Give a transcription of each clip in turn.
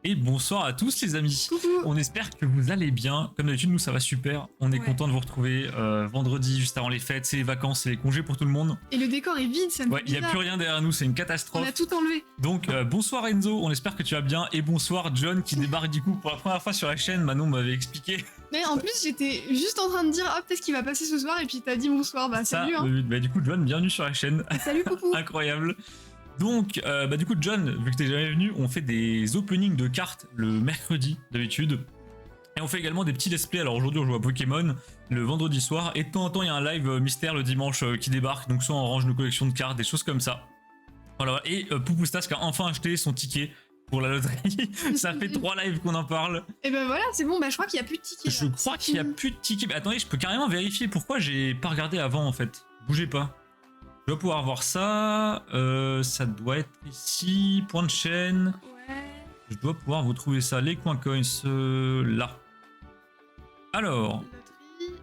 Et bonsoir à tous les amis. Coucou. On espère que vous allez bien. Comme d'habitude, nous ça va super. On est content de vous retrouver vendredi, juste avant les fêtes. C'est les vacances, c'est les congés pour tout le monde. Et le décor est vide, ça me fait Il n'y a bizarre. plus rien derrière nous, c'est une On catastrophe. a tout enlevé. Donc bonsoir Enzo, on espère que tu vas bien. Et bonsoir John qui débarque du coup pour la première fois sur la chaîne. Manon m'avait expliqué. Mais en plus, j'étais juste en train de dire, ah, peut-être qu'il va passer ce soir, et puis t'as dit bonsoir, bah Ça, salut, hein. bah, du coup John, bienvenue sur la chaîne. Salut, coucou. Incroyable. Donc, du coup, John, vu que t'es jamais venu, on fait des openings de cartes le mercredi d'habitude. Et on fait également des petits let's play. Alors aujourd'hui, on joue à Pokémon le vendredi soir. Et de temps en temps, il y a un live mystère le dimanche qui débarque. Donc, soit on range nos collections de cartes, des choses comme ça. Voilà. Et Poupoustas qui a enfin acheté son ticket pour la loterie. Ça fait 3 lives qu'on en parle. Et ben voilà, c'est bon, bah je crois qu'il y a plus de tickets. Je là. crois qu'il n'y a plus de tickets. Mais attendez, je peux carrément vérifier pourquoi j'ai pas regardé avant en fait. Bougez pas. Je dois pouvoir voir ça. Ça doit être ici. Point de chaîne. Ouais. Je dois pouvoir vous trouver ça. Les coins coins. Là. Alors, Loterie.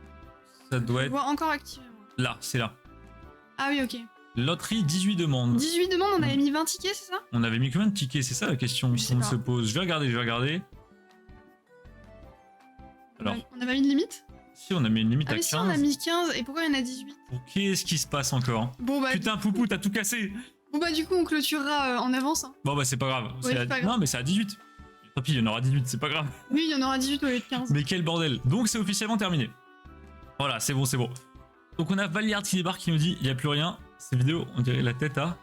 ça doit Je être vois encore activé. moi. là. C'est là. Ah oui, ok. Loterie, 18 demandes. 18 demandes, on avait mis 20 tickets, c'est ça? On avait mis combien de tickets? C'est ça la question Je sais qu'on pas. se pose. Je vais regarder. Alors, On avait mis une limite? si on a mis une limite Ah à mais 15. si, on a mis 15, et pourquoi il y en a 18? Qu'est-ce qui se passe encore? Bon bah, Putain, Poupou, t'as tout cassé. du coup, on clôturera en avance. Hein. Bon, bah, c'est pas grave. Ouais, c'est pas grave. Non, mais c'est à 18. Tant pis, il y en aura 18, c'est pas grave. Oui, il y en aura 18 au lieu de 15. Mais quel bordel. Donc c'est officiellement terminé. Voilà, c'est bon. Donc on a Valiard qui débarque qui nous dit il n'y a plus rien. Ces vidéos, on dirait la tête à...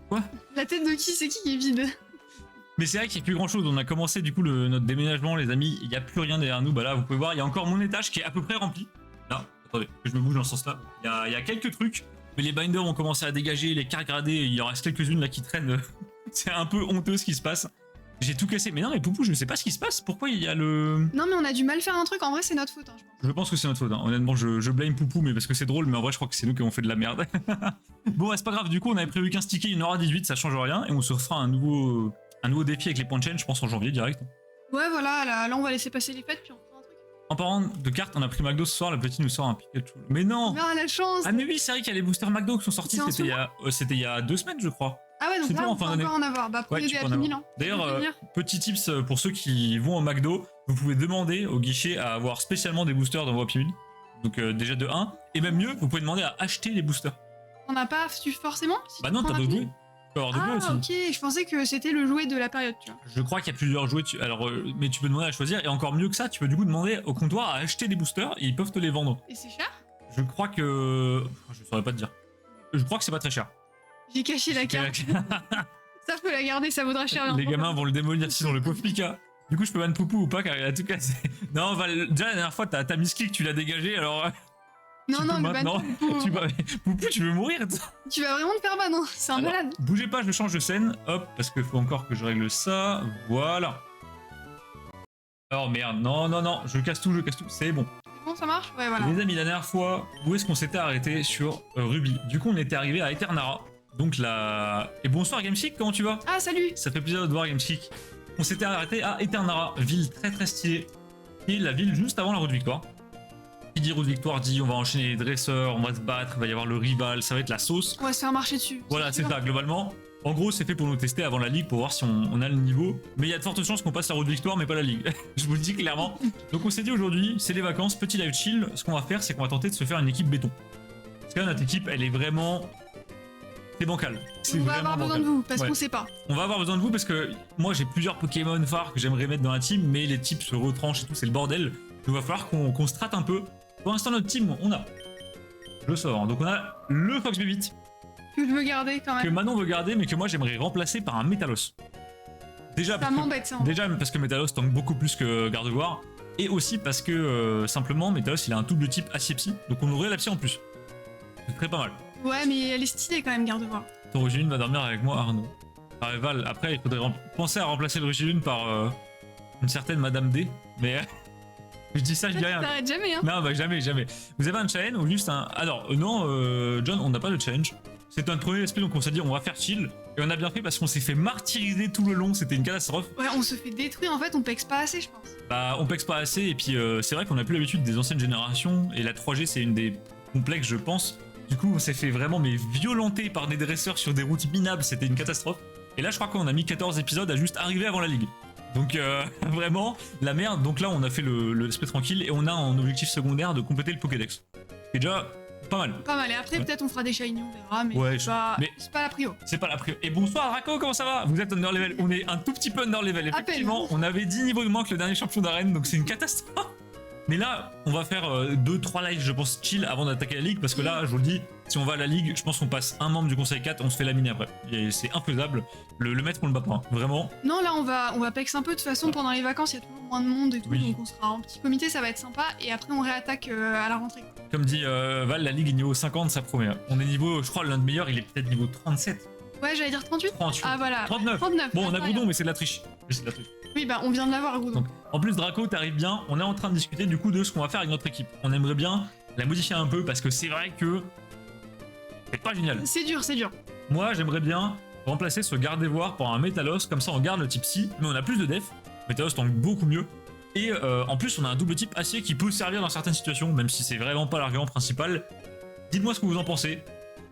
Quoi? La tête de qui? C'est qui est vide? Mais c'est vrai qu'il n'y a plus grand chose. On a commencé du coup notre déménagement les amis. Il n'y a plus rien derrière nous. Bah là vous pouvez voir, il y a encore mon étage qui est à peu près rempli. Là, attendez, que je me bouge dans ce sens là. Il y a quelques trucs. Mais les binders ont commencé à dégager, les cartes gradées, il y en reste quelques-unes là qui traînent. C'est un peu honteux ce qui se passe. J'ai tout cassé. Mais non mais Poupou, je ne sais pas ce qui se passe. Pourquoi il y a le... Non mais on a dû mal faire un truc, en vrai c'est notre faute, hein, je pense. Je pense que c'est notre faute, hein. Honnêtement je blame Poupou mais parce que c'est drôle, mais en vrai je crois que c'est nous qui avons fait de la merde. Bon ouais, c'est pas grave, du coup on avait prévu 15 tickets, il y en aura 18, ça change rien, et on se refera un nouveau défi avec les points de chaîne, je pense en janvier direct. Ouais voilà, là on va laisser passer les fêtes puis on fera un truc. En parlant de cartes, on a pris McDo ce soir, le petit nous sort un Pikachu. Mais non. Ah la chance. Ah mais oui, c'est vrai qu'il y a les boosters McDo qui sont sortis, C'est en c'était il y a 2 semaines je crois. Ah ouais, donc c'est là tout en on peut fin d'année. encore en avoir. Bah prenez Ouais, tu des peux en Happy avoir. Meal, hein. D'ailleurs, Ça fait plaisir. petit tips pour ceux qui vont au McDo, vous pouvez demander au guichet à avoir spécialement des boosters dans vos Happy Meal. Donc déjà de 1, et même mieux, vous pouvez demander à acheter les boosters. On n'a pas su forcément si Bah tu non, prends t'as un d'autres Happy jouets. Meal. Tu peux avoir d'autres jouets aussi. Ok, je pensais que c'était le jouet de la période, tu vois. Je crois qu'il y a plusieurs jouets, alors, mais tu peux demander à choisir, et encore mieux que ça, tu peux du coup demander au comptoir à acheter des boosters, et ils peuvent te les vendre. Et c'est cher? Je crois que... Je saurais pas te dire. Je crois que c'est pas très cher. J'ai caché la carte. Ça peut la garder, ça vaudra cher. bien Les trop. gamins vont le démolir sinon le pauvre Pika. Du coup je peux ban Poupou ou pas car il a tout cassé. Non, déjà la dernière fois t'as Miski que tu l'as dégagé, alors... Non, tu non, peux le maintenant... ban. Poupou, tu veux mourir? Tu vas vraiment te faire ban, hein. C'est un Alors, malade. bougez pas, je change de scène. Hop, parce qu'il faut encore que je règle ça. Voilà. Oh merde, non, je casse tout, c'est bon. Bon, ça marche? Ouais, voilà. Les amis, la dernière fois, où est-ce qu'on s'était arrêté sur Ruby? Du coup, on était arrivé à Eternara. Donc là... Et bonsoir Gamechick, comment tu vas? Ah, salut. Ça fait plaisir de te voir Gamechick. On s'était arrêté à Eternara, ville très très stylée. Et la ville juste avant la route Victoire. Qui dit route Victoire dit on va enchaîner les dresseurs, on va se battre, il va y avoir le rival, ça va être la sauce. On va se faire marcher dessus. Voilà, c'est sûr. ça, globalement. En gros, c'est fait pour nous tester avant la ligue, pour voir si on a le niveau. Mais il y a de fortes chances qu'on passe la route Victoire, mais pas la ligue. Je vous le dis clairement. Donc on s'est dit aujourd'hui, c'est les vacances, petit live chill. Ce qu'on va faire, c'est qu'on va tenter de se faire une équipe béton. Parce que là, notre équipe, elle est vraiment... C'est bancal. C'est On va vraiment avoir besoin bancal. de vous, parce Ouais. qu'on sait pas. On va avoir besoin de vous parce que moi j'ai plusieurs Pokémon phares que j'aimerais mettre dans la team, mais les types se retranchent et tout, c'est le bordel. Donc il va falloir qu'on se strate un peu. Pour l'instant, notre team, on a... Je le sors. Donc on a le Fox B8, Que je veux garder quand que même. Manon veut garder, mais que moi j'aimerais remplacer par un Métalos. Déjà Ça parce que, m'embête, ça. déjà parce que Métalos tank beaucoup plus que Gardevoir, et aussi parce que simplement Métalos il a un double type acier-psy, donc on aurait la psy en plus. C'est très pas mal. Ouais, mais elle est stylée quand même, garde-voir. Ton Rugilune va dormir avec moi, Arnaud. Enfin, Val, après il faudrait penser à remplacer le Rugilune par une certaine Madame D, mais je dis ça, je dis rien. T'arrêtes jamais, hein. Non, bah jamais. Vous avez un challenge ou juste un... Alors, non, John, on n'a pas de challenge. C'est un premier esprit, donc on s'est dit on va faire chill. Et on a bien fait parce qu'on s'est fait martyriser tout le long, c'était une catastrophe. Ouais, on se fait détruire, en fait, on pexe pas assez, je pense. Bah, on pexe pas assez, et puis c'est vrai qu'on a plus l'habitude des anciennes générations, et la 3G c'est une des complexes, je pense. Du coup, on s'est fait vraiment violenter par des dresseurs sur des routes minables, c'était une catastrophe. Et là, je crois qu'on a mis 14 épisodes à juste arriver avant la ligue. Donc vraiment, la merde. Donc là, on a fait l'esprit tranquille et on a en objectif secondaire de compléter le Pokédex. C'est déjà pas mal. Pas mal. Et après, peut-être on fera des shiny, on verra, mais Ouais, c'est pas la prio. C'est pas la prio. Et bonsoir Draco, comment ça va? Vous êtes under level. On est un tout petit peu under level. Effectivement, on avait 10 niveaux de manque le dernier champion d'arène, donc c'est une catastrophe. Mais là, on va faire 2-3 lives, je pense, chill avant d'attaquer la ligue. Parce que là, je vous le dis, si on va à la ligue, je pense qu'on passe un membre du conseil 4, on se fait laminer après. Et c'est infaisable. Le maître, on le bat pas, hein. Vraiment. Non, là, on va pex un peu. De toute façon, pendant les vacances, il y a toujours moins de monde et tout. Oui. Donc on sera en petit comité, ça va être sympa. Et après, on réattaque à la rentrée. Comme dit Val, la ligue est niveau 50, ça promet. On est niveau, je crois, l'un de meilleurs, il est peut-être niveau 37. Ouais, j'allais dire 38. 38. Ah voilà. 39. 39. Bon, on a incroyable. Groudon, mais c'est de la triche. C'est de la triche. Oui, bah on vient de l'avoir, Groudon. Donc, en plus, Draco, t'arrives bien. On est en train de discuter du coup de ce qu'on va faire avec notre équipe. On aimerait bien la modifier un peu parce que c'est vrai que c'est pas génial. C'est dur, c'est dur. Moi, j'aimerais bien remplacer ce Gardevoir par un Métalos. Comme ça, on garde le type Psy, mais on a plus de def. Métalos tank beaucoup mieux. Et en plus, on a un double type acier qui peut servir dans certaines situations, même si c'est vraiment pas l'argument principal. Dites-moi ce que vous en pensez.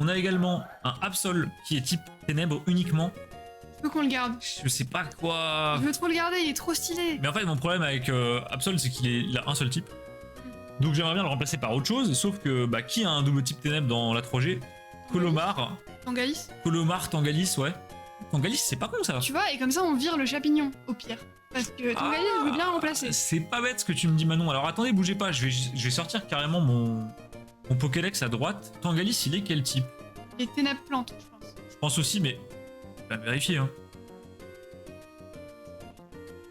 On a également un Absol qui est type ténèbres uniquement. Je veux qu'on le garde. Je sais pas quoi. Je veux trop le garder, il est trop stylé. Mais en fait, mon problème avec Absol, c'est qu'il a un seul type. Donc j'aimerais bien le remplacer par autre chose, sauf que bah, qui a un double type ténèbres dans la 3G? Colomar. Tangalis. Colomar, Tangalis, ouais. Tangalis, c'est pas con ça. Tu vois, et comme ça, on vire le chapignon, au pire. Parce que Tangalis, je veux bien le remplacer. C'est pas bête ce que tu me dis, Manon. Alors attendez, bougez pas, je vais sortir carrément mon Pokédex à droite. Tangalis, il est quel type? Les ténèbres plantes, je pense. Je pense aussi, mais je vais vérifier. Hein.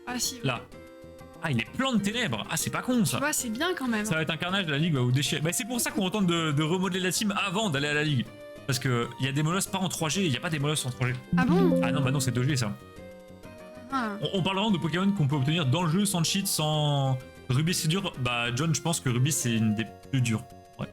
Ah si. Ouais. Là. Ah, il est plein de ténèbres. Ah, c'est pas con ça. Tu vois, c'est bien quand même. Ça va être un carnage de la ligue, va vous déchirer. Bah, c'est pour ça qu'on tente de remodeler la team avant d'aller à la ligue. Parce que il y a des molosses pas en 3G, il y a pas des molosses en 3G. Ah bon? Ah non, bah non, c'est 2G ça. Ah. On parle vraiment de Pokémon qu'on peut obtenir dans le jeu sans cheat, sans. Ruby c'est dur. Bah, John, je pense que Ruby c'est une des plus dures. Ouais.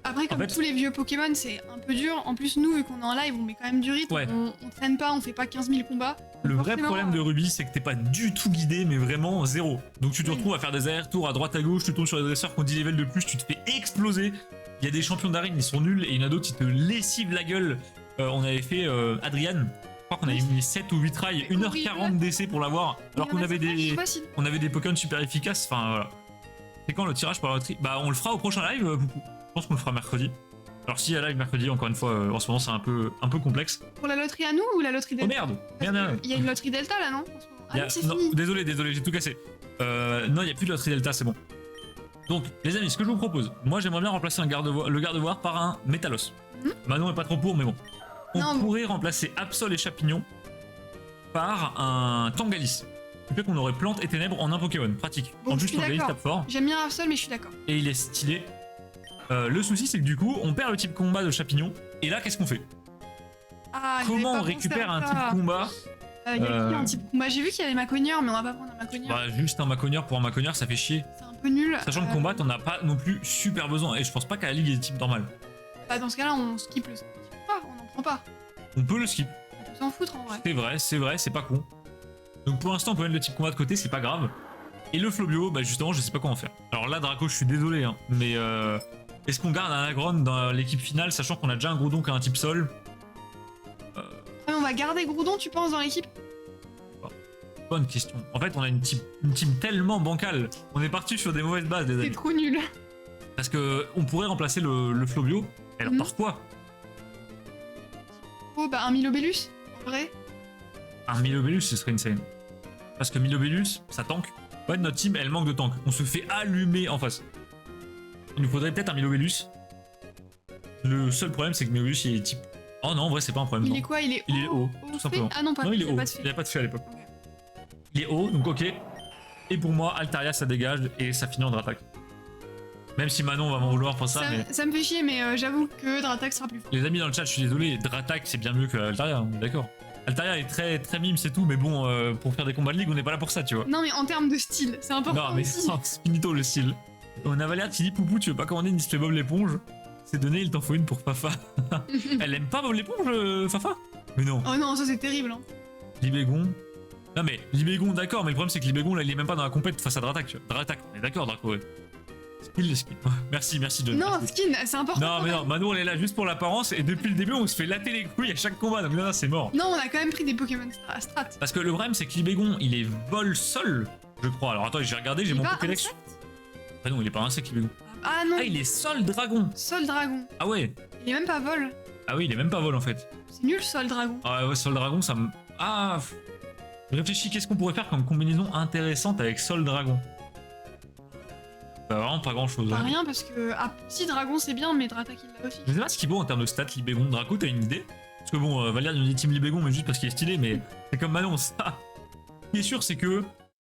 Après, comme En fait- tous les vieux Pokémon, c'est un peu dur. En plus, nous, vu qu'on est en live, on met quand même du rythme. Ouais. On traîne pas, on fait pas 15 000 combats. Le vrai Forcément, problème de Ruby, c'est que t'es pas du tout guidé, mais vraiment zéro. Donc tu te Oui. retrouves à faire des allers-retours à droite à gauche, tu tombes sur des dresseurs qui ont 10 levels de plus, tu te fais exploser. Il y a des champions d'arène, ils sont nuls, et il y en a d'autres qui te lessivent la gueule. On avait fait Adrian, je crois qu'on avait mis 7 ou 8 rails, C'est 1h40 d'essai pour l'avoir, alors qu'on avait des Pokémon super efficaces, enfin voilà. C'est quand le tirage par la loterie? Bah on le fera au prochain live, Poupou. Je pense qu'on le fera mercredi. Alors s'il y a live mercredi, encore une fois, en ce moment c'est un peu complexe. Pour la loterie à nous ou la loterie Oh Delta? merde! Parce Merde, que Il y a une loterie Delta là, non? En ce moment. Ah non, c'est non, fini. désolé, j'ai tout cassé. Non, il n'y a plus de loterie Delta, c'est bon. Donc, les amis, ce que je vous propose, moi j'aimerais bien remplacer le Gardevoir par un Métalos. Manon est pas trop pour, mais bon. On Non, pourrait remplacer Absol et Chapignon par un Tangalis. Ce qui fait qu'on aurait Plante et Ténèbres en un Pokémon. Pratique. Bon, en je plus, suis Tangalis d'accord. tape fort. J'aime bien Absol, mais je suis d'accord. Et il est stylé. Le souci, c'est que du coup, on perd le type combat de Chapignon. Et là, qu'est-ce qu'on fait? Ah, j'avais Comment pas on pensé récupère à un ça. type combat? Il y a qui en type combat? J'ai vu qu'il y avait Maconieur, mais on va pas prendre un Maconieur. Bah, juste un Maconieur pour un Maconieur, ça fait chier. C'est un peu nul. Sachant que combat, t'en as pas non plus super besoin. Et je pense pas qu'à la ligue, il y ait des types normales. Bah, dans ce cas-là, on skip le type combat, on n'en prend pas. On peut le skip. On peut s'en foutre en vrai. C'est vrai, c'est pas con. Donc pour l'instant, on peut mettre le type combat de côté, c'est pas grave. Et le Flobio, bah justement, je sais pas quoi en faire. Alors là, Draco, je suis désolé, hein, mais est-ce qu'on garde un Agron dans l'équipe finale, sachant qu'on a déjà un Groudon qui a un type sol? Ah, mais on va garder Groudon, tu penses, dans l'équipe? Bonne question. En fait, on a une team tellement bancale. On est parti sur des mauvaises bases, les C'est amis. trop nul. Parce que on pourrait remplacer le Flobio. Et alors Mhm. par quoi? Oh, bah, un Milobellus, en vrai. Un Milobellus, ce serait insane. Parce que Milobellus, ça tank. Ouais, notre team, elle manque de tank. On se fait allumer en face. Il nous faudrait peut-être un Milobellus. Le seul problème, c'est que Milobellus, il est type. Oh non, en vrai, c'est pas un problème. Il non. est quoi? Il est Il est haut, tout fait simplement. Ah non, pas Non, il est haut. pas de fait. Il n'y a pas de fait à l'époque. Ok. Il est haut, donc ok. Et pour moi, Altaria, ça dégage et ça finit en Dratak. Même si Manon va m'en vouloir pour ça, mais. Ça me fait chier, mais j'avoue que Dratak sera plus fort. Les amis dans le chat, je suis désolé, Dratak, c'est bien mieux que Altaria, on est d'accord. Altaria est très mime, c'est tout, mais bon, pour faire des combats de ligue, on n'est pas là pour ça, tu vois. Non, mais en termes de style, c'est important. Non, mais aussi. c'est finito le style. On a Valère qui dit Poupou, tu veux pas commander une display Bob l'éponge? C'est donné, il t'en faut une pour Fafa. Elle aime pas Bob l'éponge, Fafa? Mais non. Oh non, ça c'est terrible. Hein. Libégon. Non, mais Libégon, d'accord, mais le problème c'est que Libégon, là, il est même pas dans la compète face à Dratak, tu vois. Dratak, on est d'accord, Draco, ouais. Skill. Merci, John. Non, merci. skin, c'est important. Non, mais non, Manon, elle est là juste pour l'apparence et depuis le début, on se fait latter les couilles à chaque combat. Donc là, c'est mort. Non, on a quand même pris des Pokémon strat. Parce que le problème, c'est que Libégon, il est vol-sol, je crois. Alors attends, j'ai regardé, j'ai Il mon va Pokédex. insecte Ah non, il est pas insecte, Libégon. Ah non, Ah, il est sol dragon. Sol Dragon. Ah ouais. Il est même pas vol. Ah oui, il est même pas vol en fait. C'est nul, Sol Dragon. Ah ouais, sol dragon, ça me. Ah. Je réfléchis, qu'est-ce qu'on pourrait faire comme combinaison intéressante avec sol dragon? Bah, vraiment pas grand chose. Pas rien parce que. Ah, si Dragon c'est bien, mais Dratak il l'a aussi. Je sais pas ce qui est beau en termes de stats Libégon. Draco, t'as une idée? Parce que bon, Valère nous dit Team Libégon, mais juste parce qu'il est stylé, mais c'est comme Manon, ça. Ce qui est sûr, c'est que.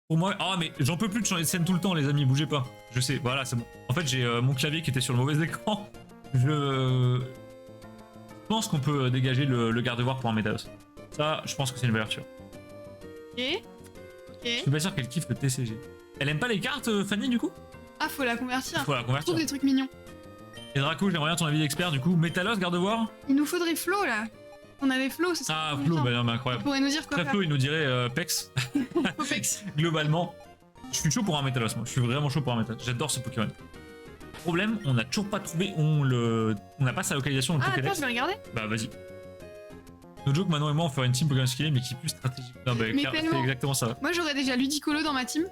Pour moi. Ah, mais j'en peux plus de changer de scène tout le temps, les amis, bougez pas. Je sais, voilà, c'est bon. En fait, j'ai mon clavier qui était sur le mauvais écran. Je pense qu'on peut dégager le garde-voir pour un Métalos. Ça, je pense que c'est une ouverture. Ok. Je suis pas sûr qu'elle kiffe le TCG. Elle aime pas les cartes, Fanny, du coup? Ah, faut la convertir. Faut la Je convertir. trouve des trucs mignons. Et Draco, j'aimerais bien ton avis d'expert, du coup. Métalos, garde-voir? Il nous faudrait Flo là. On avait Flo, c'est ça. Ah, Flo, bah non, mais Il incroyable. pourrait nous dire quoi Très faire. Flo, il nous dirait Pex. Popex. Globalement, je suis chaud pour un Métalos, moi. Je suis vraiment chaud pour un Métalos. J'adore ce Pokémon. Problème, on n'a toujours pas trouvé. On n'a pas sa localisation dans le Ah, attends, Pokédex. je vais regarder. Bah, vas-y. No joke, Manon et moi, on ferait une team Pokémon skillé, mais qui est plus stratégique. Non, bah, Mais c'est tellement. exactement ça. Moi j'aurais déjà Ludicolo dans ma team.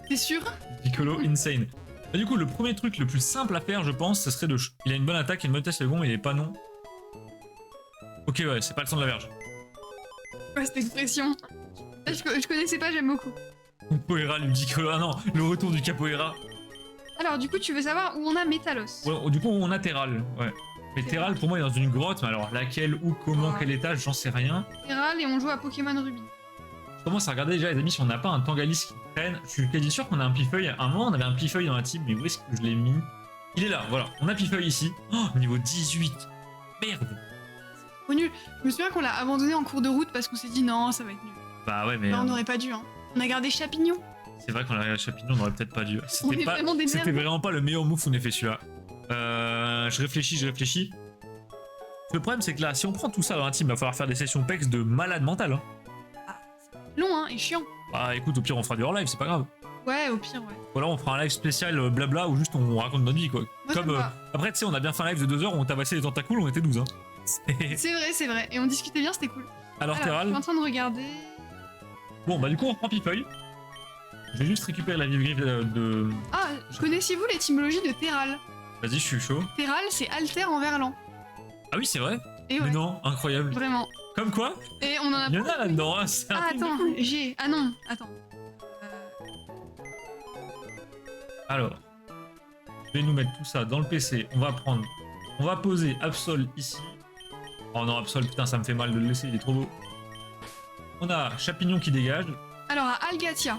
C'est sûr. Piccolo, insane. Bah, du coup, le premier truc le plus simple à faire, je pense, ce serait de. Il a une bonne attaque, une bonne test second, il est pas non. Ok, ouais, c'est pas le sang de la verge. Ouais, cette expression. Là, je connaissais pas, j'aime beaucoup. Capoeira, Ludicolo. Ah non, le retour du Capoeira. Alors, du coup, tu veux savoir où on a Métalos. Ouais, du coup, on a Terral, ouais. Mais Terral, pour moi, est dans une grotte, mais alors laquelle, où, comment, Ah. quel étage, j'en sais rien. Terral et on joue à Pokémon Ruby. Je commence à regarder déjà, les amis, si on n'a pas un Tangalis qui traîne. Je suis quasi sûr qu'on a un Pifeuille. À un moment, on avait un Pifeuille dans la team, mais où est-ce que je l'ai mis? Il est là, voilà. On a Pifeuille ici. Oh, niveau 18. Merde. Trop nul. Je me souviens qu'on l'a abandonné en cours de route parce qu'on s'est dit non, ça va être nul. Bah ouais, mais Là, on n'aurait pas dû, hein. On a gardé Chapignon. c'est vrai qu'on a Champignon, on aurait peut-être pas dû. On est vraiment des C'était merdes. vraiment pas le meilleur move qu'on ait fait celui-là. Je réfléchis. Le problème, c'est que là, si on prend tout ça dans la team, il va falloir faire des sessions PEX de malade mental. Hein. Long, hein, et chiant. Bah écoute, au pire, on fera du hors live, c'est pas grave. Ouais, au pire, ouais. Ou alors, on fera un live spécial blabla où juste on raconte notre vie, quoi. Moi, Comme j'aime pas. après, tu sais, on a bien fait un live de 2 heures où on tabassait les tentacules, on était 12. Hein. C'est vrai. Et on discutait bien, c'était cool. Alors, Alors, je Terral. suis en train de regarder. Bon, bah du coup, on reprend Pifeuille. Je vais juste récupérer la vive griffe de. Ah, connaissez-vous l'étymologie de Terral? Vas-y, je suis chaud. Terral, c'est alter en verlan. Ah oui, c'est vrai. Et Mais ouais, non, incroyable. vraiment. Comme quoi, Et on en a il y en pas. a là-dedans. Hein, c'est un Ah, truc de attends, fou. j'ai. Ah non, attends. Alors, je vais nous mettre tout ça dans le PC. On va poser Absol ici. Oh non, Absol, putain, ça me fait mal de le laisser, il est trop beau. On a Chapignon qui dégage. Alors, à Algatia.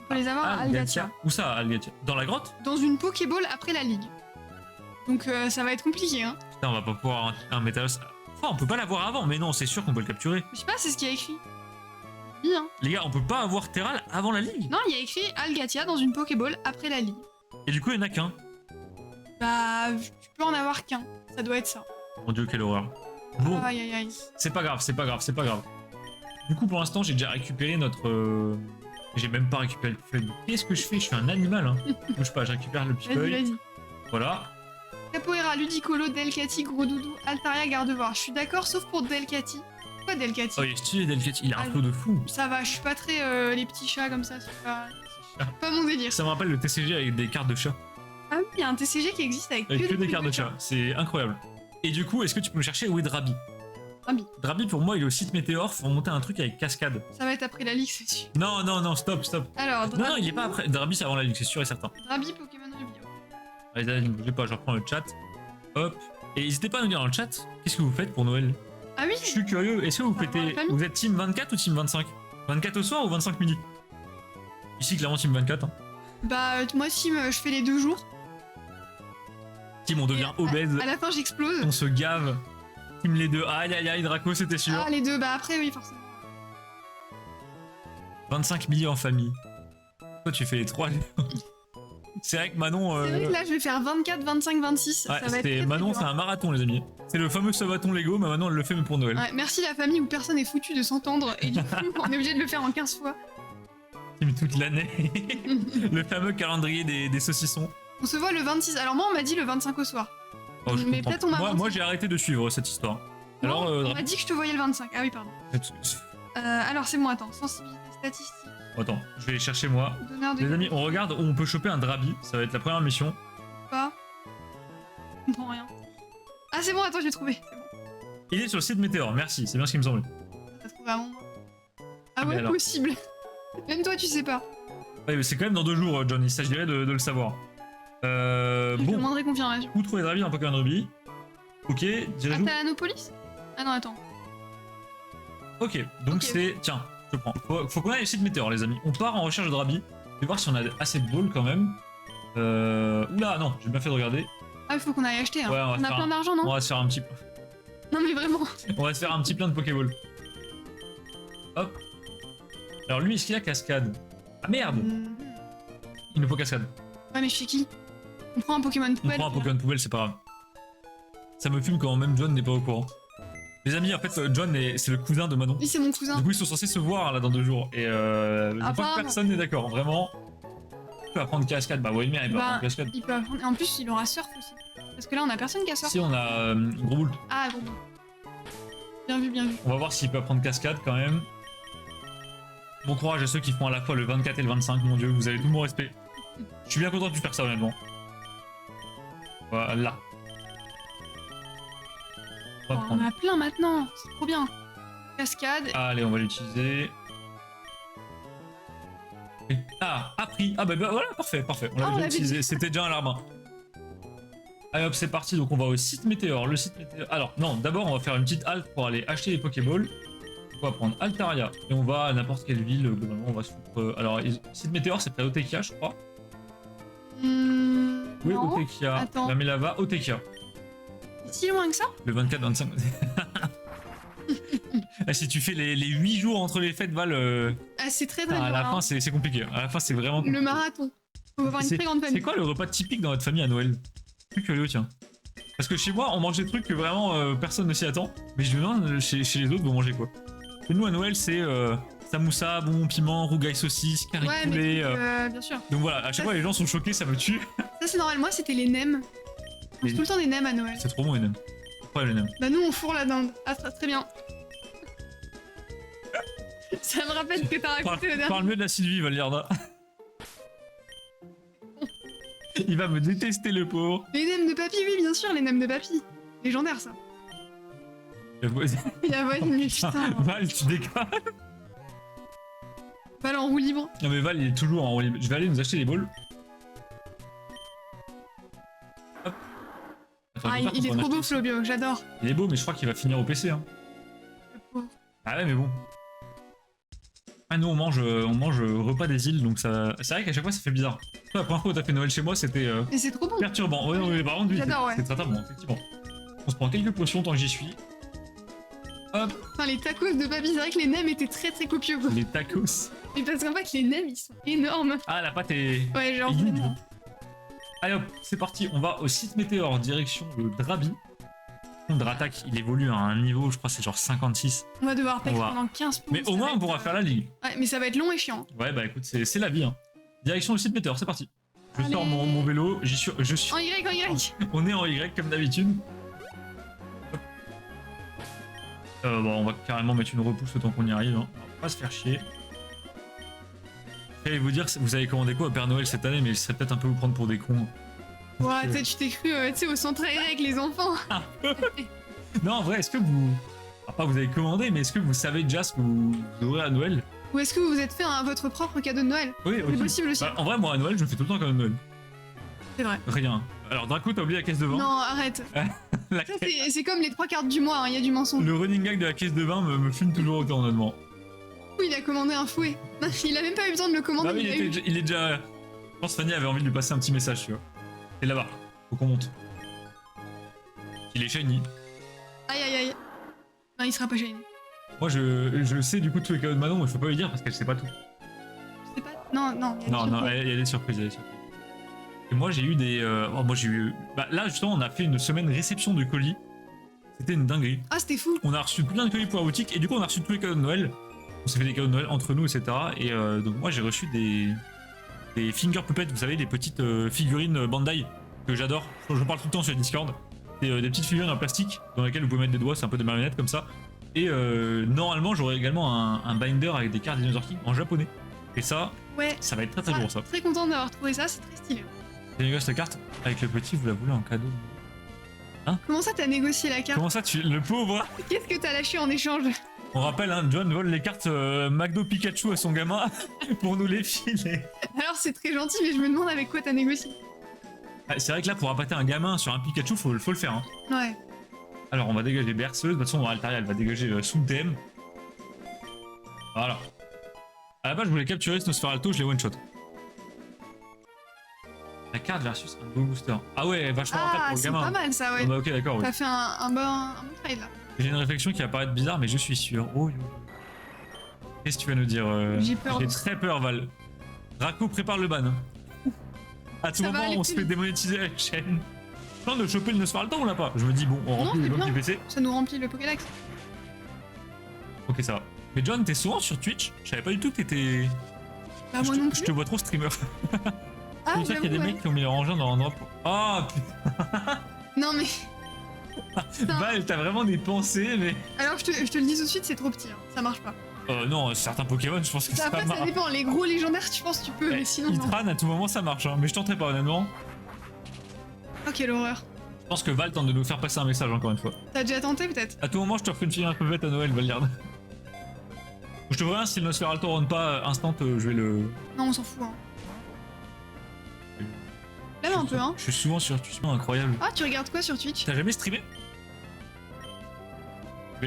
On peut les avoir à Algatia. Où ça, Algatia? Dans la grotte? Dans une Pokéball après la ligue. Donc, ça va être compliqué, hein. Putain, on va pas pouvoir un Métalos. Enfin, on peut pas l'avoir avant, mais non, c'est sûr qu'on peut le capturer. Je sais pas, c'est ce qu'il y a écrit. Bien. Les gars, on peut pas avoir Terral avant la ligue. Non, il y a écrit Algatia dans une Pokéball après la ligue. Et du coup, il y en a qu'un. Bah, tu peux en avoir qu'un. Ça doit être ça. Mon dieu, quelle horreur. Bon, Aïe, aïe, aïe. c'est pas grave. Du coup, pour l'instant, j'ai déjà récupéré notre. J'ai même pas récupéré le Pifeuille. Qu'est-ce que je fais? Je suis un animal, hein. Bouge pas, je récupère le Vas-y, Pifeuille. vas-y. Voilà. Capoeira, Ludicolo, Delcati, Gros Doudou, Altaria, Gardevoir. Je suis d'accord, sauf pour Delcati. Pourquoi Delcati? Oh, il est stylé, Delcati. Il a un Ah, flow de fou. Ça va, je suis pas très les petits chats comme ça, c'est pas mon délire. Ça me rappelle le TCG avec des cartes de chat. Ah oui, il y a un TCG qui existe avec Avec que des trucs cartes de chat. C'est incroyable. Et du coup, est-ce que tu peux me chercher où est Drabi? Drabi. Drabi, pour moi, il est au site Météor. Faut monter un truc avec cascade. Ça va être après la ligue, c'est sûr. Non, non, non, stop. Alors, Drabi, Non, il est pas après. Drabi, c'est avant la ligue, c'est sûr et certain. Drabi, Pokémon Ruby. Allez, ne bougez pas, je reprends le chat. Hop. Et n'hésitez pas à nous dire dans le chat, qu'est-ce que vous faites pour Noël? Ah oui, Je suis curieux, est-ce que vous Par rapport à la famille. Vous êtes team 24 ou team 25? 24 au soir ou 25 midi? Ici, clairement, team 24. Hein. bah moi Sim, je fais les 2 jours. Team, on devient obèse, À la fin, j'explose. on se gave. Team les deux. Aïe, aïe, aïe, Draco, c'était sûr. Ah, les 2, bah après, oui, forcément. 25 milliers en famille. Toi, tu fais les 3. C'est vrai que Manon. C'est vrai que là, je vais faire 24, 25, 26. Ouais, ça va être très, c'était très Manon, dur, c'est hein. un marathon, les amis. C'est le fameux Savaton Lego, mais maintenant elle le fait mais pour Noël. Ouais, merci la famille où personne n'est foutu de s'entendre et du coup, on est obligé de le faire en 15 fois. Team toute l'année. Le fameux calendrier des saucissons. On se voit le 26. Alors moi, on m'a dit le 25 au soir. Oh, je Mais comprends. peut-être on m'a Moi, menti. j'ai arrêté de suivre cette histoire. Alors, on m'a dit que je te voyais le 25. Ah oui, pardon. Alors c'est bon, attends. Sensibilité statistique, Attends, je vais chercher moi. donneur de Les amis, on regarde où on peut choper un Drabi. Ça va être la première mission. pas. Je comprends rien. Ah c'est bon, attends, je l'ai trouvé. C'est bon. Il est sur le site Météor, merci, c'est bien ce qui me semblait. Ça se trouve à un moment. Ah Mais ouais, alors possible. Même toi, tu sais pas. Ouais, mais c'est quand même dans 2 jours, John, il s'agirait de le savoir. Je Bon, demanderai confirmation. où trouver Drabi dans Pokémon Ruby? Ok, Ah, dirige-nous. t'as Anopolis? Ah non, attends. Ok, donc Ok. c'est... Tiens, je prends. Faut qu'on aille au site Météor, les amis. On part en recherche de Drabi. Je vais voir si on a assez de balls quand même. Oula, non, j'ai bien fait de regarder. Ah, il faut qu'on aille acheter. Hein. Ouais, on a plein d'argent, non? On va se faire un petit... Non, mais vraiment. On va se faire un petit plein de Pokéball. Hop. Alors lui, est-ce qu'il a cascade? Ah merde, il nous faut cascade. Ouais, mais je fais qui? On prend un Pokémon On poubelle. prend un Pokémon poubelle, c'est pas grave. Ça me fume quand même John n'est pas au courant. Les amis, en fait, John, c'est le cousin de Manon. Oui, c'est mon cousin. Du coup, ils sont censés se voir là dans 2 jours. Et je crois que Apparemment. personne n'est d'accord. Vraiment. Tu peux apprendre cascade. Bah, Wilmer, il peut Bah, apprendre cascade. Il peut apprendre. Et en plus, il aura surf aussi. Parce que là, on a personne qui a surf. Si on a gros boule, Ah, bon. Bien vu, bien vu. on va voir s'il peut apprendre cascade quand même. Bon courage à ceux qui font à la fois le 24 et le 25, mon dieu, vous avez tout mon respect. Je suis bien content de faire ça honnêtement. Voilà. On va Oh, on prendre. a plein maintenant. C'est trop bien. Cascade. Allez, on va l'utiliser. Ah, appris. Ah bah, voilà, parfait, parfait. On Ah, l'a on déjà l'avait utilisé, dit. c'était déjà un larbin. Allez hop, c'est parti, donc on va au site Météor. Le site Météor... Alors, non, d'abord on va faire une petite halte pour aller acheter les Pokéballs. On va prendre Altaria et on va à n'importe quelle ville. Globalement, on va se foutre... Alors, site Météor, c'est près d'Otekia, je crois. Oui, Non. Otekia. Attends. La Melava, Otekia. Si loin que ça? Le 24-25. Ah, si tu fais les 8 jours entre les fêtes, Val, Ah, c'est très très à dur. la hein. fin, c'est compliqué. À la fin, c'est vraiment compliqué. Le marathon. Faut avoir une C'est très grande c'est famille. quoi le repas typique dans votre famille à Noël? Plus curieux, tiens. Parce que chez moi, on mange des trucs que vraiment personne ne s'y attend. Mais je me demande, chez les autres, vous mangez quoi? Et nous, à Noël, c'est samoussa, bonbon piment, rougail saucisse, curry Ouais, poulet. mais bien sûr. Donc voilà, à chaque fois, les gens sont choqués, ça me tue. Ça, c'est normal. Moi, c'était les nems. On mange tout le temps des nems à Noël. C'est trop bon, les nems. Ouais, les nems. Bah, nous, on fourre la dinde. Ah, très bien. Ça me rappelle que t'as raconté le dernier. Parle mieux de la Sylvie, Valiarda. Il va me détester, le pauvre. Les nems de papy, oui, bien sûr, les nems de papy. Légendaire, ça. Il a volé, mais putain. Val, tu déconnes. Val en roue libre. Non mais Val, il est toujours en roue libre. Je vais aller nous acheter les balls. Hop. Attends, Ah, je vais faire il est qu'on trop achète beau, ici. Flobio, j'adore. Il est beau, mais je crois qu'il va finir au PC. Hein. Le pauvre. Ah ouais, mais bon. Ah, nous, on mange repas des îles, donc ça. C'est vrai qu'à chaque fois, ça fait bizarre. La première fois où t'as fait Noël chez moi, c'était Mais c'est trop bon. perturbant. Ouais, non, mais par contre, oui, J'adore, ouais. c'est très bon, effectivement. On se prend quelques potions tant que j'y suis. Hop, Enfin, les tacos de papy, c'est vrai que les nems étaient très très copieux. Quoi. les tacos. Mais parce qu'en fait, les nems, ils sont énormes. Ah, la pâte est. Ouais, genre est huge. vraiment. Allez hop, c'est parti, on va au site Météor, direction le Drabi. Notre attaque, il évolue à un niveau, je crois c'est genre 56. On va devoir pack On va- pendant 15 points. Mais au moins on pourra faire la ligue. Ouais, mais ça va être long et chiant. Ouais bah écoute, c'est la vie. Hein. Direction le site Météor, c'est parti. Je Allez. sors mon vélo, je suis... En Y, en Y. On est en Y comme d'habitude. Hop. Bon, on va carrément mettre une repousse le temps qu'on y arrive. Hein. On va pas se faire chier. J'allais vous dire, vous avez commandé quoi au Père Noël cette année, mais je serais peut-être un peu vous prendre pour des cons. Ouais, tu sais, tu t'es cru, tu sais, au centre aéré avec les enfants. Non, en vrai, est-ce que vous... Ah, pas vous avez commandé, mais est-ce que vous savez déjà ce que vous aurez à Noël? Ou est-ce que vous vous êtes fait votre propre cadeau de Noël? Oui, C'est ok. possible aussi. Bah, en vrai, moi à Noël, je me fais tout le temps comme Noël. C'est vrai. Rien. Alors, d'un coup, t'as oublié la caisse de vin. Non, arrête. La Ça, caisse- c'est comme les 3 quarts du mois, il y a du mensonge. Le running gag de la caisse de vin me fume toujours autant, honnêtement. Oui, il a commandé un fouet. Non, il a même pas eu besoin de le commander. Bah oui, il est déjà. Je pense que Fanny avait envie de lui passer un petit message, tu vois. Et là-bas, faut qu'on monte. Il est shiny. Aïe aïe aïe. Non, il sera pas gêné. Moi, je sais du coup tous les cadeaux de Manon, mais je peux pas lui dire parce qu'elle sait pas tout. Je sais pas. Non, non. il y a Non, des non, surprises. il y a des surprises, il y a des surprises. Et moi, j'ai eu des. Oh, moi, j'ai eu. Bah, là, justement, on a fait une semaine réception de colis. C'était une dinguerie. Ah, c'était fou. On a reçu plein de colis pour la boutique et du coup, on a reçu tous les cadeaux de Noël. On s'est fait des cadeaux de Noël entre nous, etc. Et donc, moi, j'ai reçu des finger puppets, vous savez, des petites figurines Bandai que j'adore. Je parle tout le temps sur Discord. C'est des petites figurines en plastique dans lesquelles vous pouvez mettre des doigts, c'est un peu des marionnettes comme ça. Et normalement, j'aurai également un binder avec des cartes Dinosaur King en japonais. Et ça, Ouais. ça va être très gros ça. Très contente d'avoir trouvé ça, c'est très stylé. Et les gars, cette carte avec le petit, vous la voulez en cadeau? Comment ça t'as négocié la carte? Comment ça, le pauvre? Qu'est-ce que t'as lâché en échange? On rappelle, hein, John vole les cartes McDo Pikachu à son gamin pour nous les filer. Alors c'est très gentil, mais je me demande avec quoi t'as négocié. Ah, c'est vrai que là, pour appâter un gamin sur un Pikachu, faut le faire. Hein. Ouais. Alors, on va dégager berceuse. De toute façon, Altaria, elle va dégager sous le DM. Voilà. À la base, je voulais capturer ce Nosferalto, je l'ai one-shot. La carte versus un beau booster. Ah ouais, vachement rentable Ah, pour le c'est gamin. pas mal ça, ouais. Ah bah, ok, d'accord, oui. T'as fait un bon trade là. J'ai une réflexion qui va paraître bizarre, mais je suis sûr. Oh, qu'est-ce que tu vas nous dire J'ai peur. J'ai très peur, Val. Draco prépare le ban. À tout Ça va moment, aller on se plus fait vite. démonétiser la chaîne. Non, de choper le Nosferalto, on l'a pas. Je me dis, bon, on Non, remplit c'est le bloc bien. du PC. Ça nous remplit le Pokédex. Ok, ça va. Mais John, t'es souvent sur Twitch? Je savais pas du tout que t'étais. Bah moi non Je plus. te vois trop streamer. Ah, C'est sûr qu'il y a des j'avoue, ouais. mecs qui ont mis leur engin dans l'endroit pour. Ah putain, Non mais. Putain. Val, t'as vraiment des pensées, mais. Alors je te le dis tout de suite, c'est trop petit, hein. Ça marche pas. Non, certains Pokémon, je pense que ça Après marche. ça dépend, les gros légendaires tu penses tu peux, Eh, mais sinon non. Itran, à tout moment, ça marche, hein. Mais je tenterai pas, honnêtement. Oh quelle horreur. Je pense que Val tente de nous faire passer un message encore une fois. T'as déjà tenté peut-être? À tout moment, je te ferai une fille un peu bête à Noël, Valgarde. Je te vois, si le Nosferalto rentre pas instant, je vais le. Non on s'en fout hein. Même un peu hein. Je suis souvent sur Twitch, incroyable. Ah tu regardes quoi sur Twitch? T'as jamais streamé?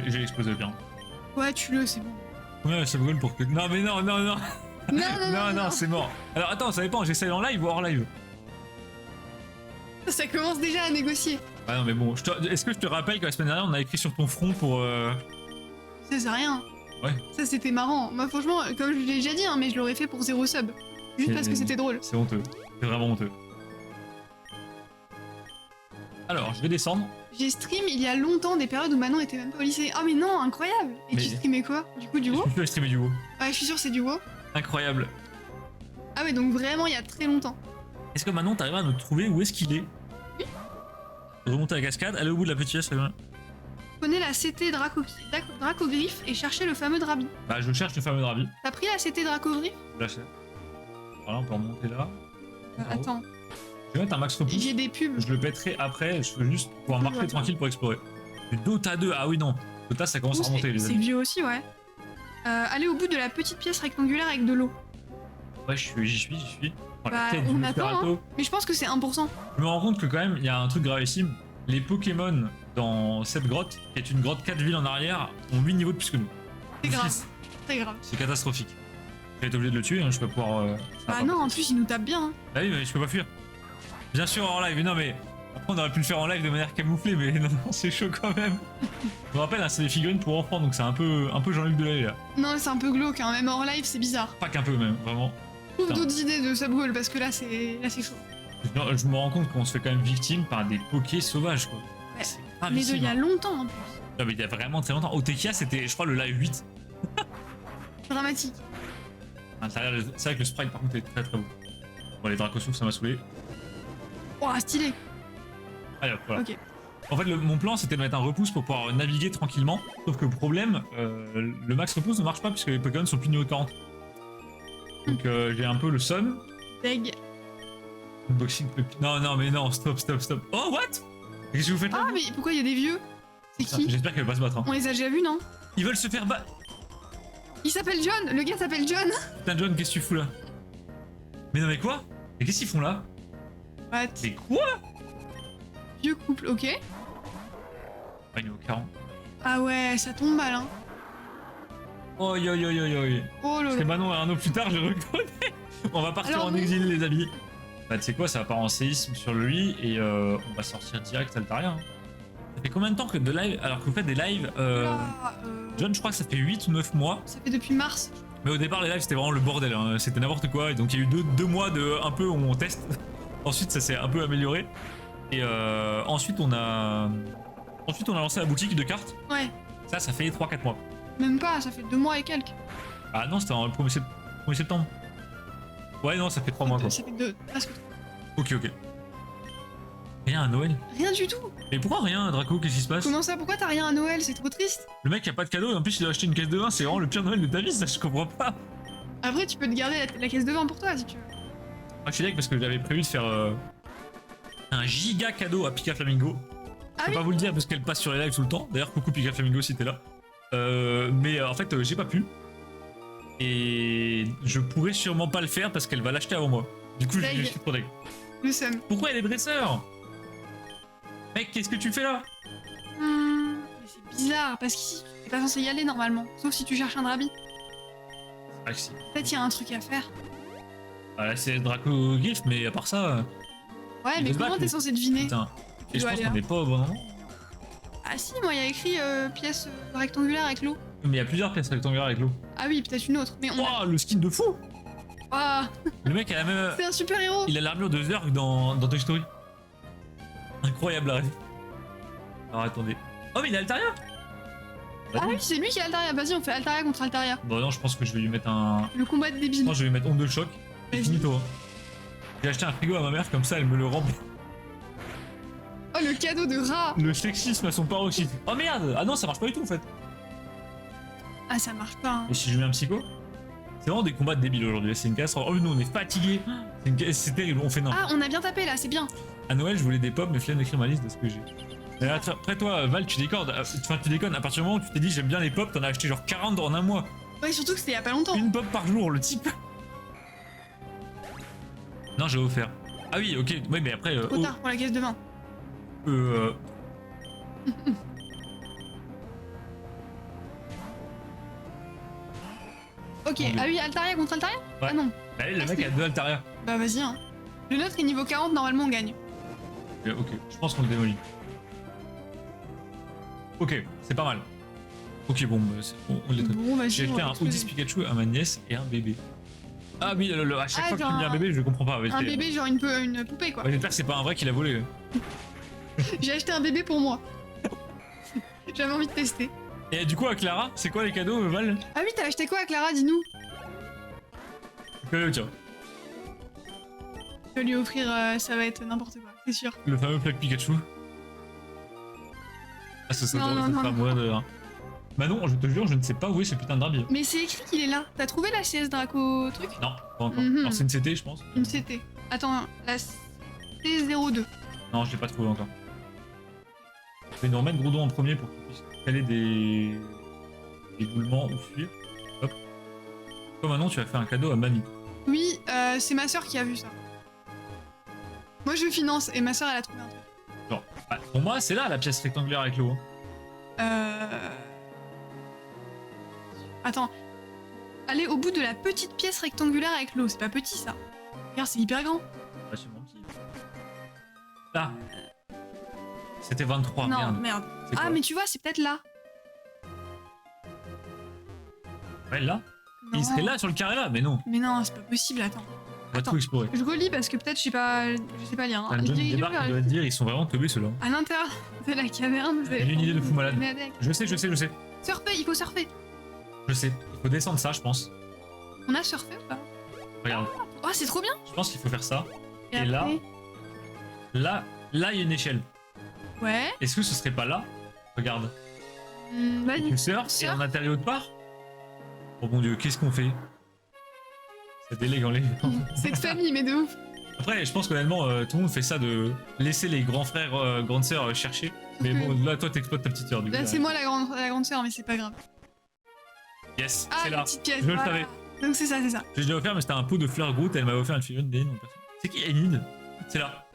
J'ai explosé bien. Ouais tu le, c'est bon. Ouais, ça brûle pour que. Non, mais non, non, non! Non. C'est mort. Alors attends, ça dépend, j'essaye en live ou hors live? Ça commence déjà à négocier. Ah non, mais bon, est-ce que je te rappelle que la semaine dernière, on a écrit sur ton front pour. Ça c'est rien. Ouais. Ça c'était marrant. Moi franchement, comme je l'ai déjà dit, hein, mais je l'aurais fait pour 0 sub. Juste parce que c'était drôle. C'est honteux. C'est vraiment honteux. Alors, je vais descendre. J'ai stream il y a longtemps des périodes où Manon était même pas au lycée. Ah mais non, incroyable. Et Mais- tu streamais quoi? Du coup du WoW? Je vais streamer du WoW. Ouais, je suis sûre c'est du WoW. Incroyable. Ah ouais, donc vraiment il y a très longtemps. Est-ce que maintenant t'arrives à nous trouver où est-ce qu'il est? Oui. Remonter la cascade, aller au bout de la petite pièce. Prenez la CT Dracogriffe et cherchez le fameux Drabi. Bah, je cherche le fameux Drabi. T'as pris la CT Dracogriffe? Là, c'est. Voilà, on peut remonter là. Attends, Je vais mettre un max repousse. j'ai des pubs. Je le pèterai après, je veux juste pouvoir marcher Ouais. tranquille pour explorer. Du Dota 2, ah oui, non. Dota, ça commence à remonter, les C'est amis. vieux aussi, ouais. Allez au bout de la petite pièce rectangulaire avec de l'eau. Ouais, j'y suis. Voilà, Bah, tête du on attend, Nosferalto. Mais je pense que c'est 1%. Je me rends compte que quand même, il y a un truc gravissime. Les Pokémon dans cette grotte, qui est une grotte 4 villes en arrière, ont 8 niveaux de plus que nous. C'est grave. Six. Très grave. C'est catastrophique. Je vais être obligé de le tuer, hein, je peux pouvoir. ça Bah va non, pas. en plus il nous tape bien. Hein. Ah oui, mais je peux pas fuir. Bien sûr en live, non mais. Après on aurait pu le faire en live de manière camouflée, mais non, c'est chaud quand même. Je me rappelle, hein, c'est des figurines pour enfants, donc c'est un peu Jean-Luc Delarue là. Non, c'est un peu glauque, hein. Même hors live c'est bizarre. Pas qu'un peu même, vraiment. Trouve Putain. d'autres idées de subgoal parce que là c'est chaud. Je me rends compte qu'on se fait quand même victime par des pokés sauvages quoi. Ouais. C'est Mais gravissime, il y a hein. longtemps en plus. Non mais il y a vraiment très longtemps. Otekia c'était je crois le live 8. Dramatique. À l'intérieur, c'est vrai que le sprite par contre est très très beau. Bon les Dracosouffles ça m'a saoulé. Oh, stylé. Allez hop, voilà. Ok. En fait mon plan c'était de mettre un repousse pour pouvoir naviguer tranquillement. Sauf que le problème, le max repousse ne marche pas puisque les Pokémon sont plus niveau 40. Donc j'ai un peu le seum. Deg. Unboxing Puppy. Non mais non, stop. Oh what? Qu'est-ce que vous faites là? Ah, mais pourquoi il y a des vieux? C'est qui? J'espère qu'elle va pas se battre. Hein. On les a déjà vus, non? Ils veulent se faire battre. Il s'appelle John. Le gars s'appelle John. Putain John, qu'est-ce que tu fous là? Mais non mais quoi? Mais qu'est-ce qu'ils font là? What? Mais quoi? Vieux couple, ok. Ah, niveau 40. Ah ouais, ça tombe mal, hein. Oh yo. Oh là C'est là. Manon et un an plus tard, je reconnais. On va partir Alors, en nous- exil les amis. Bah tu sais quoi, ça va part en séisme sur lui et on va sortir direct Altaria. Hein. Ça fait combien de temps que de live, alors que vous faites des lives Ah, John, je crois que ça fait 8 ou 9 mois. ça fait depuis mars. Mais au départ, les lives, c'était vraiment le bordel. Hein. C'était n'importe quoi. Et donc, il y a eu deux mois de un peu où on teste. Ensuite, ça s'est un peu amélioré. Et ensuite, on a lancé la boutique de cartes. Ouais. Ça fait 3-4 mois. Même pas, ça fait 2 mois et quelques. Ah non, c'était en le 1er septembre. Ouais, non, ça fait 3 mois quoi. Ça fait presque. Ok, ok. Rien à Noël. Rien du tout. Mais pourquoi rien, Draco? Qu'est-ce qui se passe? Comment ça? Pourquoi t'as rien à Noël? C'est trop triste. Le mec a pas de cadeau et en plus il a acheté une caisse de vin, c'est vraiment le pire Noël de ta vie, ça je comprends pas. Après, tu peux te garder la caisse de vin pour toi si tu veux. Moi je suis d'accord parce que j'avais prévu de faire un giga cadeau à Pika Flamingo. Ah Je peux oui. pas vous le dire parce qu'elle passe sur les lives tout le temps. D'ailleurs, coucou Pika Flamingo si t'es là. Mais en fait, j'ai pas pu. Et je pourrais sûrement pas le faire parce qu'elle va l'acheter avant moi. Du coup, je Deg. suis trop deg. Le seum. Pourquoi elle est dresseur? Mec, qu'est-ce que tu fais là? Mais c'est bizarre parce qu'ici, t'es pas censé y aller normalement. Sauf si tu cherches un drabi. Ah, si. Peut-être y a un truc à faire. Ah, là, c'est Draco Gift, mais à part ça. Ouais, Il mais veut se comment battre, t'es lui. censé deviner? Putain. Tu Et je dois pense aller qu'on là. n'est pas au bon endroit. Ah si, moi, il y a écrit pièce rectangulaire avec l'eau. Mais il y a plusieurs pièces rectangulaires avec l'eau. Ah oui, peut-être une autre. Mais on a... Waouh, le skin de fou! Ouah, Le mec a la même. c'est un super héros. Il a l'armure de Zerg dans Toy Story. Incroyable la rêve. Alors attendez. Oh mais il a Altaria. Bah, Ah oui, c'est lui qui a Altaria. Vas-y, on fait Altaria contre Altaria. Bon non, je pense que je vais lui mettre un... Le combat de débile. Non, je vais lui mettre onde de choc. C'est Vas-y. finito. Hein. J'ai acheté un frigo à ma mère, comme ça elle me le remplit. Oh, le cadeau de rat. Le sexisme à son paroxysme. Oh merde. Ah non, ça marche pas du tout en fait. Ah, ça marche pas. Hein. Et si je mets un psycho? C'est vraiment des combats de débiles aujourd'hui. C'est une catastrophe. Oh non, on est fatigué. C'est terrible, on fait non. Ah, on a bien tapé là, c'est bien. À Noël, je voulais des pommes, mais flemme d'écrire ma liste de ce que j'ai. Mais après toi, Val, tu déconnes. Enfin, tu déconnes. À partir du moment où tu t'es dit j'aime bien les pops, t'en as acheté genre 40 en un mois. Ouais, surtout que c'était il y a pas longtemps. Une pop par jour, le type. Non, j'ai offert. Ah oui, ok. Oui, mais après. Trop tard pour la caisse de vin. Ok, Mon Dieu. ah oui, Altaria contre Altaria. Ouais. Ah non. Bah, le mec a 2 Altaria. Bah vas-y, hein. Le nôtre est niveau 40, normalement on gagne. Ok, je pense qu'on le démolit. Ok, c'est pas mal. Ok, bon, bah, on les traite. Bon, vas-y. J'ai on acheté va un exploser. Odyssey Pikachu à ma nièce et un bébé. Ah oui, à chaque Ah, fois que tu genre me dis un bébé, je comprends pas. Un bébé, genre une poupée quoi. Ouais, j'espère que c'est pas un vrai qui l'a volé. J'ai acheté un bébé pour moi. J'avais envie de tester. Et du coup, à Clara, c'est quoi les cadeaux, Val? Ah oui, t'as acheté quoi à Clara, dis-nous? Tiens, Je vais lui offrir, ça va être n'importe quoi, c'est sûr. le fameux plaque Pikachu. Ah, ça serait Non, drôle, non, ça non, fera non. mourir de rire. Bah non, je te jure, je ne sais pas où est ce putain de drabier. Mais c'est écrit qu'il est là. T'as trouvé la CS Draco truc? Non, pas encore. Mhm. Alors c'est une CT, je pense. Une CT. Attends, la C02. Non, je l'ai pas trouvé encore. Je vais nous remettre Groudon en premier pour qu'il puisse caler des éboulements ou fuir. Hop. Toi maintenant, tu vas faire un cadeau à Mamie. Oui, c'est ma soeur qui a vu ça. Moi je finance et ma soeur elle a trouvé un truc. Genre, bah, pour moi, c'est là la pièce rectangulaire avec l'eau. Hein. Attends. Allez au bout de la petite pièce rectangulaire avec l'eau. C'est pas petit ça. Regarde, c'est hyper grand. Bah, c'est mon petit. Là. C'était 23, non, merde. merde. C'est Ah, quoi mais tu vois, c'est peut-être là. Ouais, là. Non. Il serait là sur le carré là, mais non. Mais non, c'est pas possible, attends. On va Attends. tout explorer. Je relis parce que peut-être je sais pas lire. Hein. T'as un John qui Dirige-le débarque, vers il le- doit te dire, ils sont vraiment teubés ceux-là. À l'intérieur de la caverne, vous avez... J'ai une idée de fou malade. Avec. Je sais. Surfer, il faut surfer. Je sais. Il faut descendre ça, je pense. On a surfé ou pas? Regarde. Oh, c'est trop bien. Je pense qu'il faut faire ça. Et après- là, il y a une échelle. Ouais. Est-ce que ce serait pas là? Regarde. Vas-y. Tu surfes et Surf. on atterrit autre part? Oh mon dieu, qu'est-ce qu'on fait? Ça délègue en les... C'est de famille, mais de ouf. Après, je pense qu'honnêtement, tout le monde fait ça de laisser les grands frères, grandes sœurs chercher. Mais que- bon, là, toi, t'exploites ta petite sœur. Du coup, Là, c'est moi la grande sœur, mais c'est pas grave. Yes, Ah, c'est la là. petite pièce. Je le voilà. savais. Donc c'est ça, c'est ça. J'ai déjà offert, mais c'était un pot de fleurs Groot. Elle m'avait offert une figurine d'Enid en personne. C'est qui Enid? C'est là.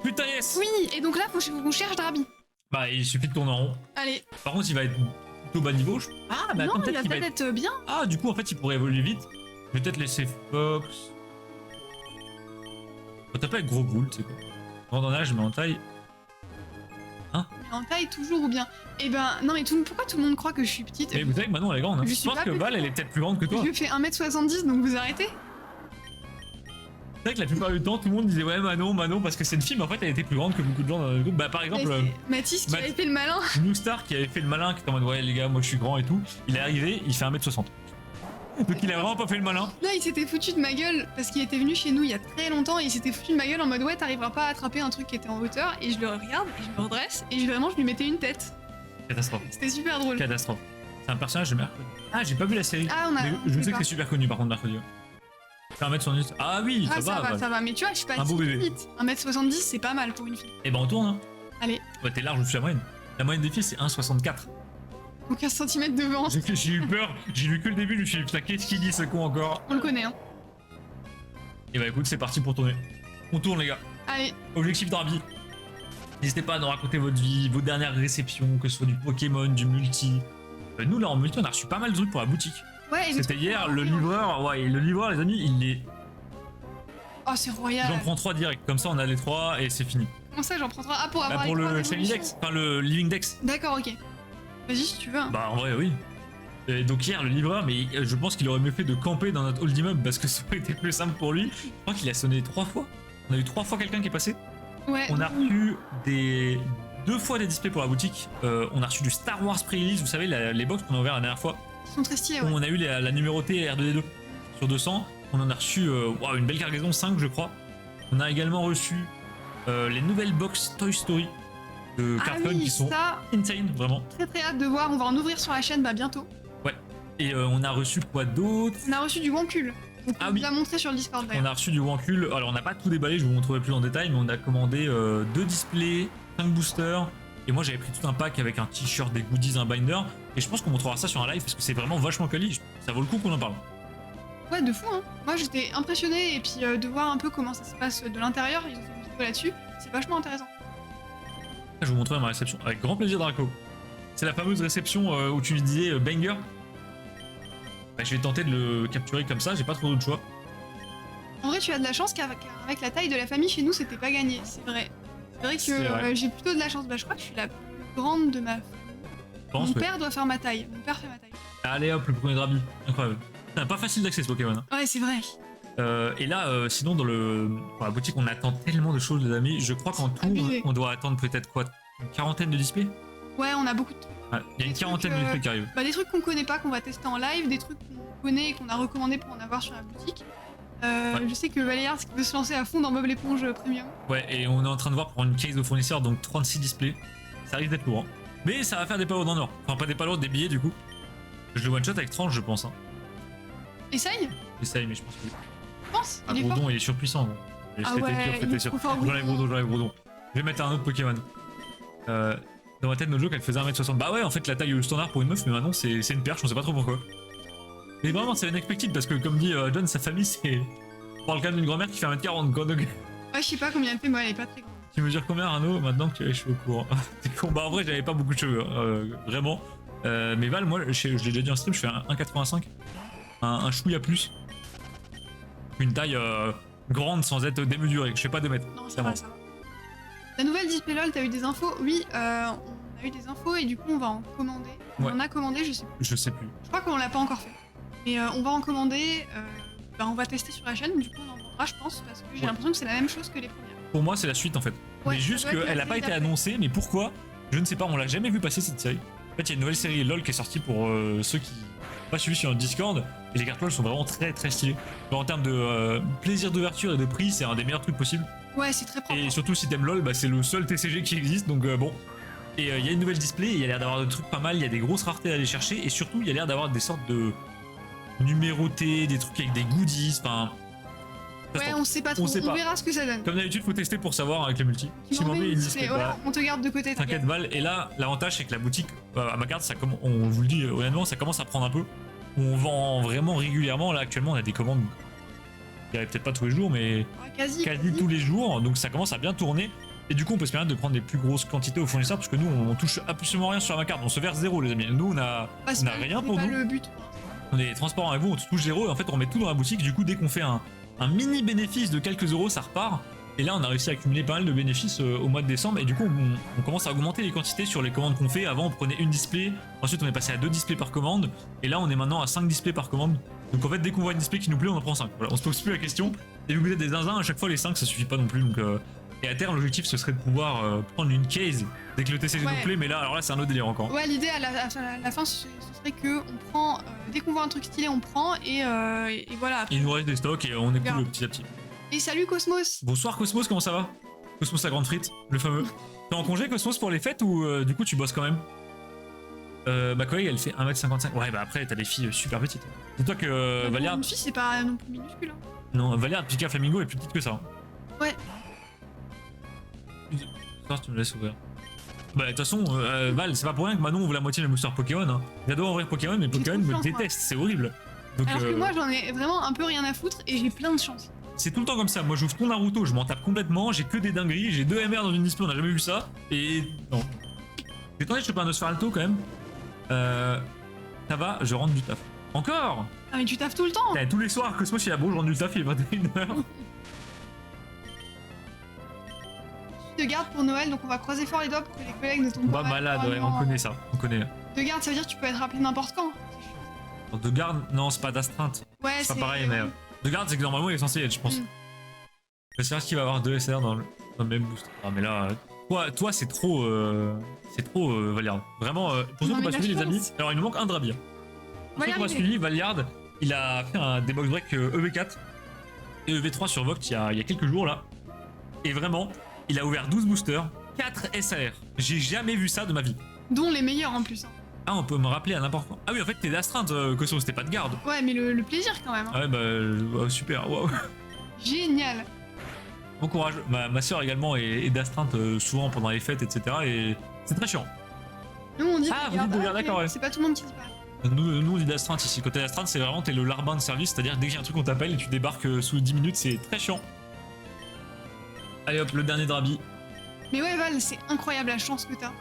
Putain, yes! Oui, et donc là, faut qu'on cherche Drabi. Bah, il suffit de tourner en rond. Allez. Par contre, il va être plutôt bas niveau. Ah, mais Non, attends, il va peut-être qu'il va être... peut-être être bien. Ah, du coup, en fait, il pourrait évoluer vite. Je vais peut-être laisser Fox. On t'appelle avec gros boule, c'est quoi. Grand en âge, mais en taille. Mais en taille, toujours ou bien. Eh ben, non, mais pourquoi tout le monde croit que je suis petite? Mais vous savez que Manon, elle est grande. Hein. Je Je suis pense pas que plus Val, elle est peut-être plus grande que toi. Je fais 1m70, donc vous arrêtez? C'est vrai que la plupart du temps, tout le monde disait ouais, Manon, parce que c'est une fille, mais en fait, elle était plus grande que beaucoup de gens dans le groupe. Bah, par exemple, Mais c'est Mathis qui Math- avait fait le malin. Noostar qui avait fait le malin, qui était en mode ouais, les gars, moi je suis grand et tout. Il est arrivé, il fait 1m60. Donc il a vraiment pas fait le malin. Non, il s'était foutu de ma gueule parce qu'il était venu chez nous il y a très longtemps et il s'était foutu de ma gueule en mode ouais, t'arriveras pas à attraper un truc qui était en hauteur. Et je le regarde et je me redresse et vraiment je lui mettais une tête. Catastrophe. C'était super drôle. Catastrophe. C'est un personnage de mercredi. Ah, j'ai pas vu la série. Ah, on a. Mais je sais que c'est super connu par contre, mercredi. Faire 1m70. Ah oui, Ah, ça va. ça va. Mais tu vois, je suis pas Un beau bébé. petite. 1m70, c'est pas mal pour une fille. Et ben on tourne, hein. Allez. Ouais, t'es large au-dessus de la moyenne. La moyenne des filles, c'est 1,64. Donc 15 cm devant. J'ai eu peur, j'ai lu que le début, je me suis dit, putain, qu'est-ce qu'il dit ce con encore? On le connaît, hein. Et bah écoute, c'est parti pour tourner. On tourne, les gars. Allez. Objectif Darby. N'hésitez pas à nous raconter votre vie, vos dernières réceptions, que ce soit du Pokémon, du multi. Nous, là, en multi, on a reçu pas mal de trucs pour la boutique. Ouais, et C'était hier, le livreur, ouais, le livreur, les amis, il est. Oh, c'est royal. J'en prends 3 direct, comme ça on a les 3 et c'est fini. Comment ça, j'en prends 3? Ah, pour avoir Bah, pour les trois le Shiny évolutions. Dex, enfin le Living Dex. D'accord, ok. Vas-y si tu veux. Hein. Bah en vrai oui. Et donc hier le livreur, mais je pense qu'il aurait mieux fait de camper dans notre hall d'immeuble parce que ça aurait été plus simple pour lui. Je crois qu'il a sonné 3 fois. On a eu 3 fois quelqu'un qui est passé. Ouais. On a reçu 2 fois des displays pour la boutique. On a reçu du Star Wars Pre-Release, vous savez les box qu'on a ouvert la dernière fois. Ils sont très stylés, ouais. On a eu la numérotée R2D2 sur 200. On en a reçu une belle cargaison, 5 je crois. On a également reçu les nouvelles box Toy Story de Cartoon oui, qui sont ça, insane, vraiment. très très hâte de voir. On va en ouvrir sur la chaîne bientôt. Ouais. Et on a reçu quoi d'autre? On a reçu du Wonkul. Donc Ah on oui. l'a montré sur le Discord On d'ailleurs. a reçu du Wankul. Alors on n'a pas tout déballé, je vous montrerai plus en détail, mais on a commandé 2 displays, 5 boosters. Et moi j'avais pris tout un pack avec un t-shirt, des goodies, un binder. Et je pense qu'on montrera ça sur un live parce que c'est vraiment vachement quali. Ça vaut le coup qu'on en parle. Ouais, de fou, hein. Moi j'étais impressionnée et puis de voir un peu comment ça se passe de l'intérieur. Ils ont fait une vidéo là-dessus. C'est vachement intéressant. Je vous montrerai ma réception avec grand plaisir, Draco. C'est la fameuse réception où tu me disais banger. Bah, je vais tenter de le capturer comme ça, j'ai pas trop d'autre choix. En vrai, tu as de la chance qu'avec la taille de la famille chez nous, c'était pas gagné. C'est vrai. C'est vrai C'est que vrai. j'ai plutôt de la chance. Bah, je crois que je suis la plus grande de ma famille. Je pense, Mon ouais. père doit faire ma taille. Mon père fait ma taille. Allez hop, le premier Drabi. Incroyable. C'est pas facile d'accès ce Pokémon. Hein. Ouais, c'est vrai. Et là, sinon, dans la boutique, on attend tellement de choses, les amis. Je crois qu'en tout, Abusé. on doit attendre peut-être quoi, une quarantaine de displays. Ouais, on a beaucoup de trucs. Ouais, il y a une Des quarantaine de trucs, displays qui arrivent. Bah, des trucs qu'on connaît pas, qu'on va tester en live, des trucs qu'on connaît et qu'on a recommandé pour en avoir sur la boutique. Ouais. Je sais que Valéard veut se lancer à fond dans Bob l'éponge Premium. Ouais, et on est en train de voir pour une case de fournisseurs, donc 36 displays. Ça risque d'être lourd. Hein. Mais ça va faire des palourdes en or. Enfin, pas des palourdes, des billets du coup. Je le one-shot avec 30, je pense. Hein. Essaye, J'essaye, mais je pense que. je pense. Ah, Il est fort. Groudon, il est surpuissant. Gros. Et Ah c'était ouais, sûr, il c'était est sûr. trop fort, J'enlève Groudon. Groudon, j'enlève Groudon. Je vais mettre un autre Pokémon. Dans ma tête, notre joke, elle faisait 1m60. Bah ouais, en fait, la taille standard pour une meuf, mais maintenant, c'est une perche, on sait pas trop pourquoi. Mais vraiment, c'est unexpected parce que, comme dit John, sa famille, c'est. On parle quand même d'une grand-mère qui fait 1m40, quoi. Donc, Ouais, je sais pas combien elle fait, moi elle est pas très grande. tu mesures combien, Arnaud, maintenant que tu as les cheveux courts? C'est con. Bah, en vrai, j'avais pas beaucoup de cheveux, vraiment. Mais Val, moi, je l'ai déjà dit en stream, je fais un 1,85. Un chouïa plus. Une taille grande sans être démesurée. Je sais pas 2 mètres. Non, ça c'est va, bon. ça va. La nouvelle display LOL, t'as eu des infos? Oui, on a eu des infos et du coup on va en commander. On Ouais. en a commandé, je sais plus. Je sais plus. Je crois qu'on l'a pas encore fait. Mais on va en commander, bah, on va tester sur la chaîne, du coup on en vendra je pense, parce que j'ai Ouais. l'impression que c'est la même chose que les premières. Pour moi, c'est la suite en fait. Ouais, mais juste ça doit être qu'elle la a pas série été d'après. annoncée, mais pourquoi? Je ne sais pas, on l'a jamais vu passer cette série. En fait, il y a une nouvelle série LOL qui est sortie pour ceux qui n'ont pas suivi sur notre Discord. Et les cartes LOL sont vraiment très très stylées. Genre, en termes de plaisir d'ouverture et de prix, c'est un des meilleurs trucs possibles. Ouais, c'est très propre. Et surtout, si t'aimes LOL, bah, c'est le seul TCG qui existe, donc bon. Et il y a une nouvelle display, et il y a l'air d'avoir des trucs pas mal, il y a des grosses raretés à aller chercher, et surtout, il y a l'air d'avoir des sortes de numérotés, des trucs avec des goodies, enfin. Ouais, on sait pas trop, on sait pas. verra ce que ça donne. Comme d'habitude, faut tester pour savoir avec les multi. Tu Si m'en m'en met mets une une display, display, voilà, bah, on te garde de côté, t'inquiète Val. Et là, l'avantage, c'est que la boutique, à ma carte, on vous le dit honnêtement, ça commence à prendre un peu. On vend vraiment régulièrement. Là, actuellement, on a des commandes. Je dirais peut-être pas tous les jours, mais Ouais, quasi. quasi tous les jours. Donc ça commence à bien tourner. Et du coup, on peut se permettre de prendre des plus grosses quantités aux fournisseurs parce que nous, on touche absolument rien sur ma carte. On se verse zéro, les amis. Nous, on a Bah, c'est on a pas- rien c'est pour pas nous. le but. On est transparent avec vous, on touche zéro. Et en fait, on met tout dans la boutique. Du coup, dès qu'on fait un mini bénéfice de quelques euros, ça repart. Et là, on a réussi à accumuler pas mal de bénéfices au mois de décembre. Et du coup, on commence à augmenter les quantités sur les commandes qu'on fait. Avant, on prenait une display. Ensuite, on est passé à 2 displays par commande. Et là, on est maintenant à 5 displays par commande. Donc en fait, dès qu'on voit une display qui nous plaît, on en prend 5. Voilà, on se pose plus la question. Et vu que vous êtes des zinzins, à chaque fois, les 5, ça suffit pas non plus. Donc Et à terme, l'objectif ce serait de pouvoir prendre une case dès que le TCG nous plaît, mais là, alors là, c'est un autre délire encore. Ouais, l'idée à la fin, ce serait que on prend, dès qu'on voit un truc stylé, on prend et voilà. Il nous reste des stocks et on est cool petit à petit. Et salut Cosmos. Bonsoir Cosmos, comment ça va? Cosmos la grande frite, le fameux. T'es en congé Cosmos pour les fêtes ou du coup tu bosses quand même? Ma collègue elle fait 1m55. Ouais, bah après t'as des filles super petites. Dis-toi que Valiard. Une fille c'est pas non plus minuscule. Hein. Non, Valiard Pika Flamingo est plus petite que ça. Ouais. Ça, tu me laisses ouvrir. Bah, de toute façon, Val, c'est pas pour rien que Manon ouvre la moitié de mes boosters Pokémon. Hein. J'adore ouvrir Pokémon, mais Pokémon me déteste, c'est horrible. Donc, alors que moi j'en ai vraiment un peu rien à foutre et j'ai plein de chance. C'est tout le temps comme ça. Moi j'ouvre ton Naruto, je m'en tape complètement, j'ai que des dingueries, j'ai 2 MR dans une display, on a jamais vu ça. Et non. J'ai tenté de choper un Nosferalto quand même. Ça va, je rentre du taf. Encore? Ah mais tu taffes tout le temps. Tous les soirs, Cosmos il a beau, je rentre du taf, il est 21h. De garde pour Noël, donc on va croiser fort les doigts pour que les collègues ne tombent pas malade, ouais, on connaît ça, on connaît. De garde, ça veut dire que tu peux être rappelé n'importe quand. De garde, non, c'est pas d'astreinte. Ouais, c'est pas pareil, mais. De garde, c'est que normalement il est censé y être, je pense. J'espère qu'il va avoir 2 SR dans le même boost. Ah, mais là, toi c'est trop. Valiard. Vraiment, pour ceux qui n'ont pas suivi, les amis, alors il nous manque un Drabi. Pour ceux qui n'ont pas suivi, Valiard, il a fait des box break EV4 et EV3 sur Voct il y a quelques jours là. Et vraiment, il a ouvert 12 boosters, 4 SAR. J'ai jamais vu ça de ma vie. Dont les meilleurs en plus. Hein. Ah, on peut me rappeler à n'importe quoi. Ah oui, en fait, t'es d'astreinte, Cosmos, c'était pas de garde. Ouais, mais le plaisir quand même. Hein. Ah ouais, bah, super, waouh. Génial. Bon courage. Ma soeur également est d'astreinte souvent pendant les fêtes, etc. Et c'est très chiant. Nous, on dit. Ah, vous dites de garde, d'accord, ouais. C'est pas tout le monde qui dit pas. Nous on dit d'astreinte ici. Quand t'es d'astreinte, c'est vraiment t'es le larbin de service, c'est-à-dire dès qu'il y a un truc on t'appelle et tu débarques sous 10 minutes, c'est très chiant. Allez hop, le dernier Drabi. Mais ouais, Val, c'est incroyable la chance que t'as.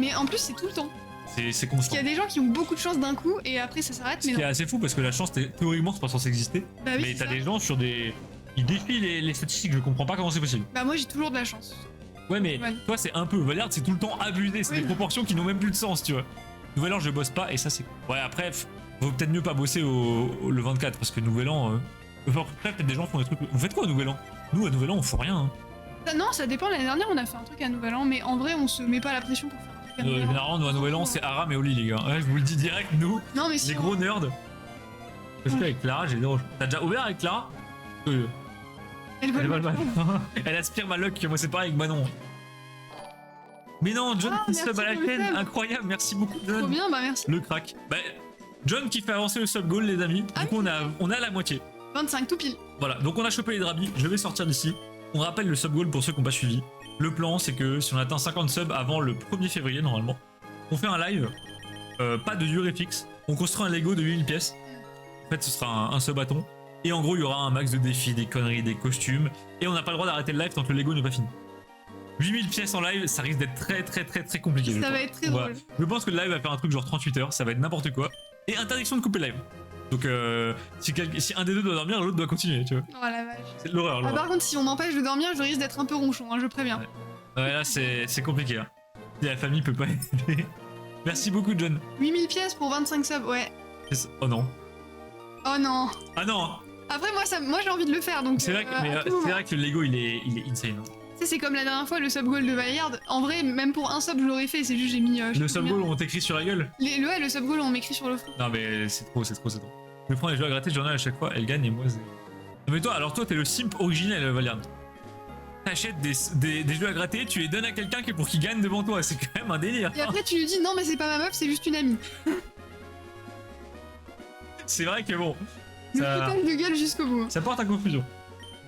Mais en plus, c'est tout le temps. C'est constant. Parce qu'il y a des gens qui ont beaucoup de chance d'un coup et après ça s'arrête. Ce qui est assez fou parce que la chance, théoriquement, c'est pas censé exister. Bah oui, mais t'as des gens sur des. Ils défient les statistiques, je comprends pas comment c'est possible. Bah moi j'ai toujours de la chance. Ouais, mais toi, c'est un peu. Valiard, c'est tout le temps abusé, c'est des proportions qui n'ont même plus de sens, tu vois. Nouvel An, je bosse pas et ça, c'est. Ouais, après, vaut peut-être mieux pas bosser le 24 parce que Nouvel An. Après, peut-être des gens font des trucs. Vous faites quoi au Nouvel An? Nous, à Nouvel An, on fait rien. Hein. Non, ça dépend. L'année dernière, on a fait un truc à Nouvel An, mais en vrai, on se met pas la pression pour faire un truc à Nouvel An. Généralement, nous, à Nouvel An, c'est Aram et Oli, les gars. Ouais, je vous le dis direct, nous, non, mais si les gros nerds. Je fais avec Clara, j'ai zéro. T'as déjà ouvert avec Clara? Elle vole mal. Elle aspire ma luck, moi c'est pareil avec Manon. Mais non, John qui sub à la chaîne, incroyable, merci beaucoup John. Trop bien, bah merci. Le crack. Bah, John qui fait avancer le sub goal les amis. Du coup on a la moitié. 25 tout pile. Voilà, donc on a chopé les drabis, je vais sortir d'ici. On rappelle le sub goal pour ceux qui n'ont pas suivi. Le plan c'est que si on atteint 50 subs avant le 1er février normalement, on fait un live, pas de durée fixe. On construit un Lego de 8000 pièces. En fait ce sera un sub-bâton. Et en gros, il y aura un max de défis, des conneries, des costumes. Et on n'a pas le droit d'arrêter le live tant que le Lego n'est pas fini. 8000 pièces en live, ça risque d'être très compliqué. Ça va être très drôle. Je pense que le live va faire un truc genre 38 heures, ça va être n'importe quoi. Et interdiction de couper le live. Donc si un des deux doit dormir, l'autre doit continuer, tu vois. Oh la vache. C'est l'horreur. Ah, par contre, si on m'empêche de dormir, je risque d'être un peu ronchon, hein, je préviens. Ouais, là c'est compliqué. Hein. Et la famille peut pas aider. Merci beaucoup, John. 8000 pièces pour 25 subs, ouais. Oh non. Oh non. Ah non. Après, moi j'ai envie de le faire, donc. C'est vrai, vrai que le Lego il est insane. Tu sais, c'est comme la dernière fois, le sub goal de Valiard. En vrai, même pour un sub, je l'aurais fait, c'est juste j'ai mis. Le sub goal, on t'écrit sur la gueule? Ouais, le sub goal, on m'écrit sur le front. Non, mais c'est trop. Je prends les jeux à gratter le journal à chaque fois, elle gagne et moi c'est. Non, mais toi, t'es le simp originel, Valiard. T'achètes des jeux à gratter, tu les donnes à quelqu'un pour qu'il gagne devant toi, c'est quand même un délire. Et après, tu lui dis non, mais c'est pas ma meuf, c'est juste une amie. C'est vrai que bon. Le putain de gueule jusqu'au bout. Ça porte à confusion.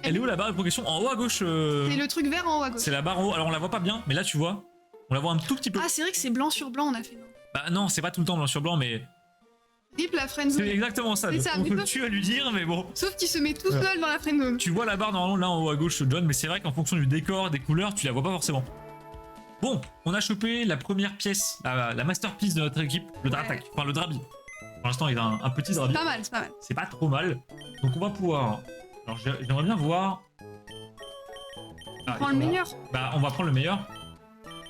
Elle est où la barre de progression? En haut à gauche. C'est le truc vert en haut à gauche. C'est la barre en haut. Alors on la voit pas bien, mais là tu vois, on la voit un tout petit peu. Ah, c'est vrai que c'est blanc sur blanc, on a fait. Non. Bah non, c'est pas tout le temps blanc sur blanc, mais. Rip la friendzone. C'est exactement ça. On peut tuer à lui dire, mais bon. Sauf qu'il se met tout seul dans la friendzone. Tu vois la barre normalement là en haut à gauche, John, mais c'est vrai qu'en fonction du décor, des couleurs, tu la vois pas forcément. Bon, on a chopé la première pièce, la masterpiece de notre équipe, le Dratak, enfin le Drabi. Pour l'instant, il a un petit Drabi. C'est pas mal, c'est pas mal. C'est pas trop mal. Donc on va pouvoir. Alors j'aimerais bien voir. On prend le meilleur. Bah on va prendre le meilleur.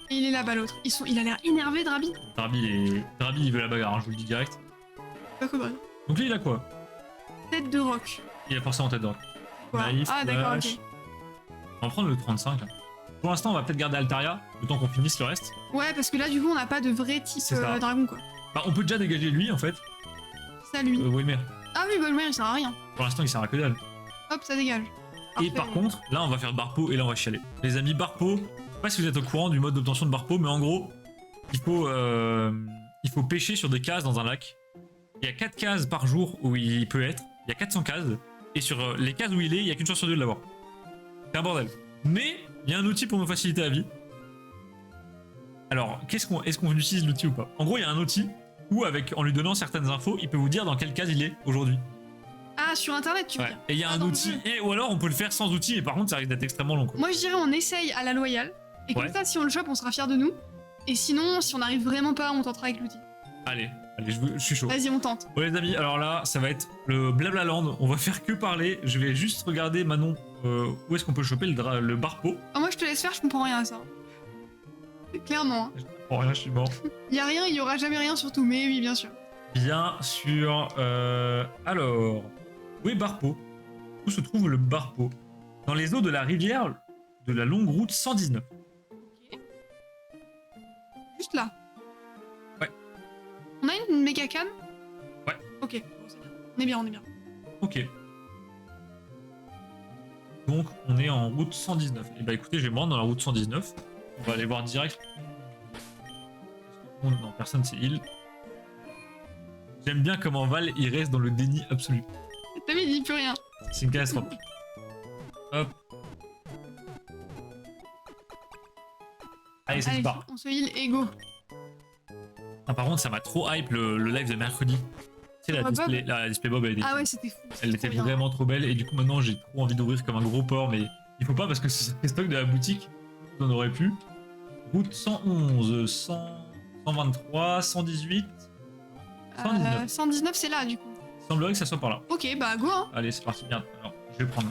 Et il est là-bas l'autre. Il a l'air énervé, Drabi. Drabi il veut la bagarre, hein, je vous le dis direct. Pas que bon. Donc lui il a quoi? Tête de rock. Il a forcément tête de rock. Quoi? Naïf, ah d'accord, ok. On va prendre le 35. Hein. Pour l'instant, on va peut-être garder Altaria, le temps qu'on finisse le reste. Ouais, parce que là, du coup, on n'a pas de vrai type C'est ça. dragon, quoi. Bah, on peut déjà dégager lui, en fait. Ça, lui. Oui, mais Ah oui, bah, le il sert à rien. pour l'instant, il sert à que dalle. Hop, ça dégage. Et Parfait. par contre, là, on va faire Barpo et là, on va chialer. Les amis, Barpo, je sais pas si vous êtes au courant du mode d'obtention de Barpo, mais en gros, il faut pêcher sur des cases dans un lac. Il y a 4 cases par jour où il peut être. Il y a 400 cases. Et sur les cases où il est, il y a qu'une chance sur 2 de l'avoir. C'est un bordel. Mais il y a un outil pour nous faciliter la vie. Alors, est-ce qu'on utilise l'outil ou pas? En gros, il y a un outil où, en lui donnant certaines infos, il peut vous dire dans quelle case il est aujourd'hui. Ah, sur internet, tu veux Ouais. dire. Et il y a un dans le outil, jeu. ou alors on peut le faire sans outil, mais par contre, ça risque d'être extrêmement long, quoi. Moi, je dirais, on essaye à la loyale. Et comme Ouais. ça, si on le chope, on sera fiers de nous. Et sinon, si on n'arrive vraiment pas, on tentera avec l'outil. Allez, je suis chaud. Vas-y, on tente. Bon les amis, alors là, ça va être le blablaland. On va faire que parler. Je vais juste regarder, Manon, où est-ce qu'on peut choper le Barpo. Ah, moi, je te laisse faire, je comprends rien à ça. Clairement. Hein. Oh rien, je suis mort. Y a rien, il y aura jamais rien surtout, mais oui, bien sûr. Bien sûr. Alors, où est Barpo? Où se trouve le Barpo? Dans les eaux de la rivière de la longue route 119. Ok. Juste là. Ouais. On a une méga canne? Ouais. Ok, bon, c'est bien. On est bien, on est bien. Ok. Donc, on est en route 119. Et bah écoutez, je vais me rendre dans la route 119. On va aller voir direct. Non, personne c'est il. J'aime bien comment Val il reste dans le déni absolu. T'as vu, il dit plus rien. C'est une catastrophe. Hop. Allez, c'est Allez, part. on se heal ego. Ah, par contre, ça m'a trop hype le live de mercredi. Tu sais, Sur Bob la display Bob, elle était, Ah ouais, c'était fou. elle était vraiment trop belle. Et du coup, maintenant, j'ai trop envie d'ouvrir comme un gros porc. Mais il faut pas parce que c'est le stock de la boutique. On aurait pu. Route 111, 123, 118. 119. 119, c'est là, du coup. Il semblerait que ça soit par là. Ok, bah go, hein. Allez, c'est parti. Bien. Alors, je vais prendre.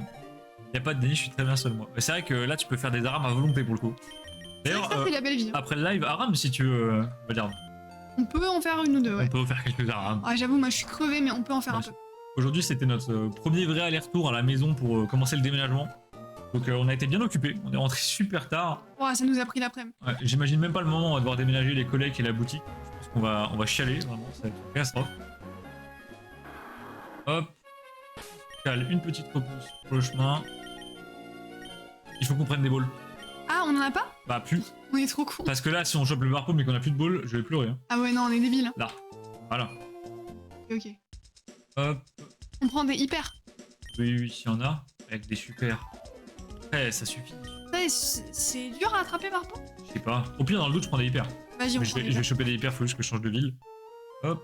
Y a pas de déni, je suis très bien seul, moi. Mais c'est vrai que là, tu peux faire des arames à volonté pour le coup. C'est vrai que ça, c'est la belle vie. Hein. Après le live, aram, si tu veux, Valère, On peut en faire une ou deux, ouais. on peut faire quelques arames. Ah, j'avoue, moi, je suis crevée, mais on peut en faire un peu. Aujourd'hui, c'était notre premier vrai aller-retour à la maison pour commencer le déménagement. Donc, on a été bien occupés. On est rentré super tard. Oh, ça nous a pris l'après-midi. Ouais, j'imagine même pas le moment où on va devoir déménager les collègues et la boutique. Je pense on va chialer, vraiment. Ça va être une catastrophe. Hop. Cale une petite repousse pour le chemin. Il faut qu'on prenne des balls. Ah, on en a pas? Bah, plus. On est trop cons. Parce que là, si on chope le barpo mais qu'on a plus de balls, je vais pleurer. Hein. Ah ouais, non, on est débiles. Là. Voilà. Ok. Hop. On prend des hyper. Oui, oui, s'il y en a. Avec des super. Ouais, ça suffit. C'est dur à attraper par contre. Je sais pas. Au pire, dans le doute, je prends des hyper. Vas-y, on Mais prend des je vais choper des hyper, faut juste que je change de ville. Hop.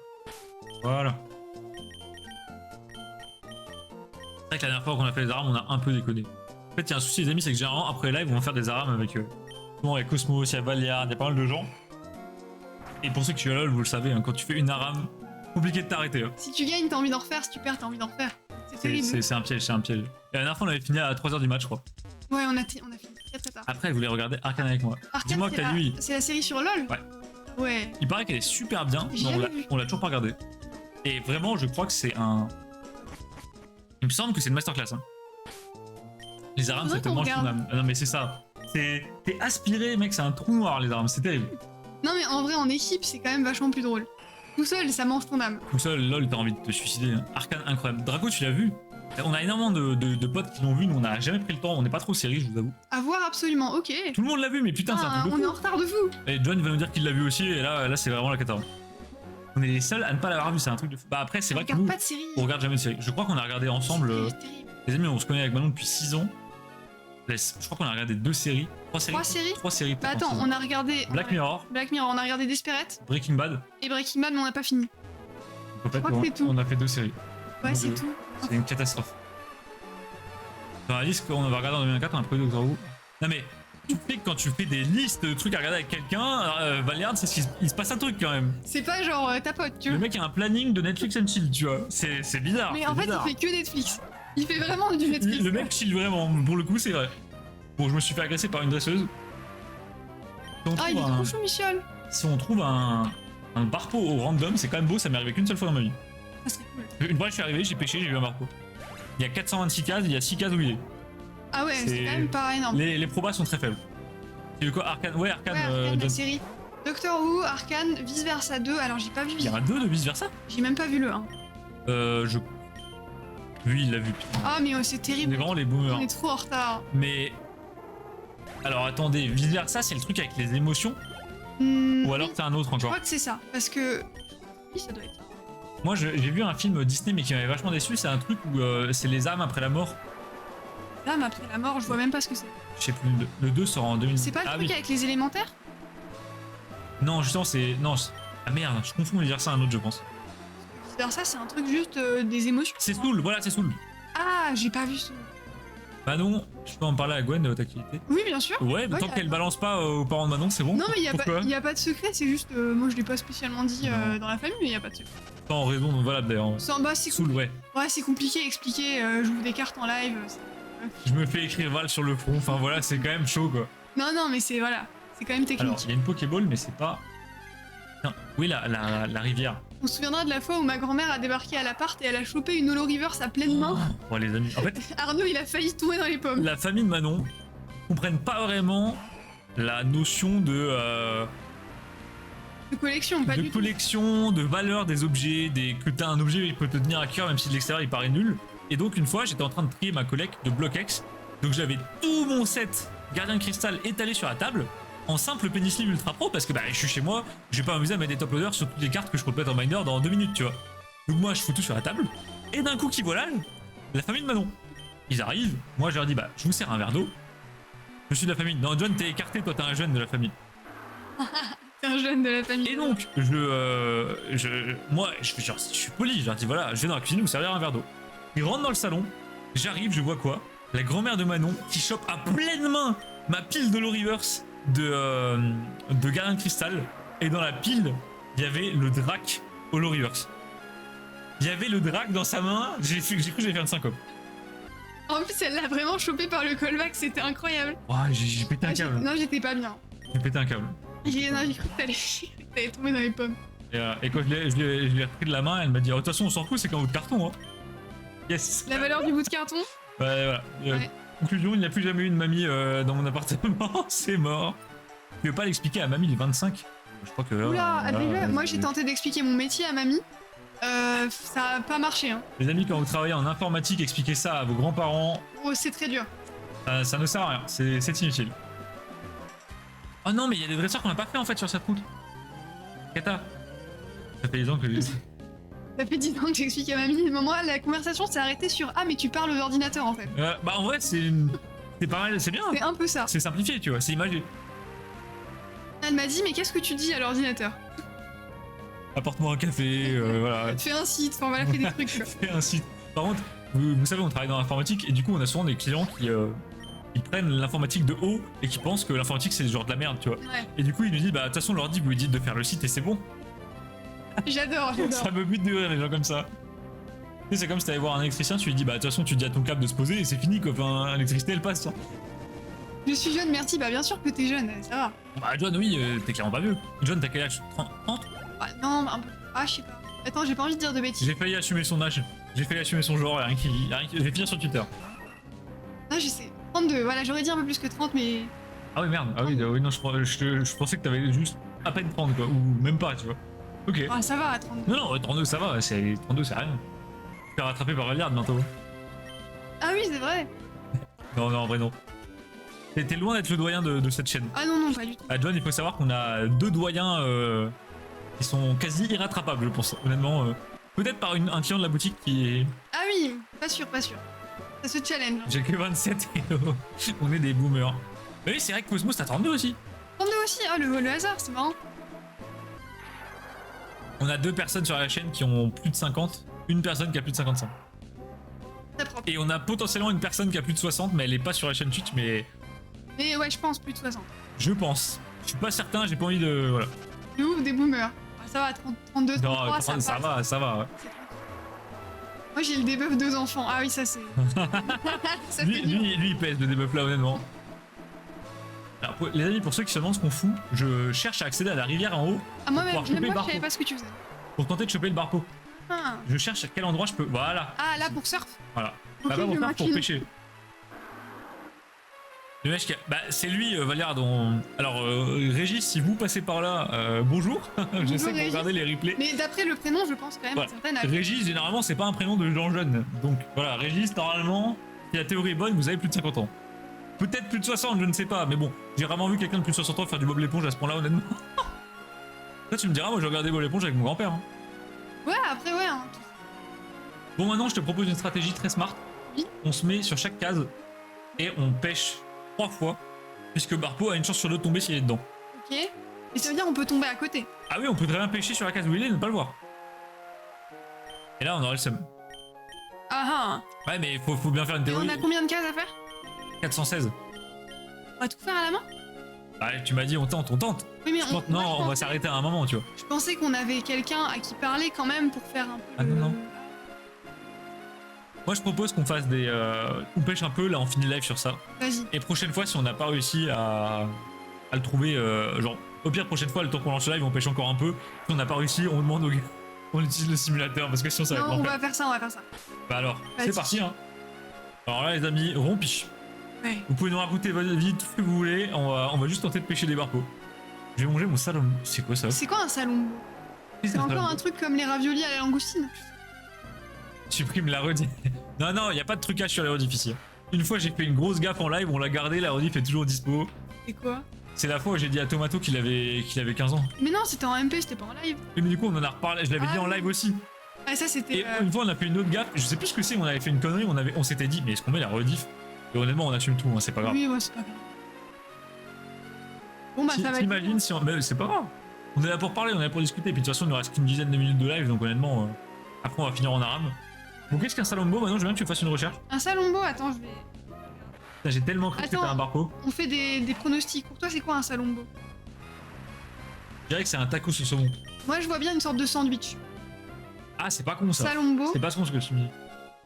Voilà. C'est vrai que la dernière fois qu'on a fait les arames, on a un peu déconné. En fait, il y a un souci, les amis, c'est que généralement, après le live, on va faire des arames avec. Souvent, avec Cosmos, il y a Valiard, il y a pas mal de gens. Et pour ceux qui jouent à LoL, vous le savez, hein, quand tu fais une arame, compliqué de t'arrêter. Hein. Si tu gagnes, t'as envie d'en refaire. Si tu perds, t'as envie d'en refaire. C'est terrible. C'est un piège, c'est un piège. Et la dernière fois, on avait fini à 3h du match, je crois. Ouais, on a fini très très tard. Après, vous voulez regarder Arcane avec moi. Arcane, Dis-moi que t'as lu. C'est la série sur LoL. Ouais. Ouais. Il paraît qu'elle est super bien, J'ai mais jamais vu. on l'a toujours pas regardé. Et vraiment, je crois que c'est un. Il me semble que c'est une masterclass. Hein. Les arames, Faudrait c'est qu'on tellement regarde. chouinam. Ah non, mais c'est ça. T'es aspiré, mec, c'est un trou noir, les arames, c'est terrible. Non, mais en vrai, en équipe, c'est quand même vachement plus drôle. Tout seul, ça mange ton âme. Tout seul, lol, t'as envie de te suicider. Hein. Arcane, incroyable. Draco, tu l'as vu? On a énormément de potes qui l'ont vu, nous on n'a jamais pris le temps, on n'est pas trop série, je vous avoue. À voir absolument, ok. Tout le monde l'a vu, mais putain, c'est un Ah, truc on de est fou. en retard de fou. Et John va nous dire qu'il l'a vu aussi, et là c'est vraiment la cata. On est les seuls à ne pas l'avoir vu, c'est un truc de fou. Bah après, c'est On vrai que regarde nous, pas de série. on regarde jamais de série. Je crois qu'on a regardé ensemble. C'est terrible. Les amis, on se connaît avec Manon depuis 6 ans. Je crois qu'on a regardé 2 séries. 3 séries. 3 séries 3 séries. Bah peut-être, attends, en 6 ans. on a regardé. Black Mirror, Black Mirror, on a regardé Desperate Breaking Bad. et Breaking Bad, mais on n'a pas fini. En fait, crois que c'est tout. on a fait 2 séries. Ouais, Nous c'est deux. tout. C'est une catastrophe. Dans la liste qu'on va regarder en 2024, on a pris Doctor Who. Non mais, tu sais que quand tu fais des listes de trucs à regarder avec quelqu'un, Valiard, c'est il se passe un truc quand même. C'est pas genre ta pote, tu Le vois. mec a un planning de Netflix and chill, tu vois. C'est bizarre. Mais c'est en fait, bizarre. il fait que Netflix. Il fait vraiment du Netflix. Le mec chill vraiment, pour le coup, c'est vrai. Bon, je me suis fait agresser par une dresseuse. Si on Ah, il est trouve trop chou, Michel. si on trouve un barpo au random, c'est quand même beau, ça m'est arrivé qu'une seule fois dans ma vie. Ça serait cool. Une fois, je suis arrivé, j'ai pêché, j'ai eu un barpo. Il y a 426 cases, il y a 6 cases où il est. Ah ouais, c'est C'est- quand même pas énorme. Les probas sont très faibles. Tu veux quoi, Arcane? Ouais, Arcane, Ouais, Arcane, la John. série. Doctor Who, Arcane, Vice Versa 2. Alors j'ai pas vu. Il y a un 2 de vice versa. J'ai même pas vu le 1. Je. Lui, il l'a vu, putain. Ah mais c'est On terrible. est vraiment les boomers. On est trop en retard. Mais. Alors attendez, vice versa, c'est le truc avec les émotions? Ou alors Oui, c'est un autre je encore? crois que c'est ça. Parce que. Oui, ça doit être ça. Moi, j'ai vu un film Disney, mais qui m'avait vachement déçu. C'est un truc où c'est les âmes après la mort. Là, mais après la mort, je vois même pas ce que c'est. Je sais plus, le 2 sort en 2000. C'est pas le Ah truc oui. avec les élémentaires? Non, justement, c'est. Non, ah merde, je confonds les dire ça à un autre, je pense. Vice Versa, c'est un truc juste des émotions. C'est Soul, voilà, c'est Soul. Ah, j'ai pas vu ça. Manon, je peux en parler à Gwen de votre activité? Oui, bien sûr. Ouais, mais Ouais, tant y a- qu'elle balance pas aux parents de Manon, c'est bon. Non, mais il Pourquoi? y a pas de secret, c'est juste. Moi, je l'ai pas spécialement dit Non. dans la famille, mais il y a pas de secret. Pas en raison valable d'ailleurs. C'est en bas, c'est Soul, ouais. Ouais, c'est compliqué à expliquer. J'ouvre des cartes en live. Je me fais écrire Val sur le front, enfin voilà, c'est quand même chaud quoi. Non, non, mais c'est voilà. C'est quand même technique. Alors, il y a une Pokéball, mais c'est pas. Tiens, oui, la rivière. On se souviendra de la fois où ma grand-mère a débarqué à l'appart et elle a chopé une Holo Reverse à pleine main. Bon, les amis, en fait, Arnaud, il a failli tomber dans les pommes. la famille de Manon comprennent pas vraiment la notion De collection, pas de du tout. collection, de valeur des objets, que t'as un objet qui peut te tenir à cœur même si de l'extérieur il paraît nul. Et donc une fois j'étais en train de trier ma collecte de Block-X, donc j'avais tout mon set Gardien de Cristal étalé sur la table en simple pénicilline ultra pro parce que bah je suis chez moi, je vais pas m'amuser à mettre des top loaders sur toutes les cartes que je peux mettre en miner dans 2 minutes tu vois. Donc moi je fous tout sur la table et d'un coup qui voilà la famille de Manon. Ils arrivent, moi je leur dis bah je vous sers un verre d'eau. Je suis de la famille. Non John t'es écarté, toi t'es un jeune de la famille. C'est un jeune de la famille. Et donc, moi, je suis poli, je leur dis voilà, je vais dans la cuisine vous servir un verre d'eau. Ils rentrent dans le salon, j'arrive, je vois quoi? La grand-mère de Manon qui chope à pleine main ma pile de Reverse de Gardien de Cristal. Et dans la pile, il y avait le Drac Holo Reverse. Il y avait le Drac dans sa main, j'ai cru que j'allais faire une syncope. En plus, elle l'a vraiment chopé par le callback, c'était incroyable. Ouais, j'ai pété un câble. Non, j'étais pas bien. J'ai pété un câble. Non, j'ai cru que t'allais tomber dans les pommes. Et quand je l'ai repris de la main, elle m'a dit oh, de toute façon, on s'en fout, c'est qu'un bout de carton. Hein. Yes. La valeur du bout de carton? Ouais, voilà. Ouais. Conclusion, il n'y a plus jamais eu de mamie dans mon appartement, c'est mort. Tu veux pas l'expliquer à mamie du 25? Je crois que. Oula, déjà, moi j'ai tenté d'expliquer mon métier à mamie. Ça a pas marché, hein. Les amis, quand vous travaillez en informatique, expliquez ça à vos grands-parents, Oh, c'est très dur. ça ne sert à rien, c'est inutile. Oh non, mais il y a des dresseurs qu'on n'a pas fait en fait sur cette route. Kata. Ça fait des ans que. Ça fait 10 ans que j'explique à mamie. Moi, la conversation s'est arrêtée sur ah, mais tu parles aux ordinateurs en fait. Bah en vrai, c'est pas mal, c'est bien. C'est un peu ça. C'est simplifié, tu vois, c'est imagé. Elle m'a dit, mais qu'est-ce que tu dis à l'ordinateur? Apporte-moi un café, voilà. Fais un site, enfin voilà, fais des trucs. Quoi. Fais un site. Par contre, vous savez, on travaille dans l'informatique et du coup, on a souvent des clients qui ils prennent l'informatique de haut et qui pensent que l'informatique c'est genre de la merde, tu vois. Ouais, Et du coup, ils nous disent, bah de toute façon, l'ordi, vous lui dites de faire le site et c'est bon. j'adore, j'adore. Ça me bute de rire, les gens comme ça. Tu sais, c'est comme si t'allais voir un électricien, tu lui dis, bah de toute façon, tu dis à ton câble de se poser et c'est fini, quoi. Enfin, l'électricité, elle passe. Hein. Je suis jeune, merci. Bah bien sûr que t'es jeune, ça va. Bah, John, oui, t'es clairement pas vieux. John, t'as quel âge? 30? Bah non, un peu. Ah, je sais pas. Attends, j'ai pas envie de dire de bêtises. J'ai failli assumer son âge. J'ai failli assumer son genre, rien qui. Je vais finir sur Twitter. Non, je sais. 32, voilà, j'aurais dit un peu plus que 30, mais. Ah oui, merde. Ah oui, non, je pensais que t'avais juste à peine 30, quoi. Ou même pas, tu vois. Ok. Ah, ça va à 32. Non, non, 32, ça va. 32, c'est rien. Je vais rattraper par Valliard bientôt. Ah oui, c'est vrai. Non, non, en vrai, non. T'es loin d'être le doyen de cette chaîne. Ah non, non, pas du tout. Ah, John, il faut savoir qu'on a 2 doyens qui sont quasi irrattrapables, je pense. Honnêtement, peut-être par un client de la boutique qui est. Ah oui, pas sûr, pas sûr. Ça se challenge. J'ai que 27 et on est des boomers. Mais oui, c'est vrai que Cosmos, t'as 32 aussi. 32 aussi, ah le hasard, c'est marrant. On a 2 personnes sur la chaîne qui ont plus de 50, une personne qui a plus de 55. Très propre. Et on a potentiellement une personne qui a plus de 60, mais elle est pas sur la chaîne Twitch, mais Mais ouais, je pense plus de 60. je pense. Je suis pas certain, j'ai pas envie de. Voilà. De ouf, des boomers. Ah, ça va, 32, 33, Non, ça ça passe. va, ça va. Ouais. Moi j'ai le debuff 2 enfants. Ah oui, ça c'est. Ça Lui, fait dur. lui, il pèse le debuff là, honnêtement. Alors, les amis, pour ceux qui se demandent ce qu'on fout, je cherche à accéder à la rivière en haut Ah, moi même, pouvoir choper le je barpeau. savais pas ce que tu faisais. Pour tenter de choper le barpeau. Ah, Je cherche à quel endroit je peux. Voilà. ah là pour surf. Voilà. Ok, Pas pour je faire, pour m'incline. pêcher. Le mec, bah, c'est lui, Valliard. Alors, Régis, si vous passez par là, bonjour. Je sais que vous Régis. regardez les replays. Mais d'après le prénom, je pense quand même Voilà. que certaines. Régis, généralement, c'est pas un prénom de gens jeunes. Donc voilà, Régis, normalement, si la théorie est bonne, vous avez plus de 50 ans. Peut-être plus de 60, je ne sais pas. Mais bon, j'ai rarement vu quelqu'un de plus de 60 ans faire du Bob l'éponge à ce point-là, honnêtement. Toi, tu me diras, moi, j'ai regardé Bob l'éponge avec mon grand-père. Hein. Ouais, après, ouais. Hein. Bon, maintenant, je te propose une stratégie très smart. Oui. On se met sur chaque case et on pêche 3 fois, puisque Barpo a une chance sur 2 de tomber s'il est dedans. Ok. Et ça veut dire on peut tomber à côté. Ah oui, on peut très bien pêcher sur la case où il est et ne pas le voir. Et là, on aurait le seum. Ah Ouais, mais faut bien faire une ah. Et théorie. on a combien de cases à faire? 416. On va tout faire à la main? Bah, tu m'as dit, on tente. Oui, mais Je pense- non, on va s'arrêter à un moment, tu vois. Je pensais qu'on avait quelqu'un à qui parler quand même pour faire un peu. Ah non. Moi, je propose qu'on fasse des. On pêche un peu, là, on finit le live sur ça. Vas-y. Et prochaine fois, si on n'a pas réussi à le trouver, genre, au pire, prochaine fois, le temps qu'on lance le live, on pêche encore un peu. Si on n'a pas réussi, on demande au gars. On utilise le simulateur parce que sinon, ça va être Non, on l'enfer. va faire ça, on va faire ça. Bah alors, Vas-y. c'est parti, hein. Alors là, les amis, rompiche. Ouais. Vous pouvez nous raconter votre vie, tout ce que vous voulez. On va juste tenter de pêcher des barpeaux. Je vais manger mon salon. C'est quoi ça? C'est quoi un salon? C'est encore un truc comme les raviolis à la langoustine. Supprime la rediff. Non, y a pas de trucage sur les rediff ici. Une fois, j'ai fait une grosse gaffe en live, on l'a gardé, la rediff est toujours dispo. C'est quoi? C'est la fois où j'ai dit à Tomato qu'il avait 15 ans. Mais non, c'était en MP, c'était pas en live. Et mais du coup, on en a reparlé, je l'avais dit en live aussi. Ah, ça c'était. Et une fois, on a fait une autre gaffe, je sais plus ce que c'est, on avait fait une connerie, on s'était dit, mais est-ce qu'on met la rediff? Et honnêtement, on assume tout, hein, c'est pas grave. Oui, ouais, c'est pas grave. Bon, bah ça va être. T'imagines si on. Mais c'est pas grave. On est là pour parler, on est là pour discuter, et puis de toute façon, il nous reste qu'une dizaine de minutes de live, donc honnêtement, après, on va finir en arabe. Bon, qu'est-ce qu'un salombo? Maintenant, je veux bien que tu fasses une recherche. Un salombo, attends, je vais. Putain, j'ai tellement cru que c'était Attends. un barco. On fait des pronostics. Pour toi, c'est quoi un salombo? Je dirais que c'est un taco au saumon. Moi, je vois bien une sorte de sandwich. Ah, c'est pas con ça. Salombo. C'est pas con ce que tu me dis.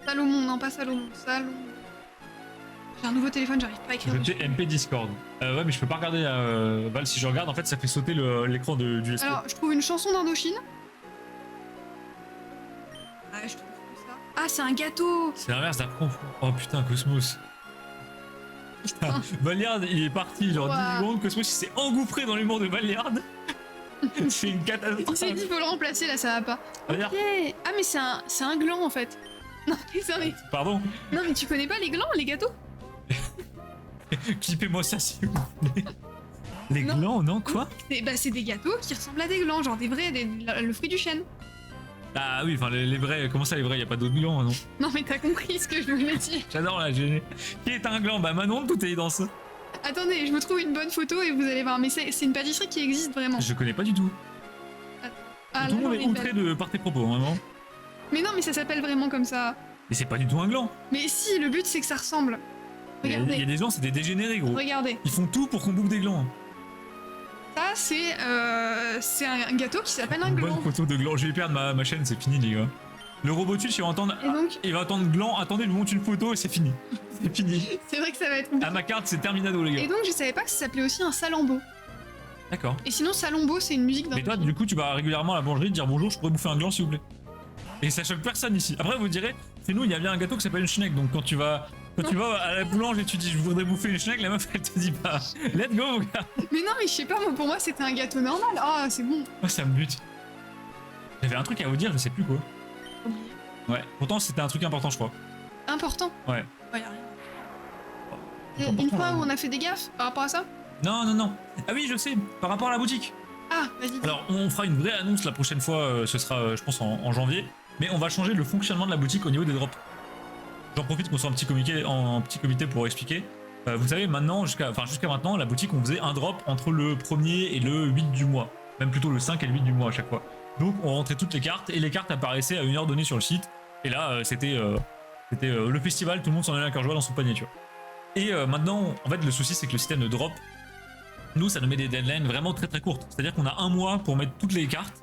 Salomon, non, pas Salomon. Salombo. J'ai un nouveau téléphone, j'arrive pas à écrire. Je dessus. fais MP Discord. Ouais, mais je peux pas regarder Val. Si je regarde, en fait, ça fait sauter l'écran du SP. Alors, je trouve une chanson d'Indochine. Ah, je trouve ça. Ah, c'est un gâteau. C'est l'inverse d'un con. Oh putain, Cosmos. Putain, Valliard, il est parti, genre 10 Ouah. secondes. Cosmos, il s'est engouffré dans l'humour de Valliard. C'est une catastrophe. Il s'est dit, faut le remplacer, là, ça va pas. Valliard, Ok. Ah, mais c'est un gland, en fait. Non, mais, pardon. non, mais tu connais pas les glands, les gâteaux? Clippez-moi ça, s'il vous plaît. Les Non. glands, non, quoi? C'est des gâteaux qui ressemblent à des glands, genre des vrais, le fruit du chêne. Ah oui, enfin, les vrais. Comment ça, les vrais? Y a pas d'autres glands, non? Non, mais t'as compris ce que je voulais dire. J'adore la gênée. Qui est un gland? Bah, Manon, tout est dans ça. Attendez, je vous trouve une bonne photo et vous allez voir. Mais c'est une pâtisserie qui existe vraiment. Je connais pas du tout. Ah, Tout le là, monde j'en est ai outré par tes propos, hein, vraiment. Mais non, mais ça s'appelle vraiment comme ça. Mais c'est pas du tout un gland. Mais si, le but c'est que ça ressemble. Il y a Regardez, des gens, c'est des dégénérés, gros. regardez. Ils font tout pour qu'on bouffe des glands. Ça, c'est un gâteau qui s'appelle un Une gland. bonne photo de gland. Je vais perdre ma chaîne, c'est fini, les gars. Le robot tuche, il va entendre. Et donc, Il va entendre gland. Attendez, je vous montre une photo et c'est fini. C'est fini. c'est vrai que ça va être compliqué. À ma carte, c'est terminado, les Et gars. donc, je savais pas que ça s'appelait aussi un salambo. D'accord. Et sinon, salambo, c'est une musique d'un. Mais toi, du coup, tu vas régulièrement à la boulangerie te dire bonjour, je pourrais bouffer un gland, s'il vous plaît. Et ça choque personne ici. Après, vous direz, chez nous, il y a bien un gâteau qui s'appelle une schneck. Donc, quand tu vas à la boulange et tu dis je voudrais bouffer une schneck, la meuf, elle te dit pas let's go, mon gars. Mais non, mais je sais pas, moi, pour moi, c'était un gâteau normal. Ah, c'est bon. Moi, ça me bute. J'avais un truc à vous dire, je sais plus quoi. Ouais, pourtant, c'était un truc important, je crois. Important. Ouais. Ouais, y a rien. C'est Une important, fois là. où on a fait des gaffes par rapport à ça. Non. Ah oui, je sais, par rapport à la boutique. Ah, vas-y. Alors, on fera une vraie annonce la prochaine fois, ce sera, je pense, en janvier. Mais on va changer le fonctionnement de la boutique au niveau des drops. J'en profite qu'on soit en petit comité pour expliquer. Vous savez, maintenant, jusqu'à maintenant, la boutique, on faisait un drop entre le 1er et le 8 du mois. Même plutôt le 5 et le 8 du mois à chaque fois. Donc, on rentrait toutes les cartes et les cartes apparaissaient à une heure donnée sur le site. Et là, c'était le festival, tout le monde s'en allait à cœur joie dans son panier, tu vois. Et maintenant, en fait, le souci, c'est que le système de drop, nous, ça nous met des deadlines vraiment très très courtes. C'est-à-dire qu'on a un mois pour mettre toutes les cartes.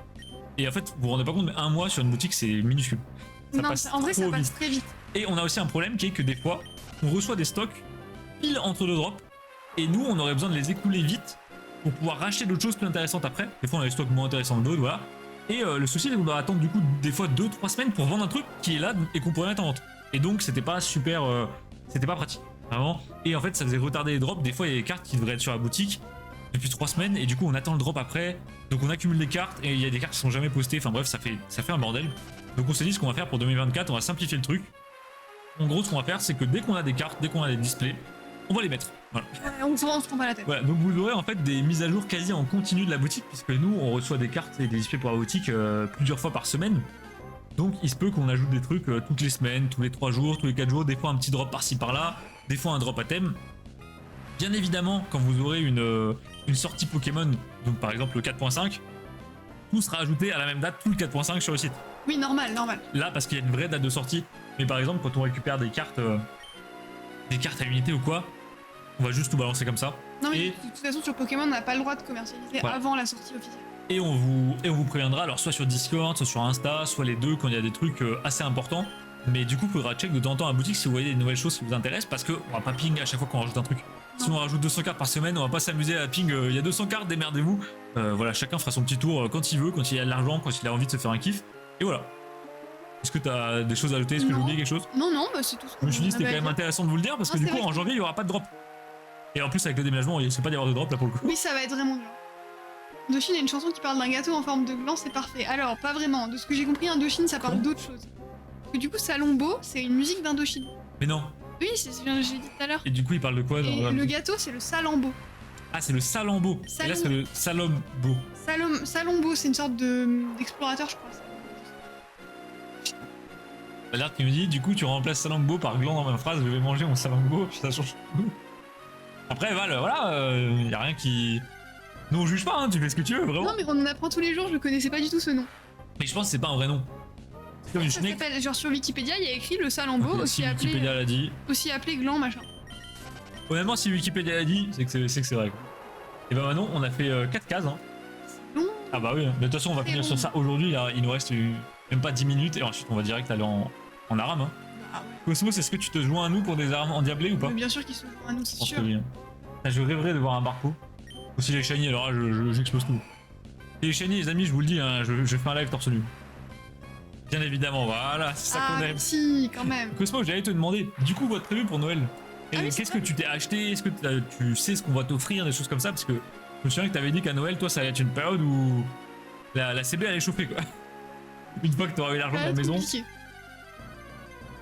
Et en fait, vous vous rendez pas compte, mais un mois sur une boutique, c'est minuscule. Ça Non, passe en vrai, ça trop passe vite. très vite. Et on a aussi un problème qui est que des fois, on reçoit des stocks pile entre deux drops. Et nous, on aurait besoin de les écouler vite pour pouvoir racheter d'autres choses plus intéressantes après. Des fois, on a des stocks moins intéressants que d'autres, voilà. Et le souci, c'est qu'on doit attendre du coup des fois 2-3 semaines pour vendre un truc qui est là et qu'on pourrait mettre en vente. Et donc, c'était pas super. C'était pas pratique. Vraiment. Et en fait, ça faisait retarder les drops. Des fois, il y a des cartes qui devraient être sur la boutique depuis 3 semaines et du coup, on attend le drop après. Donc, on accumule des cartes et il y a des cartes qui sont jamais postées. Enfin bref, ça fait un bordel. Donc, on s'est dit ce qu'on va faire pour 2024, on va simplifier le truc. En gros, ce qu'on va faire, c'est que dès qu'on a des cartes, dès qu'on a des displays, on va les mettre. Voilà. Ouais, on se prend pas la tête. Voilà, donc vous aurez en fait des mises à jour quasi en continu de la boutique, puisque nous, on reçoit des cartes et des displays pour la boutique plusieurs fois par semaine. Donc il se peut qu'on ajoute des trucs toutes les semaines, tous les 3 jours, tous les 4 jours, des fois un petit drop par-ci par-là, des fois un drop à thème. Bien évidemment, quand vous aurez une sortie Pokémon, donc par exemple le 4.5, tout sera ajouté à la même date, tout le 4.5 sur le site. Oui, normal. Là, parce qu'il y a une vraie date de sortie. Mais par exemple, quand on récupère des cartes à unité ou quoi, on va juste tout balancer comme ça. Non, mais Et- de toute façon, sur Pokémon, on n'a pas le droit de commercialiser Voilà. avant la sortie officielle. Et on vous préviendra, alors soit sur Discord, soit sur Insta, soit les deux quand il y a des trucs assez importants. Mais du coup, il faudra check de temps en temps à la boutique si vous voyez des nouvelles choses qui vous intéressent, parce qu'on va pas ping à chaque fois qu'on rajoute un truc. Si on rajoute 200 cartes par semaine, on va pas s'amuser à ping, il y a 200 cartes, démerdez-vous. Voilà, chacun fera son petit tour quand il veut, quand il a de l'argent, quand il a envie de se faire un kiff. Et voilà. Est-ce que t'as des choses à ajouter? Est-ce que j'ai Non. oublié quelque chose? Non, bah c'est tout ce Je me suis dit qu'on c'était quand avait à même dire. intéressant de vous le dire, parce que Non, du c'est coup vrai en que- janvier il y aura pas de drop. Et en plus avec le déménagement, il risque pas d'y avoir de drop là pour le coup. Oui, ça va être vraiment dur. Indochine a une chanson qui parle d'un gâteau en forme de gland, c'est parfait. Alors, pas vraiment. De ce que j'ai compris, Indochine, ça parle Comment d'autre chose. Parce que du coup, Salombo, c'est une musique d'Indochine. Mais non. Oui, c'est ce que j'ai dit tout à l'heure. Et du coup il parle de quoi Et dans le gâteau, c'est le Salambo. Ah, c'est le Salambo. Et là c'est le Salombo. Salombo, c'est une sorte d'explorateur, je crois. Là qui me dit, du coup tu remplaces Salambo par gland dans ma phrase, je vais manger mon Salambo, ça change tout. Après Val, voilà, y a rien qui... Nous on juge pas, hein, tu fais ce que tu veux, vraiment. Non, mais on en apprend tous les jours, je connaissais pas du tout ce nom. Mais je pense que c'est pas un vrai nom. C'est comme une Ça schneck. s'appelle, genre sur Wikipédia, il y a écrit le Salambo, Ok, si Wikipédia l'a dit. aussi appelé gland, machin. Honnêtement, si Wikipédia l'a dit, c'est que c'est vrai. Quoi. Et bah maintenant, on a fait 4 cases. Hein. Long. Ah bah oui, mais de toute façon, on va Très finir long. sur ça aujourd'hui. Là, il nous reste même pas 10 minutes et ensuite on va direct aller en aram. Hein. Ah ouais. Cosmos, est-ce que tu te joins à nous pour des armes endiablées ou pas? Mais bien sûr qu'ils sont à nous, c'est Je pense sûr. que oui. Hein. Ah, je rêverais de voir un barco. Aussi les shiny, alors là, j'explose tout. Et les shiny, les amis, je vous le dis, hein, je fais un live torse nu. Bien évidemment, voilà, c'est ça Ah, qu'on aime. mais si, quand même. Cosmo, j'allais te demander, du coup, votre prévu pour Noël, Ah oui, c'est qu'est-ce que tu t'es acheté? Est-ce que tu sais ce qu'on va t'offrir, des choses comme ça? Parce que je me souviens que t'avais dit qu'à Noël, toi, ça allait être une période où la CB allait chauffer, quoi. Une fois que t'auras eu l'argent de la maison. Compliqué.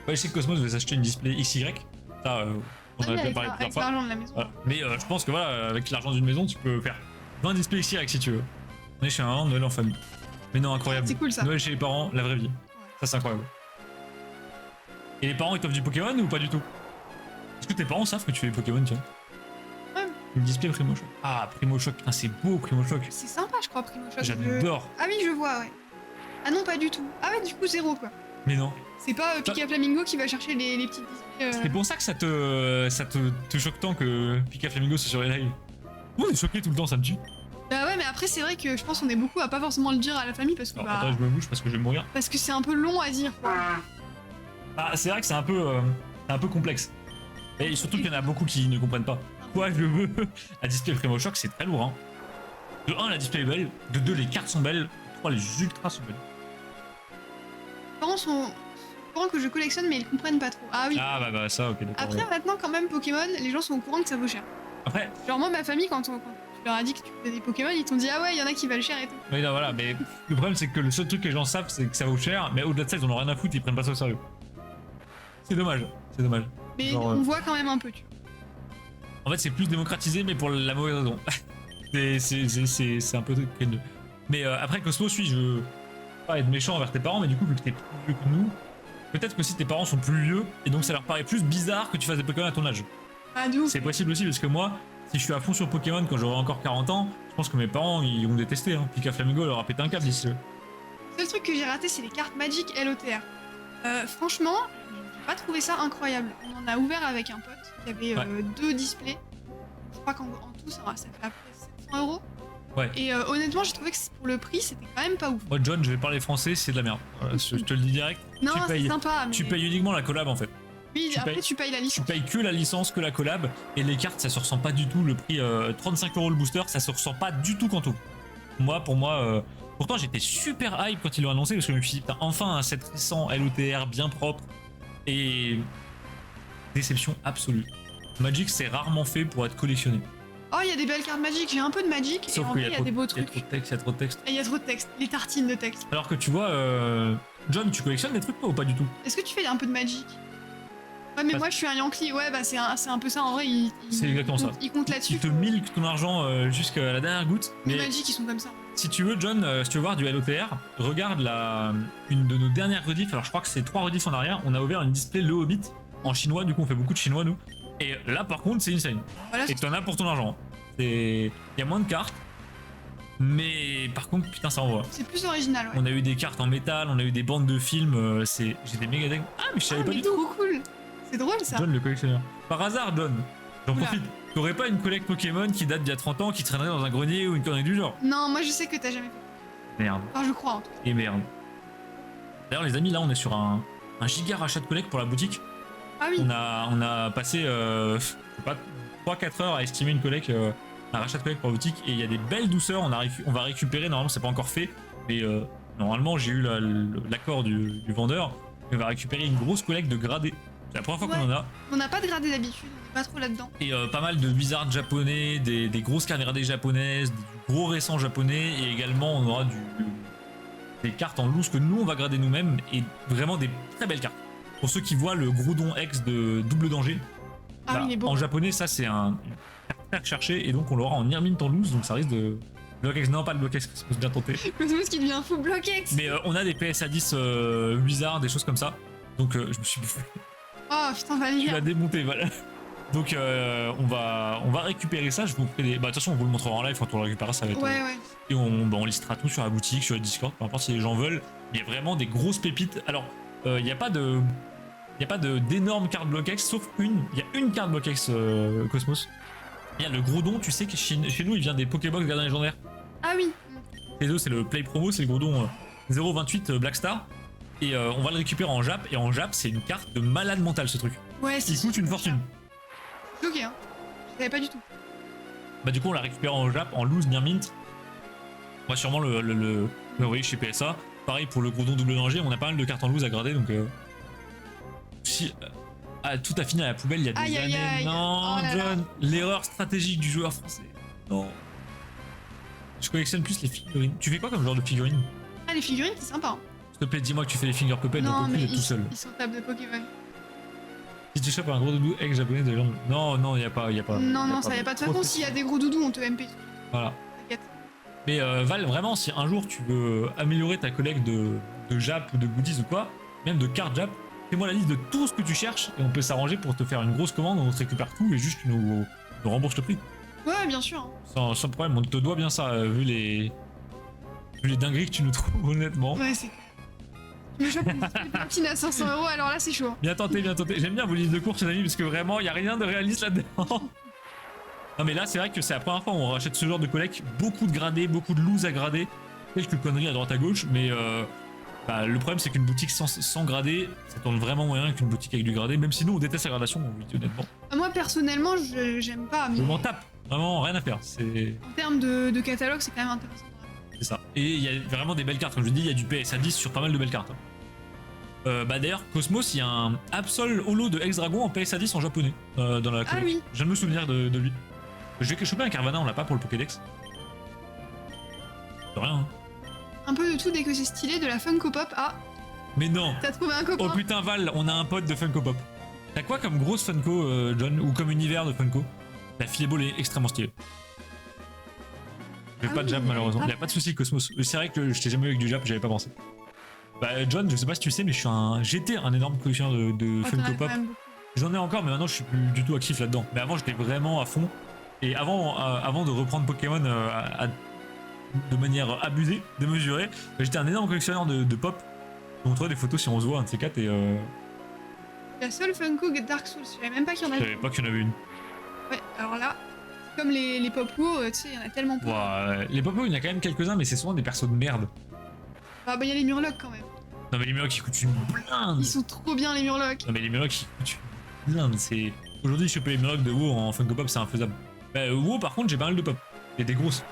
Ouais, je sais que Cosmos veut s'acheter une display XY. Ça, on en Ah oui, a avec parlé avec plusieurs fois. l'argent de la maison. Voilà. Mais je pense que voilà, avec l'argent d'une maison, tu peux faire 20 displays XY si tu veux. On est chez un Noël en famille. Mais non, incroyable. C'est cool ça. Noël chez les parents, la vraie vie. Ça, c'est incroyable. Et les parents, ils t'offrent du Pokémon ou pas du tout? Est-ce que tes parents savent que tu fais des Pokémon, tiens? Ouais. Une display Primo Shock. Ah, Primo Shock. Putain, c'est beau, Primo Shock. C'est sympa, je crois, Primo Shock. J'adore. Ah oui, je vois, ouais. Ah non, pas du tout. Ah ouais, du coup, zéro, quoi. Mais non. C'est pas Pika Flamingo qui va chercher les petites displays. C'est pour ça que ça te choque tant que Pika Flamingo soit sur les lives. On est choqué tout le temps, ça me tue. Bah ouais, mais après, c'est vrai que je pense qu'on est beaucoup à pas forcément le dire à la famille parce que, Alors, bah, attends, je me bouge parce que je vais mourir. parce que c'est un peu long à dire, quoi. Ah, c'est vrai que c'est un peu complexe. Et surtout qu'il y en a beaucoup qui ne comprennent pas. Quoi, je veux la display Primo Shock, c'est très lourd. Hein. De 1, la display est belle. De 2, les cartes sont belles. De 3, les ultras sont belles. Les parents sont au courant que je collectionne, mais ils comprennent pas trop. Ah oui. Ah bah ça, ok, d'accord. Après, ouais. maintenant, quand même, Pokémon, les gens sont au courant que ça vaut cher. Après, Genre, moi, ma famille, quand tu leur as dit que tu faisais des Pokémon, ils t'ont dit, ah ouais, il y en a qui valent cher et tout. mais non, voilà, mais le problème c'est que le seul truc que les gens savent, c'est que ça vaut cher, mais au-delà de ça, ils en ont rien à foutre, ils prennent pas ça au sérieux. C'est dommage, c'est dommage. Mais Genre, on voit quand même un peu, tu vois. En fait, c'est plus démocratisé, mais pour la mauvaise raison. c'est un peu craignos. Mais après, Cosmos, oui, je veux pas être méchant envers tes parents, mais du coup, vu que t'es plus vieux que nous, peut-être que si tes parents sont plus vieux, et donc ça leur paraît plus bizarre que tu fasses des Pokémon à ton âge. Ah, de ouf. C'est possible aussi, parce que moi, si je suis à fond sur Pokémon quand j'aurai encore 40 ans, je pense que mes parents, ils vont me détester. Hein. Pika Flamingo leur a pété un câble d'ici là. Le seul truc que j'ai raté, c'est les cartes Magic LOTR. Franchement, j'ai pas trouvé ça incroyable. On en a ouvert avec un pote qui avait Ouais. 2 displays. Je crois qu'en tout, ça fait à peu près 700 €. Ouais. Et honnêtement, j'ai trouvé que pour le prix, c'était quand même pas ouf. Moi, John, je vais parler français, c'est de la merde. Voilà, je te le dis direct. Non, c'est payes- sympa, mais. Tu payes uniquement la collab en fait. Oui, tu après, payes- tu payes la Tu licence. payes que la licence, que la collab, et les cartes, ça se ressent pas du tout. Le prix 35 € le booster, ça se ressent pas du tout quand on. Pour moi, pourtant j'étais super hype quand ils l'ont annoncé parce que je me suis dit, putain, enfin un set récent LOTR bien propre et déception absolue. Magic, c'est rarement fait pour être collectionné. Oh, il y a des belles cartes Magic, j'ai un peu de Magic et Sauf en qu'il vrai, y il a y a des beaux trop de trucs. texte, il y a trop de texte. Et il y a trop de texte, les tartines de texte. Alors que tu vois, John, tu collectionnes des trucs toi ou pas du tout? Est-ce que tu fais un peu de Magic? Ouais, mais Bah, moi je suis un Yankee, ouais, bah c'est un peu ça en vrai. C'est exactement ça. Il compte là-dessus. Tu te milques ton argent jusqu'à la dernière goutte. Les Mais Magic, ils sont comme ça. si tu veux, John, si tu veux voir du LOTR, regarde une de nos dernières rediffs. Alors je crois que c'est 3 rediffs en arrière. On a ouvert une display Le Hobbit en chinois, du coup on fait beaucoup de chinois nous. Et là par contre c'est insane. Voilà, Et t'en as pour ton argent. Il y a moins de cartes. Mais par contre, putain, ça envoie. c'est plus original, ouais. On a eu des cartes en métal, on a eu des bandes de films. J'ai des méga decks. Ah, mais je savais Ah, pas mais du tout. trop cool. C'est drôle ça. John le collectionneur. Par hasard, John, j'en Oula. profite. T'aurais pas une collecte Pokémon qui date d'il y a 30 ans qui traînerait dans un grenier ou une connerie du genre? Non, moi je sais que t'as jamais fait. Merde. Enfin, je crois en tout cas. Et merde. D'ailleurs, les amis, là, on est sur un giga rachat de collecte pour la boutique. Ah oui. On a passé, je sais pas, 3-4 heures à estimer une collecte, un rachat de collecte pour la boutique. Et il y a des belles douceurs. On va récupérer, normalement, c'est pas encore fait. Mais normalement, j'ai eu l'accord du vendeur. On va récupérer une grosse collecte de gradés. C'est la première fois qu'on en a. On n'a pas de gradé d'habitude, on n'est pas trop là-dedans. Et pas mal de wizards japonais, des grosses cartes gradées japonaises, du gros récent japonais. Et également, on aura des cartes en loose que nous, on va grader nous-mêmes. Et vraiment des très belles cartes. Pour ceux qui voient le Groudon X de Double Danger. Ah là, oui, il est beau. en japonais, ça, c'est une carte très recherchée. Et donc, on l'aura en Irmint en loose. Donc, ça risque de... Block X, non, pas le Block X, c'est bien tenté. Cosmos qui devient fou, bloc X. Mais on a des PSA 10 wizards, des choses comme ça. Donc, je me suis bouffé. Oh putain, va Tu lire. l'as démonté, voilà. Donc on va récupérer ça, je vous ferai des... Bah de toute façon on vous le montrera en live quand on le récupérera, ça va être... Ouais, ouais. Et on listera tout sur la boutique, sur le Discord, peu importe si les gens veulent. Il y a vraiment des grosses pépites. Alors, il n'y a pas d'énormes cartes Block X, sauf une. Il y a une carte Block X Cosmos. Il y a le Groudon, tu sais que chez nous il vient des Pokébox Gardien Légendaire. Ah oui. Les deux c'est le Play Promo, c'est le Groudon 028 Black Star. Et on va le récupérer en Jap, et en Jap c'est une carte de malade mental ce truc. Ouais, Il coûte une fortune. Ok, hein. Je savais pas du tout. Bah du coup on l'a récupéré en Jap, en loose near mint. On va sûrement le envoyer chez PSA. Pareil pour le Groudon Double Danger, on a pas mal de cartes en loose à grader donc si tout a fini à la poubelle il y a des Aïe, aïe, années. aïe. Non Oh là là. John, l'erreur stratégique du joueur français. Non. Je collectionne plus les figurines. Tu fais quoi comme genre de figurines? Ah, les figurines, c'est sympa. Hein. S'il te plaît, dis-moi que tu fais les finger puppets, Non, donc mais plus d'être tout seul. ils sont tables de Pokémon. Si tu chopes un gros doudou ex japonais de genre... Non, y a pas. Non, ça y a pas. De toute façon, s'il y a des gros doudous, on te MP. Voilà. T'inquiète. Mais Val, vraiment, si un jour tu veux améliorer ta collecte de Jap ou de goodies ou quoi, même de cartes Jap, fais-moi la liste de tout ce que tu cherches et on peut s'arranger pour te faire une grosse commande, on te récupère tout et juste tu nous rembourses le prix. Ouais, bien sûr. Hein. Sans problème, on te doit bien ça, vu les dingueries que tu nous trouves, honnêtement. Ouais, c'est. Tu me chopes une platine à 500 €, alors là, c'est chaud. Bien tenté, bien tenté. J'aime bien vos listes de courses, les amis, parce que vraiment, il n'y a rien de réaliste là-dedans. Non, mais là, c'est vrai que c'est la première fois où on rachète ce genre de collecte. Beaucoup de gradés, beaucoup de loose à grader. Quelques conneries à droite à gauche, mais le problème, c'est qu'une boutique sans gradé, ça tourne vraiment moyen qu'une boutique avec du gradé, même si nous, on déteste la gradation, on vous dit honnêtement. Moi, personnellement, j'aime pas. Mais Je m'en tape. Vraiment, rien à faire. C'est en termes de catalogue, c'est quand même intéressant. ça. Et il y a vraiment des belles cartes. Comme je dis, il y a du PSA 10 sur pas mal de belles cartes. D'ailleurs, Cosmos, il y a un Absol Holo de Ex-Dragon en PSA 10 en japonais dans la collecte. Ah oui. Je viens de me souvenir de lui. Je vais choper un Carvana, on l'a pas pour le Pokédex. De rien. Hein. Un peu de tout dès que c'est stylé, de la Funko Pop. Ah, Mais non. t'as trouvé un copain. Oh putain Val, on a un pote de Funko Pop. T'as quoi comme grosse Funko, John, ou comme univers de Funko? La Fileball est extrêmement stylée. J'ai pas de Jap malheureusement. Y a pas de souci Cosmos. C'est vrai que je t'ai jamais eu avec du Jap, j'avais pas pensé. Bah John, je sais pas si tu sais, mais j'étais un énorme collectionneur de Oh, t'en as Funko quand Pop. même beaucoup. J'en ai encore, mais maintenant je suis plus du tout actif là-dedans. Mais avant j'étais vraiment à fond. Et avant de reprendre Pokémon de manière abusée, démesurée, j'étais un énorme collectionneur de pop. Je vous montrerai des photos si on se voit, un de ces quatre. Et La seule Funko Dark Souls, je savais même pas qu'il y en je avait. savais pas qu'il y en avait une. Ouais, alors là, comme les Pop-Wo, tu sais, il y en a tellement peu. Ouah, les pop il y en a quand même quelques-uns, mais c'est souvent des persos de merde. Ah bah il y a les Murlocs quand même. Non mais les Murlocs ils coûtent une blinde. Ils sont trop bien les Murlocs. Non mais les Murlocs ils coûtent une blinde. Aujourd'hui je peux les Murlocs de WoW en Funko Pop, c'est infaisable. WoW par contre j'ai pas mal de pop. Il y a des grosses.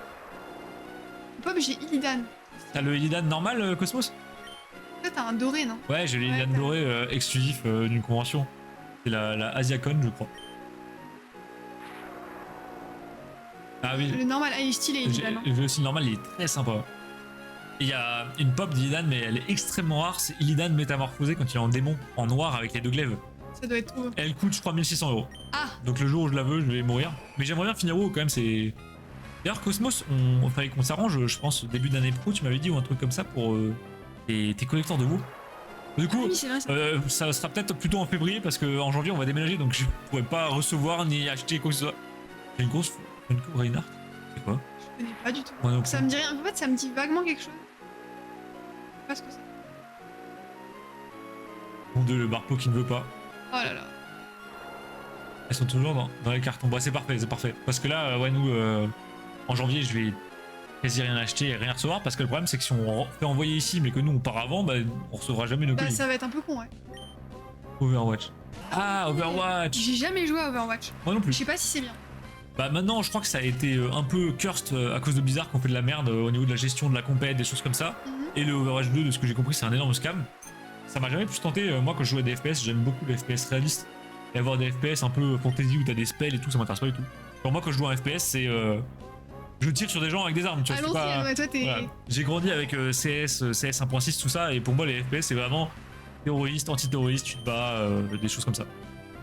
Pop, j'ai Illidan. T'as le Illidan normal Cosmos? Toi, t'as un doré, non? Ouais, j'ai le Ouais, Illidan t'as- doré exclusif d'une convention. C'est la AsiaCon je crois. Ah oui. Le normal, il est stylé, Illidan. Hein. Le jeu aussi normal, il est très sympa. Il y a une pop d'Illidan, mais elle est extrêmement rare. C'est Illidan métamorphosé quand il est en démon, en noir avec les deux glaives. Ça doit être trop. Elle coûte, je crois, 1600 €. Ah. Donc le jour où je la veux, je vais mourir. Mais j'aimerais bien finir haut quand même, c'est. D'ailleurs, Cosmos, on fallait qu'on s'arrange, je pense, début d'année pro, tu m'avais dit, ou un truc comme ça pour tes collecteurs de WoW. Du coup, Oui, c'est vrai, ça. ça sera peut-être plutôt en février parce qu'en janvier on va déménager donc je pourrais pas recevoir ni acheter quoi que ce soit. J'ai une grosse. Une coupe Reinhardt. C'est quoi? Je connais pas du tout. Moi non plus. Ça me dit rien. En fait, ça me dit vaguement quelque chose. Je sais pas ce que c'est. Mon dieu, le barpo qui ne veut pas. Oh là là. Elles sont toujours dans les cartons. Bah, c'est parfait, c'est parfait. Parce que là, ouais, nous, en janvier, je vais quasi rien acheter et rien recevoir. Parce que le problème, c'est que si on fait envoyer ici, mais que nous on part avant, bah, on recevra jamais nos Bah, colis. ça va être un peu con, ouais. Overwatch. Ah, Overwatch! J'ai jamais joué à Overwatch. Moi non Je plus. sais pas si c'est bien. Bah maintenant, je crois que ça a été un peu cursed à cause de Blizzard qu'on fait de la merde au niveau de la gestion de la compète, des choses comme ça. Mhm. Et le Overwatch 2, de ce que j'ai compris, c'est un énorme scam. Ça m'a jamais plus tenté. Moi, quand je joue à des FPS, j'aime beaucoup les FPS réalistes. Et avoir des FPS un peu fantasy où t'as des spells et tout, ça m'intéresse pas du tout. Pour moi, quand je joue à un FPS, c'est. Je tire sur des gens avec des armes, tu vois. Allons-y, Pas... ouais, toi t'es. Voilà. J'ai grandi avec CS 1.6, tout ça, et pour moi, les FPS, c'est vraiment terroriste, antiterroriste, tu te bats, des choses comme ça.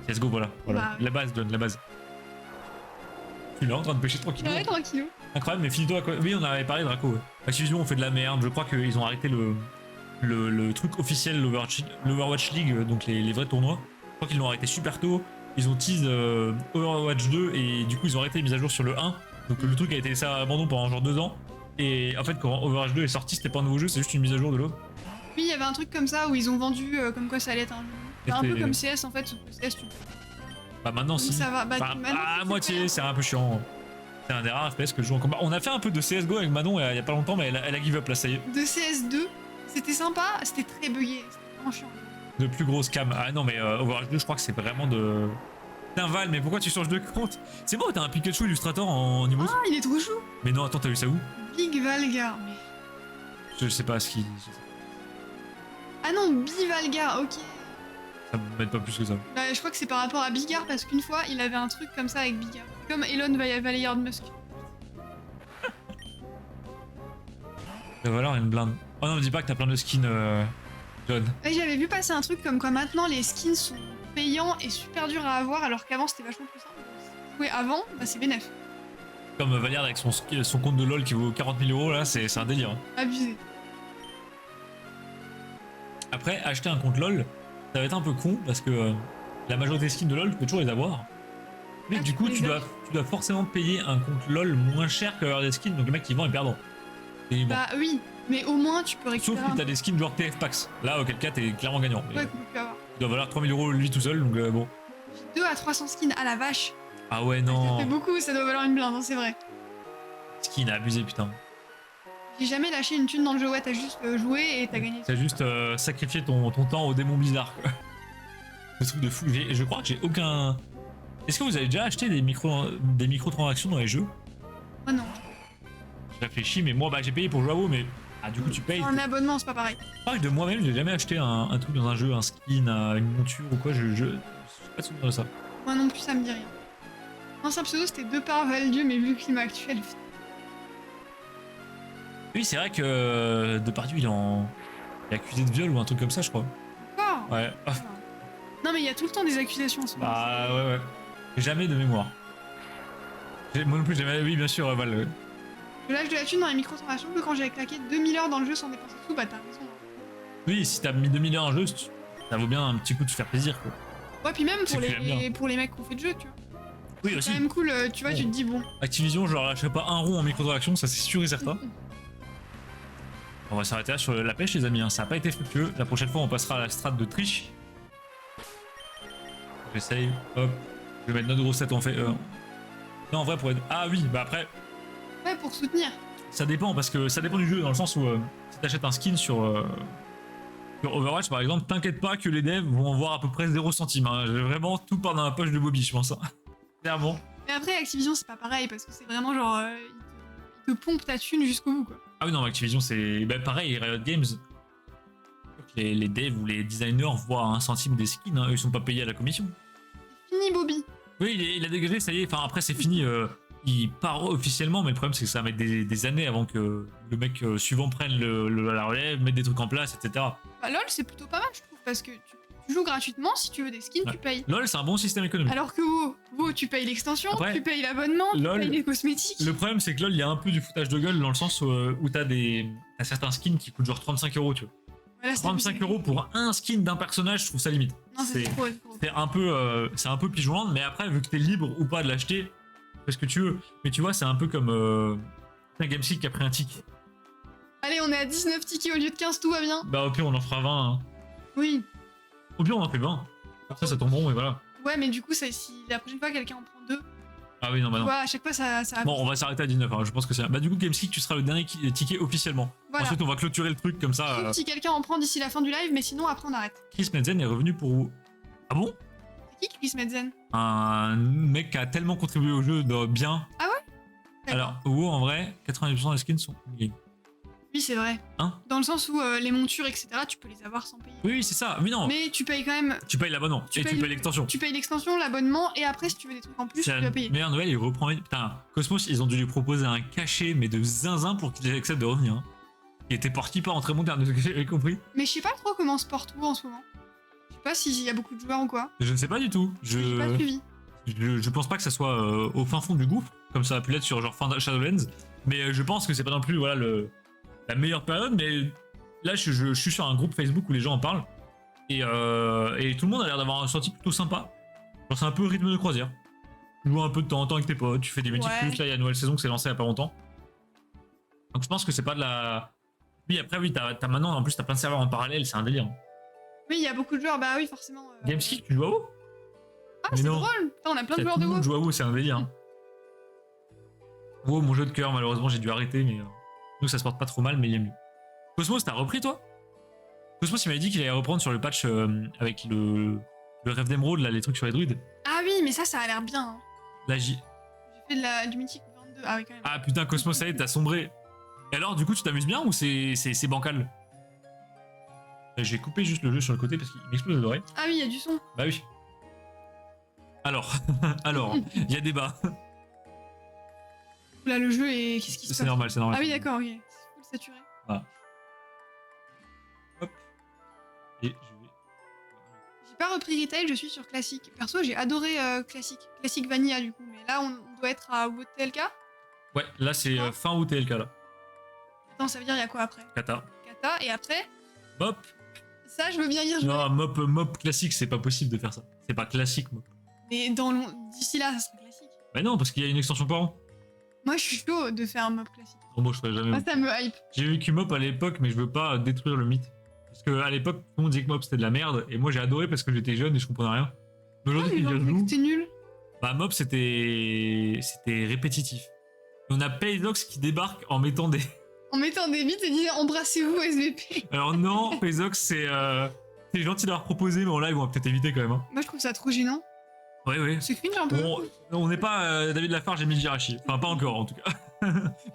CSGO, voilà. Bah, La base, donne la base. Tu es là en train de pêcher tranquillement. Ouais, tranquillou. Incroyable, mais finis-toi quoi. Oui, on avait parlé de Draco. Ouais. Activision, on fait de la merde. Je crois qu'ils ont arrêté le truc officiel, l'Overwatch League, donc les vrais tournois. Je crois qu'ils l'ont arrêté super tôt. Ils ont teasé Overwatch 2 et du coup, ils ont arrêté les mises à jour sur le 1. Donc le truc a été laissé à abandon pendant genre 2 ans. Et en fait, quand Overwatch 2 est sorti, c'était pas un nouveau jeu, c'est juste une mise à jour de l'eau. Oui, il y avait un truc comme ça où ils ont vendu comme quoi ça allait être un jeu. Enfin, un peu comme CS en fait, sauf que CS tu. Bah maintenant, Donc si. ça va. Bah, Enfin, maintenant, à c'est moitié, bien. c'est un peu chiant. C'est un des rares FPS que je joue en combat. On a fait un peu de CSGO avec Manon il y a pas longtemps, mais elle a give up là, ça y est. De CS2, c'était sympa, c'était très bugué. C'était vraiment chiant. De plus gros scam. Ah non, mais Overwatch 2, je crois que c'est vraiment de. Putain, Val, mais pourquoi tu changes de compte? C'est bon, t'as un Pikachu Illustrator en emote. Ah, il est trop chou. Mais non, attends, t'as vu ça où? Big Valgar, mais. Je sais pas ce qui. Ah non, Bivalgar, ok. Ça me m'aide pas plus que ça. Bah, je crois que c'est par rapport à Bigard parce qu'une fois il avait un truc comme ça avec Bigard. Comme Elon Valeyard Musk. Ça va alors une blinde. Oh non, me dis pas que t'as plein de skins, John. Et j'avais vu passer un truc comme quoi maintenant les skins sont payants et super durs à avoir alors qu'avant c'était vachement plus simple. Oui, avant, bah c'est bénef. Comme Valiard avec son compte de LoL qui vaut 40 000 € là, c'est un délire. Hein. Abusé. Après, acheter un compte LoL, ça va être un peu con parce que la majorité des skins de LoL, tu peux toujours les avoir. Mais Ah, du tu coup, peux les tu dois forcément payer un compte LoL moins cher que avoir des skins, donc les mecs qui vendent est perdant. Et bon. Bah oui, mais au moins tu peux Sauf récupérer si un t'as des skins genre TF Pax. Là, auquel cas, t'es clairement gagnant. Mais, ouais, qu'on peut plus avoir. il doit valoir 3000 € lui tout seul, donc bon. 2 à 300 skins à la vache. Ah ouais, Ça non. fait beaucoup, ça doit valoir une blinde, hein, c'est vrai. Skin abusé, putain. J'ai jamais lâché une thune dans le jeu, ouais, t'as juste joué et t'as gagné. T'as juste sacrifié ton temps au démon Blizzard, quoi. Ce truc de fou. Je crois que j'ai aucun. Est-ce que vous avez déjà acheté des microtransactions dans les jeux? Oh non. Je réfléchis, mais moi, bah, j'ai payé pour jouer à WoW, mais. Ah, du coup, tu payes. Un abonnement, c'est pas pareil. Pareil, de moi-même, j'ai jamais acheté un truc dans un jeu, un skin, une monture ou quoi. Je pas de souvenir de ça. Moi non plus, ça me dit rien. Ancien pseudo, c'était 2 par Valdieu, mais vu le climat actuel. Oui, c'est vrai que Depardieu, il est accusé de viol ou un truc comme ça, je crois. Encore Ouais. Ah, Non, mais il y a tout le temps des accusations en ce moment. bah, ouais. Jamais de mémoire. Moi non plus, jamais. Oui, bien sûr, Val. Je lâche de la thune dans les microtransactions que quand j'avais claqué 2000 heures dans le jeu sans dépenser de sous, bah t'as raison. Oui, si t'as mis 2000 heures en jeu, ça vaut bien un petit coup de se faire plaisir, quoi. Ouais, puis même C'est pour que tu aimes bien. pour les mecs qui ont fait le jeu, tu vois. Oui, C'est aussi. quand même cool, tu vois, Bon. tu te dis bon. Activision, je leur lâcherai pas un rond en microtransaction, ça c'est sûr et certain. On va s'arrêter là sur la pêche, les amis. Hein. Ça n'a pas été fructueux. La prochaine fois, on passera à la strat de triche. J'essaye. Hop. Je vais mettre notre grosse tête. On fait. Non, en vrai, pour être. Ah oui, bah après, Ouais, pour soutenir. ça dépend parce que ça dépend du jeu dans le sens où si t'achètes un skin sur Overwatch par exemple, t'inquiète pas que les devs vont en voir à peu près 0 centime. Hein. Vraiment, tout part dans la poche de Bobby, je pense. Hein. Clairement. Mais après, Activision, c'est pas pareil parce que c'est vraiment genre. Ils te pompent ta thune jusqu'au bout, quoi. Ah oui, non, Activision, c'est. Bah, pareil, Riot Games. Les devs ou les designers voient 1 centime des skins, hein. Eux, ils sont pas payés à la commission. Fini, Bobby. Oui, il a dégagé, ça y est. Enfin, après, c'est fini. il part officiellement, mais le problème c'est que ça va mettre des années avant que le mec suivant prenne la relève, mette des trucs en place, etc. Bah, LoL, c'est plutôt pas mal, je trouve, parce que tu joues gratuitement, si tu veux des skins, Ouais. tu payes. LoL, c'est un bon système économique. Alors que WoW, tu payes l'extension, Après, tu payes l'abonnement, tu LoL, payes les cosmétiques. Le problème, c'est que LoL, il y a un peu du foutage de gueule dans le sens où t'as certains skins qui coûtent genre 35 euros, tu vois. Voilà, c'est 35 euros pour un skin d'un personnage, je trouve ça limite. Non, c'est trop. C'est un peu pigeon, mais après, vu que t'es libre ou pas de l'acheter, fais ce que tu veux. Mais tu vois, c'est un peu comme un GameSeek qui a pris un tick. Allez, on est à 19 tickets au lieu de 15, tout va bien. Bah, au pire, on en fera 20. Hein. Oui. Au pire, on en fait 20. Comme ça tombe rond et voilà. Ouais, mais du coup, si la prochaine fois quelqu'un en prend 2, Ah oui, non, bah non. tu vois, à chaque fois ça. Bon, on va s'arrêter à 19. Hein. Je pense que c'est. Bah, du coup, GameSeek, tu seras le dernier ticket officiellement. Voilà. Ensuite, on va clôturer le truc comme ça. Sauf si quelqu'un en prend d'ici la fin du live, mais sinon après on arrête. Chris Metzen est revenu pour. Ah bon? C'est qui Chris Medzen? Un mec qui a tellement contribué au jeu de bien. Ah ouais? Alors, WoW en vrai, 90% des skins sont in-game. Oui, c'est vrai. Hein? Dans le sens où les montures, etc., tu peux les avoir sans payer. Oui, c'est ça. Mais non, Mais tu payes quand même. tu payes l'abonnement et tu payes l'extension. Tu payes l'extension, l'abonnement, et après, si tu veux des trucs en plus, tu C'est dois la payer. meilleure nouvelle, il reprend. Putain, Cosmos, ils ont dû lui proposer un cachet, mais de zinzin pour qu'il accepte de revenir. Hein. Il était parti pas en très bon terme, de ce que j'avais compris. Mais je sais pas trop comment se porte WoW en ce moment. Je sais pas s'il y a beaucoup de joueurs ou quoi. Je ne sais pas du tout. J'ai pas suivi. Je pense pas que ça soit au fin fond du gouffre, comme ça a pu l'être sur genre Shadowlands. Mais je pense que c'est pas non plus voilà, la meilleure période. Mais là, je suis sur un groupe Facebook où les gens en parlent. Et tout le monde a l'air d'avoir un ressenti plutôt sympa. Genre, c'est un peu rythme de croisière. Tu joues un peu de temps en temps avec tes potes, tu fais des multi plus. Là, il y a une nouvelle saison qui s'est lancée il y a pas longtemps. Donc je pense que c'est pas de la. Oui, après, oui, t'as maintenant, en plus, t'as plein de serveurs en parallèle, c'est un délire. Oui, il y a beaucoup de joueurs, bah oui, forcément. Gameskick, tu joues à WoW? Ah, Mais c'est non. drôle! Putain, on a plein de Tout joueurs le de monde WoW. joue à WoW, c'est un délire. Hein. WoW, mon jeu de cœur, malheureusement, j'ai dû arrêter, mais nous, ça se porte pas trop mal, mais il est mieux. Cosmos, t'as repris, toi? Cosmos, il m'avait dit qu'il allait reprendre sur le patch avec le rêve d'émeraude, là, les trucs sur les druides. Ah oui, mais ça a l'air bien. Hein. Là, J'ai fait du mythique 22. Ah oui, quand même. Ah putain, Cosmos, ça y est, t'as sombré. Et alors, du coup, tu t'amuses bien ou c'est bancal? J'ai coupé juste le jeu sur le côté parce qu'il m'explose les oreilles. Ah oui, il y a du son. Bah oui. Alors, il y a débat. Là, le jeu est. Qu'est-ce qui se passe? C'est normal, c'est normal. Ah oui, d'accord, ok. C'est full saturé. Voilà. Hop. Et je vais. J'ai pas repris Retail, je suis sur classique. Perso, j'ai adoré classique. Classique Vanilla, du coup. Mais là, on doit être à TLK. Ouais, là c'est fin août TLK là. Attends, ça veut dire il y a quoi après? Kata. Kata, et après? Mop. Ça, je veux bien y rejouer. Non, mop classique, c'est pas possible de faire ça. C'est pas classique, mop. Mais d'ici là, ça sera classique. Bah non, parce qu'il y a une extension par an. Moi, je suis chaud de faire un mob classique. Non, moi je ferais jamais. Moi, ça me hype. J'ai vécu mop à l'époque, mais je veux pas détruire le mythe. Parce que à l'époque, tout le monde disait que mop c'était de la merde, et moi j'ai adoré parce que j'étais jeune et je comprenais rien. Mais Ah, aujourd'hui, les quand gens je disaient que joue, c'était nul. bah mop c'était répétitif. On a Paylox qui débarque en mettant des. En mettant des bits et disant embrassez-vous SVP. Alors non, Paylox c'est gentil de leur proposer, mais en live ils vont peut-être éviter quand même. Hein. Moi, je trouve ça trop gênant. Ouais. C'est cringe un peu. On n'est pas David Lafarge et Mehdi Jirachi. Enfin, pas encore en tout cas.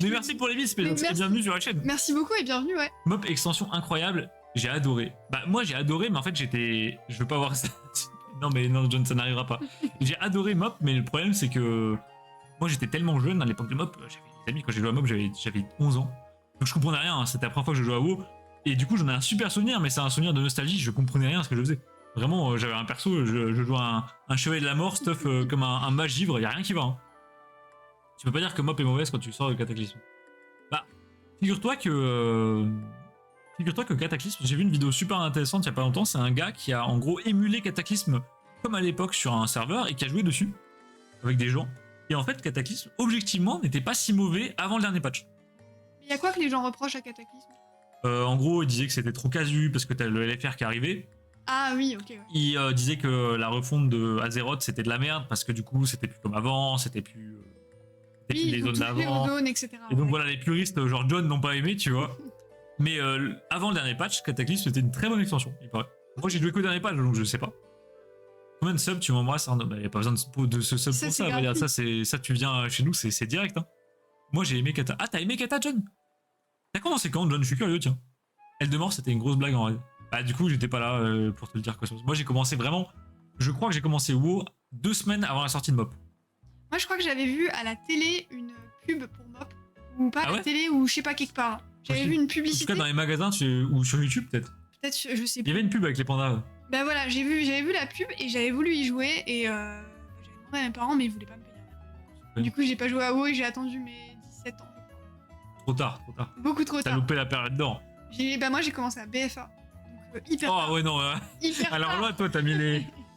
Mais merci pour les vis, Paylox, et bienvenue sur la chaîne. Merci beaucoup et bienvenue, ouais. Mop extension incroyable, j'ai adoré. Bah moi j'ai adoré, mais en fait je veux pas voir ça. non John, ça n'arrivera pas. J'ai adoré Mop, mais le problème c'est que moi j'étais tellement jeune à l'époque de Mop, j'avais des amis quand j'ai joué à Mop, j'avais 11 ans. Donc je comprenais rien, hein. C'était la première fois que je jouais à WoW. Et du coup j'en ai un super souvenir, mais c'est un souvenir de nostalgie, je comprenais rien à ce que je faisais. Vraiment, j'avais un perso, je jouais un chevalier de la mort, stuff comme un mage ivre, y a rien qui va. Hein. Tu peux pas dire que Mop est mauvaise quand tu sors de Cataclysme. Bah, figure-toi que Cataclysme, j'ai vu une vidéo super intéressante il y a pas longtemps, c'est un gars qui a en gros émulé Cataclysme comme à l'époque sur un serveur et qui a joué dessus avec des gens. Et en fait, Cataclysme, objectivement, n'était pas si mauvais avant le dernier patch. Mais y a quoi que les gens reprochent à Cataclysme? En gros, il disait que c'était trop casu parce que t'as le LFR qui est arrivé. Ah oui, ok, ouais. Il disait que la refonte de Azeroth c'était de la merde parce que du coup c'était plus comme avant, c'était plus Oui, les zones d'avant. zones, etc. Et donc ouais. voilà, les puristes genre John n'ont pas aimé, tu vois. Mais avant le dernier patch, Cataclysme c'était une très bonne extension, il paraît. Moi j'ai joué qu'au dernier patch donc je sais pas. Combien de subs tu m'embrasses? Hein, bah, y a pas besoin de ce sub Ça, pour c'est ça. On va dire. gratuit. Ça tu viens chez nous, c'est direct. Hein. Moi j'ai aimé Kata. Ah t'as aimé Kata, John? T'as commencé quand, John? Je suis curieux, tiens. Eldemort c'était une grosse blague en vrai. Bah du coup j'étais pas là pour te le dire quoi. Moi j'ai commencé vraiment. Je crois que j'ai commencé WoW 2 semaines avant la sortie de Mop. Moi, je crois que j'avais vu à la télé une pub pour Mop. Ou pas à Ah la ouais télé, ou je sais pas, quelque part. J'avais vu une En tout publicité. cas, dans les magasins ou sur YouTube, peut-être. Peut-être, je sais Il y plus. avait une pub avec les pandas. Bah voilà, j'avais vu la pub et j'avais voulu y jouer. Et j'avais demandé à mes parents, mais ils voulaient pas me payer. Oui. Du coup, j'ai pas joué à WoW et j'ai attendu mes 17 ans. Trop tard. Beaucoup trop T'as tard. loupé la période d'or. Bah moi, j'ai commencé à BFA. Donc hyper tard. Oh ouais, non. Hyper Alors tard. là, toi,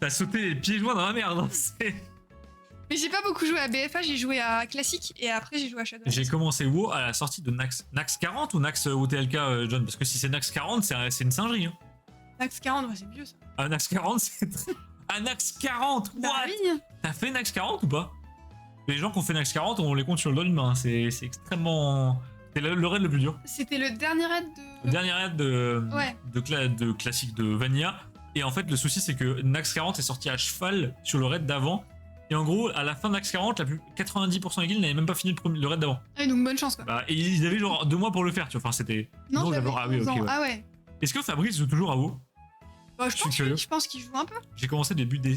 t'as sauté les pieds joints dans la merde. Hein. Mais j'ai pas beaucoup joué à BFA, j'ai joué à classique et après j'ai joué à Shadow. J'ai commencé WoW à la sortie de Nax. Nax 40 ou Nax OTLK, John? Parce que si c'est Nax 40, c'est une singerie. Hein. Nax 40, ouais, c'est mieux ça. Ah, Nax 40, c'est très... Ah, Nax 40 Bah what? oui. T'as fait Nax 40 ou pas? Les gens qui ont fait Nax 40, on les compte sur le doigt d'une main. Hein. C'est extrêmement... C'est le raid le plus dur. C'était le dernier raid de... Le dernier raid Ouais. de classique de Vanilla. Et en fait, le souci, c'est que Nax 40 est sorti à cheval sur le raid d'avant. Et en gros, à la fin de Nax 40, 90% des guilds n'avaient même pas fini le raid d'avant. Ah oui, donc bonne chance quoi. Bah, et ils avaient genre 2 mois pour le faire, tu vois. Enfin, c'était... Non, j'avais j'avais genre, ah oui, 11 ok, ans. ouais. Ah ouais. Est-ce que Fabrice joue toujours à WoW? Bah, Je suis curieux. je pense qu'il joue un peu. J'ai commencé début des...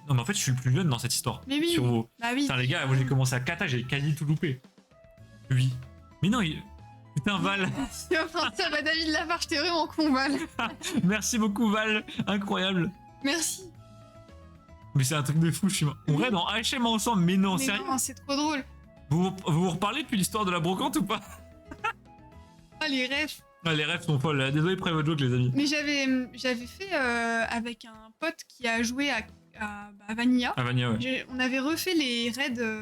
Non, mais en fait, je suis le plus jeune dans cette histoire. Mais oui. Sur WoW. Bah oui. Putain, les gars, moi j'ai commencé à Kata, j'ai quasi tout loupé. Oui. Mais non, putain, Val. Enfin, ça va, David Lafarge, t'es vraiment con, Val. Merci beaucoup, Val. Incroyable. Merci. Mais c'est un truc de fou, je suis... On raid en HM ensemble, mais non, Mais sérieux. non, c'est trop drôle. Vous reparlez depuis l'histoire de la brocante ou pas? Ah, les refs. Ah, les rêves sont folles. Désolé, private joke, les amis. Mais j'avais fait avec un pote qui a joué à Vanilla. Ah, Vanilla, ouais. On avait refait les raids de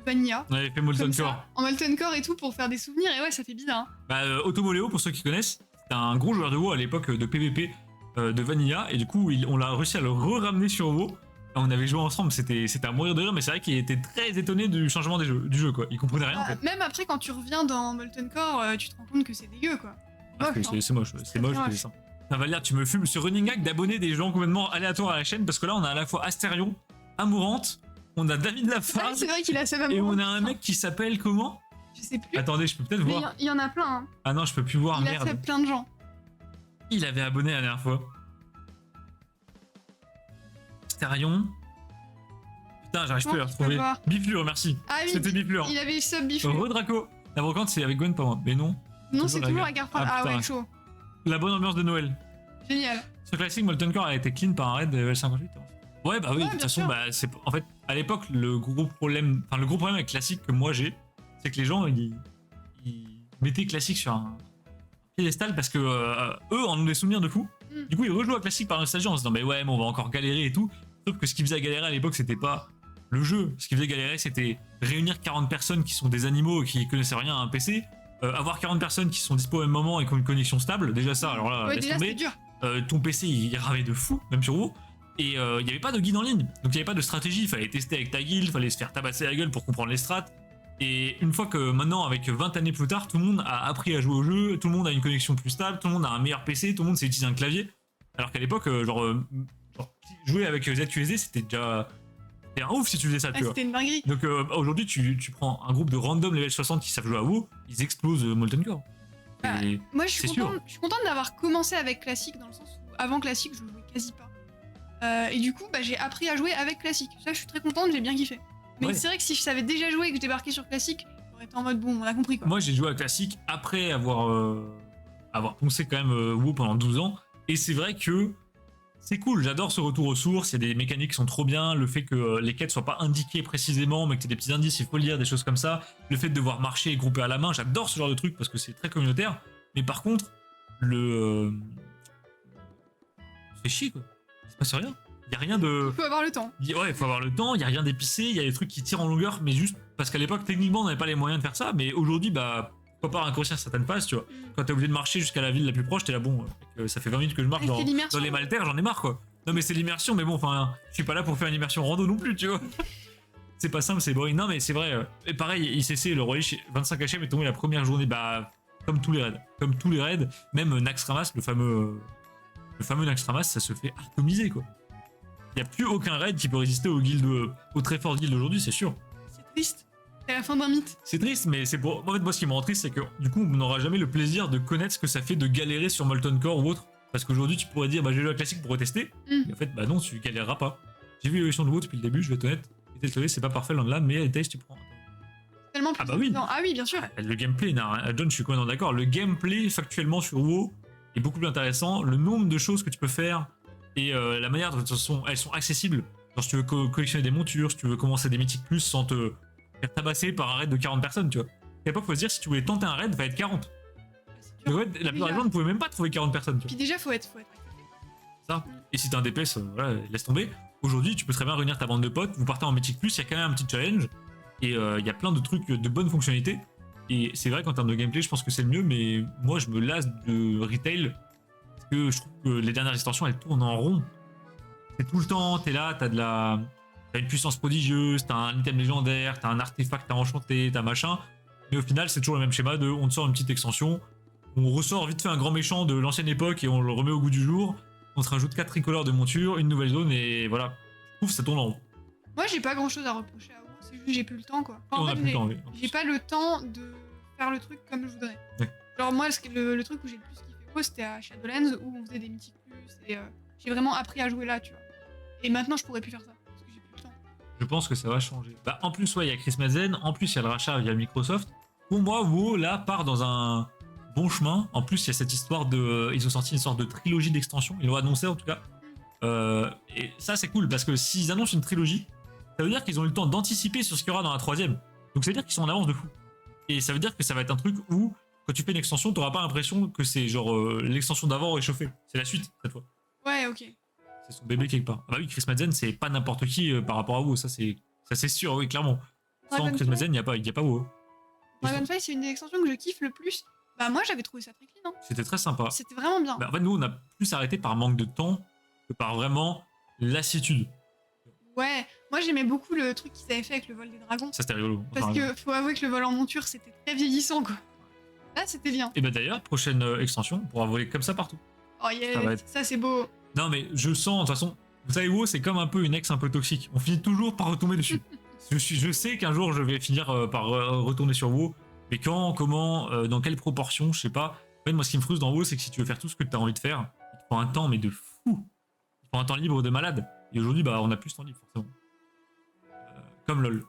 Vanilla. On avait fait Molten Comme ça, Core. en Molten Core et tout pour faire des souvenirs. Et ouais, ça fait bizarre. Hein. Bah, Automoléo, pour ceux qui connaissent, c'était un gros joueur de WoW à l'époque de PvP de Vanilla. Et du coup, on l'a réussi à le ramener sur WoW. On avait joué ensemble, c'était à mourir de rire, mais c'est vrai qu'il était très étonné du changement du jeu, quoi. Il comprenait rien, en fait. Même après, quand tu reviens dans Molten Core, tu te rends compte que c'est dégueu, quoi. Ah, Moche, hein. c'est moche, c'est moche, c'est ça. Non, Valère, tu me fumes ce running gag d'abonner des gens complètement aléatoires à la chaîne, parce que là, on a à la fois Astérion, Amourante, on a David Ah, Lafarge, c'est vrai qu'il a ça même. et on a un mec qui s'appelle comment? Je sais plus. Attendez, je peux peut-être Mais voir. il y en a plein. Hein. Ah non, je peux plus voir, Il a merde. fait plein de gens. Il avait abonné la dernière fois. Astérion. Putain, j'arrive plus à le Comment tu peux retrouver. voir Biflure, merci. Ah oui, C'était Biflure. il avait sub biflure. Redraco. La brocante, c'est avec Gwen, pas moi. Mais non. Non, c'est toujours la la gare. gare. Ah putain. ouais, chaud. La bonne ambiance de Noël. Génial. Sur Classic, Molten Core a été clean par un raid de level 58. Ouais, bah oui, Ouais, de toute bien façon, sûr. bah, c'est en fait, à l'époque, le gros problème avec Classic que moi j'ai, c'est que les gens, ils mettaient Classic sur un piédestal parce que eux en ont des souvenirs de fou. Mm. Du coup, ils rejouent à Classic par nostalgie en se disant, mais ouais, mais on va encore galérer et tout. Sauf que ce qui faisait galérer à l'époque, c'était pas le jeu. Ce qui faisait galérer, c'était réunir 40 personnes qui sont des animaux et qui connaissaient rien à un PC. Avoir 40 personnes qui sont dispo au même moment et qui ont une connexion stable, déjà ça, alors là, Ouais, laisse déjà, tomber. c'est dur. Ton PC il ravait de fou, même sur WoW, et il n'y avait pas de guide en ligne, donc il n'y avait pas de stratégie, il fallait tester avec ta guilde, il fallait se faire tabasser la gueule pour comprendre les strats, et une fois que maintenant, avec 20 années plus tard, tout le monde a appris à jouer au jeu, tout le monde a une connexion plus stable, tout le monde a un meilleur PC, tout le monde sait utiliser un clavier, alors qu'à l'époque, jouer avec ZQSD, c'était déjà... C'était un ouf si tu faisais ça, tu vois. C'était une dinguerie. Donc aujourd'hui, tu prends un groupe de random level 60 qui savent jouer à WoW, ils explosent Molten Core. Ah, Et Moi, je c'est suis contente d'avoir commencé avec classique dans le sens où avant classique, je jouais quasi pas. Et du coup, bah, j'ai appris à jouer avec classique. Ça, je suis très contente, j'ai bien kiffé. Mais Ouais. c'est vrai que si je savais déjà jouer et que je débarquais sur classique, j'aurais été en mode bon, on a compris quoi. Moi, j'ai joué à Classic après avoir poncé quand même WoW pendant 12 ans. Et c'est vrai que c'est cool. J'adore ce retour aux sources. Il y a des mécaniques qui sont trop bien. Le fait que les quêtes soient pas indiquées précisément, mais que tu aies des petits indices, il faut lire, des choses comme ça. Le fait de devoir marcher et grouper à la main. J'adore ce genre de truc parce que c'est très communautaire. Mais par contre, ça fait chier quoi. Il se passe rien. Il y a rien de... Il faut avoir le temps. Ouais, il faut avoir le temps, il y a rien d'épicé, il y a des trucs qui tirent en longueur, mais juste parce qu'à l'époque, techniquement, on n'avait pas les moyens de faire ça, mais aujourd'hui, bah, pourquoi pas raccourcir certaines phases, tu vois. Quand t'es obligé de marcher jusqu'à la ville la plus proche, t'es là, bon, ça fait 20 minutes que je marche Et c'est l'immersion. dans les Maltaires, j'en ai marre, quoi. Non, mais c'est l'immersion, mais bon, enfin, je suis pas là pour faire une immersion rando non plus, tu vois. C'est pas simple, c'est boring. Non, mais c'est vrai. Et pareil, ICC, le Roi Lich 25 HM est tombé la première journée, bah, comme tous les raids. Comme tous les raids, même Naxxramas, le fameux Naxxramas, ça se fait atomiser, quoi. Il n'y a plus aucun raid qui peut résister aux très fortes guildes d'aujourd'hui, c'est sûr. C'est triste. C'est la fin d'un mythe. C'est triste, mais c'est pour... En fait, moi, ce qui me rend triste, c'est que du coup, on n'aura jamais le plaisir de connaître ce que ça fait de galérer sur Molten Core ou autre. Parce qu'aujourd'hui, tu pourrais dire, bah, j'ai joué à classique pour retester. Et en fait, bah non, tu galéreras pas. J'ai vu l'évolution de WoW depuis le début, je vais être honnête. Et Telltale, c'est pas parfait loin de là, mais Telltale, tu prends. Tellement plus Ah bah oui. évident. Ah oui, bien sûr. Le gameplay, John, je suis complètement d'accord. Le gameplay, factuellement, sur WoW, est beaucoup plus intéressant. Le nombre de choses que tu peux faire et la manière dont elles sont accessibles. Genre, si tu veux collectionner des montures, si tu veux commencer des mythiques plus sans te faire tabasser par un raid de 40 personnes, tu vois. À l'époque, faut se dire, si tu voulais tenter un raid, va être 40. C'est Le dur. raid, la plupart des gens ne pouvaient même pas trouver 40 personnes, tu vois. Puis déjà, faut être Ça. Et si t'es un DPS, voilà, laisse tomber. Aujourd'hui, tu peux très bien réunir ta bande de potes, vous partez en Mythic Plus, il y a quand même un petit challenge. Et il y a plein de trucs de bonnes fonctionnalités. Et c'est vrai qu'en termes de gameplay, je pense que c'est le mieux, mais moi, je me lasse de retail. Parce que je trouve que les dernières extensions, elles tournent en rond. C'est tout le temps, t'es là, t'as une puissance prodigieuse, t'as un item légendaire, t'as un artefact à enchanter, t'as machin. Mais au final, c'est toujours le même schéma de on te sort une petite extension, on ressort vite fait un grand méchant de l'ancienne époque et on le remet au goût du jour. On te rajoute 4 tricolores de monture, une nouvelle zone et voilà. Je trouve que ça tourne en rond. Moi, j'ai pas grand chose à reprocher à WoW, c'est juste que j'ai plus le temps, quoi. Et on a plus le temps, oui. J'ai pas le temps de faire le truc comme je voudrais. Ouais. Genre, moi, le truc où j'ai le plus kiffé WoW, c'était à Shadowlands où on faisait des mythiques plus et j'ai vraiment appris à jouer là, tu vois. Et maintenant, je pourrais plus faire ça parce que j'ai plus le temps. Je pense que ça va changer. Bah, en plus, ouais, il y a Chris Mazen, en plus, il y a le rachat via Microsoft. Pour moi, WoW, là, part dans un bon chemin. En plus, il y a cette histoire de. Ils ont sorti une sorte de trilogie d'extension. Ils l'ont annoncé, en tout cas. Et ça, c'est cool parce que s'ils annoncent une trilogie, ça veut dire qu'ils ont eu le temps d'anticiper sur ce qu'il y aura dans la troisième. Donc, ça veut dire qu'ils sont en avance de fou. Et ça veut dire que ça va être un truc où, quand tu fais une extension, t'auras pas l'impression que c'est genre l'extension d'avant réchauffée. C'est la suite, cette fois. Ouais, ok. C'est son bébé quelque part. Ah bah oui, Chris Madsen, c'est pas n'importe qui par rapport à WoW, ça c'est sûr, oui, clairement. Sans Chris Dragonfly. Madsen, il n'y a pas WoW. Dragonfly, c'est une des extensions que je kiffe le plus. Bah, moi, j'avais trouvé ça très clean, hein. C'était très sympa. C'était vraiment bien. Bah, en fait, nous, on a plus arrêté par manque de temps que par vraiment lassitude. Ouais, moi, j'aimais beaucoup le truc qu'ils avaient fait avec le vol des dragons. Ça, c'était rigolo. Parce que faut avouer que le vol en monture, c'était très vieillissant, quoi. Là, c'était bien. Et bah d'ailleurs, prochaine extension, on pourra voler comme ça partout. Oh, yeah, Ça va être- ça, c'est beau. Non, mais je sens, de toute façon, vous savez, WoW, c'est comme un peu une ex un peu toxique. On finit toujours par retomber dessus. Je sais qu'un jour, je vais finir par retourner sur WoW. Mais quand, comment, dans quelle proportion, je sais pas. En fait, moi, ce qui me frustre dans WoW, c'est que si tu veux faire tout ce que tu as envie de faire, il te faut un temps, mais de fou. Il te faut un temps libre de malade. Et aujourd'hui, bah, on a plus ce temps libre, forcément. Comme LoL.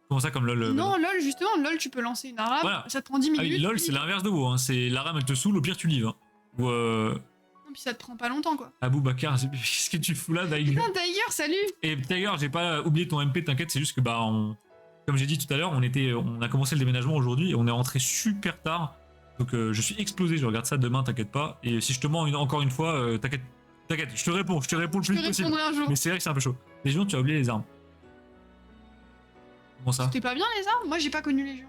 Comment ça, comme LoL Non, Badr LoL, justement, LoL, tu peux lancer une arabe, Voilà. ça te prend 10 Ah minutes. oui, LoL, c'est l'inverse de WoW. Hein. C'est la rame, elle te saoule, au pire, tu livres. Hein. Ou Non, puis ça te prend pas longtemps, quoi. Abou Bakar, qu'est-ce que tu fous là, Daïg? Putain, Tiger, salut. Et Tiger, j'ai pas oublié ton MP, t'inquiète, c'est juste que bah, comme j'ai dit tout à l'heure, on a commencé le déménagement aujourd'hui et on est rentré super tard. Donc je suis explosé, je regarde ça demain, t'inquiète pas. Et si je te mens encore une fois, t'inquiète, je te réponds le Je plus te possible. répondrai un jour. Mais c'est vrai que c'est un peu chaud. Les gens, tu as oublié les armes. Comment ça? C'était pas bien, les armes? Moi, j'ai pas connu les gens.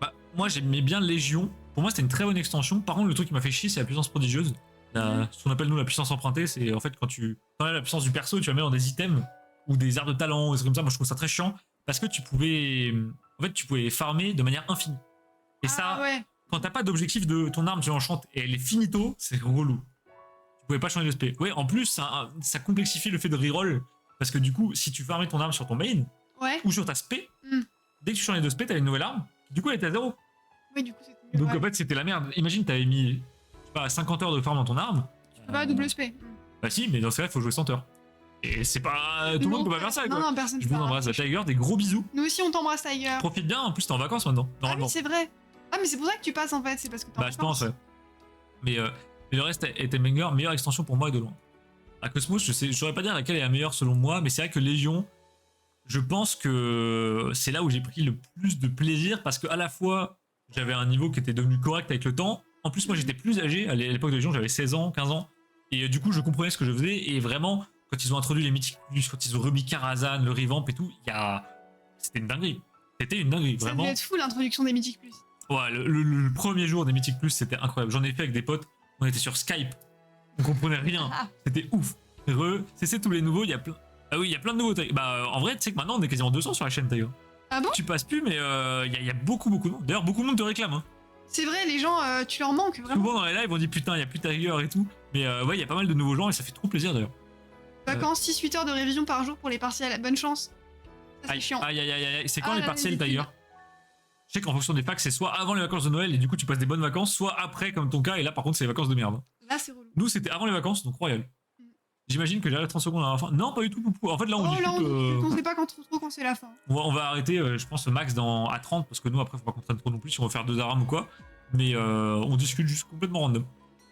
Bah, moi j'aimais bien Légion. Pour moi, c'était une très bonne extension. Par contre, le truc qui m'a fait chier, c'est la puissance prodigieuse. Ce qu'on appelle nous la puissance empruntée, c'est en fait quand tu enlèves la puissance du perso, tu la mets dans des items ou des airs de talent, des trucs comme ça. Moi, je trouve ça très chiant parce que tu pouvais farmer de manière infinie. Et ça, ouais. quand t'as pas d'objectif de ton arme, tu l'enchantes et elle est finito, c'est relou. Tu pouvais pas changer de spé. Ouais, en plus, ça complexifie le fait de reroll parce que du coup, si tu farmais ton arme sur ton main Ouais. ou sur ta spé, dès que tu changeais de spé, t'avais une nouvelle arme. Du coup, elle était à 0. Ouais, du coup, c'était mieux. Donc ouais. en fait, c'était la merde. Imagine, t'avais mis, je sais pas, 50 heures de farm dans ton arme. Tu peux pas double spé. Bah si, mais dans ce cas-là, il faut jouer 100 heures. Et c'est pas. Tout le monde peut pas faire ça, quoi. Non, non, personne Je peut vous pas. embrasse, la Tiger, des gros bisous. Nous aussi, on t'embrasse, Tiger. Profite bien, en plus, t'es en vacances maintenant, Ah normalement. oui, c'est vrai. Ah, mais c'est pour ça que tu passes, en fait. C'est parce que t'es en Bah, je pense, vacances. ouais. Mais le reste était meilleure extension pour moi et de loin. À Cosmos, je saurais pas dire laquelle est la meilleure selon moi, mais c'est vrai que Légion, je pense que c'est là où j'ai pris le plus de plaisir parce que à la fois j'avais un niveau qui était devenu correct avec le temps. En plus, moi j'étais plus âgé. À l'époque de Légion, j'avais 16 ans, 15 ans. Et du coup, je comprenais ce que je faisais. Et vraiment, quand ils ont introduit les mythiques plus, quand ils ont remis Karazhan, le revamp et tout, c'était une dinguerie. C'était une dinguerie, Ça vraiment. devait être fou, l'introduction des Mythiques Plus. Ouais, le premier jour des Mythiques Plus, c'était incroyable. J'en ai fait avec des potes. On était sur Skype. On comprenait rien. C'était ouf. C'est tous les nouveaux. Il y a plein. Ah oui, il y a plein de nouveaux. Bah, en vrai, tu sais que maintenant, on est quasiment 200 sur la chaîne, Tiger. Ah bon? Tu passes plus, mais il y a beaucoup de monde. D'ailleurs, beaucoup de monde te réclame. Hein. C'est vrai, les gens, tu leur manques, vraiment. Souvent dans les lives, on dit putain, il y a plus Tiger et tout. Mais ouais, il y a pas mal de nouveaux gens et ça fait trop plaisir d'ailleurs. Vacances, 6-8 heures de révision par jour pour les partiels. Bonne chance. Ça, c'est Aïe, chiant. aïe, aïe, aïe, aïe. C'est quand Ah, les la partiels, ridicule. Tiger? Je sais qu'en fonction des facs, c'est soit avant les vacances de Noël et du coup tu passes des bonnes vacances, soit après, comme ton cas, et là par contre, c'est les vacances de merde. Là, c'est relou. Nous, c'était avant les vacances, donc royal. J'imagine que j'arrive 30 secondes à la fin. Non, pas du tout, Poupou. En fait, là, on Oh discute. là, on sait pas trop quand c'est la fin. On va arrêter, je pense, max à 30, parce que nous, après, faut pas qu'on traîne trop non plus si on veut faire 2 ARAM ou quoi. Mais on discute juste complètement random.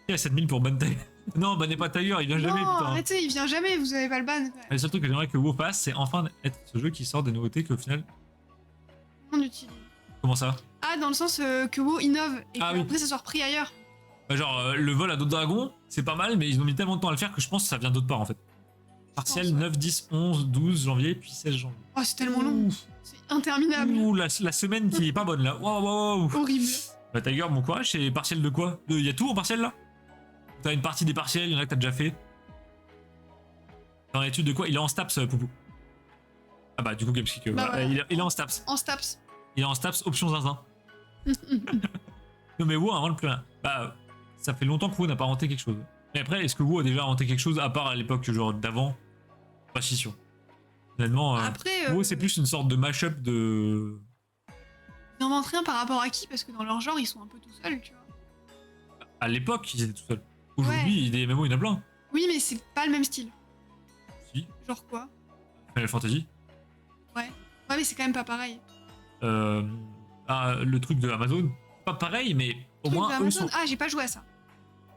Il y a 7000 pour ban Tiger. Non, bannez pas Tiger, il vient jamais, Non, putain. arrêtez, il vient jamais, vous avez pas le ban. Le seul truc que j'aimerais que WoW fasse, c'est enfin être ce jeu qui sort des nouveautés qu'au final. On utilise. Comment ça? Ah, dans le sens que WoW innove et Ah qu'après oui. ça soit repris ailleurs. Genre, le vol à d'autres dragons, c'est pas mal, mais ils ont mis tellement de temps à le faire que je pense que ça vient d'autre part en fait. Partiel pense, ouais. 9, 10, 11, 12 janvier, puis 16 janvier. Oh, c'est tellement long. Ouh. C'est interminable. Ouh, la semaine qui est pas bonne là. Waouh, waouh, waouh. Horrible. Bah Tiger, bon courage, c'est partiel de quoi? Y a tout en partiel là? T'as une partie des partiels, y'en a que t'as déjà fait. Dans l'étude de quoi? Il est en STAPS, Poupou. Ah bah du coup Gamespeak, Bah, voilà. voilà. Il est en STAPS. En STAPS. Il est en STAPS, option zinzin. Non mais WoW invente plus rien. Bah ça fait longtemps que WoW n'a pas inventé quelque chose. Mais après, est-ce que WoW a déjà inventé quelque chose à part à l'époque genre d'avant? Pas si sûr. Honnêtement, Après, WoW c'est plus une sorte de mash-up de... ils n'inventent rien par rapport à qui, parce que dans leur genre, ils sont un peu tout seuls, tu vois. À l'époque, ils étaient tout seuls. Aujourd'hui, des MMO, il y en a plein. Oui, mais c'est pas le même style. Si. Genre quoi? Final Fantasy. Ouais, mais c'est quand même pas pareil. Le truc de Amazon. Pas pareil, mais au Truc moins de eux Amazon. sont... Ah, j'ai pas joué à ça.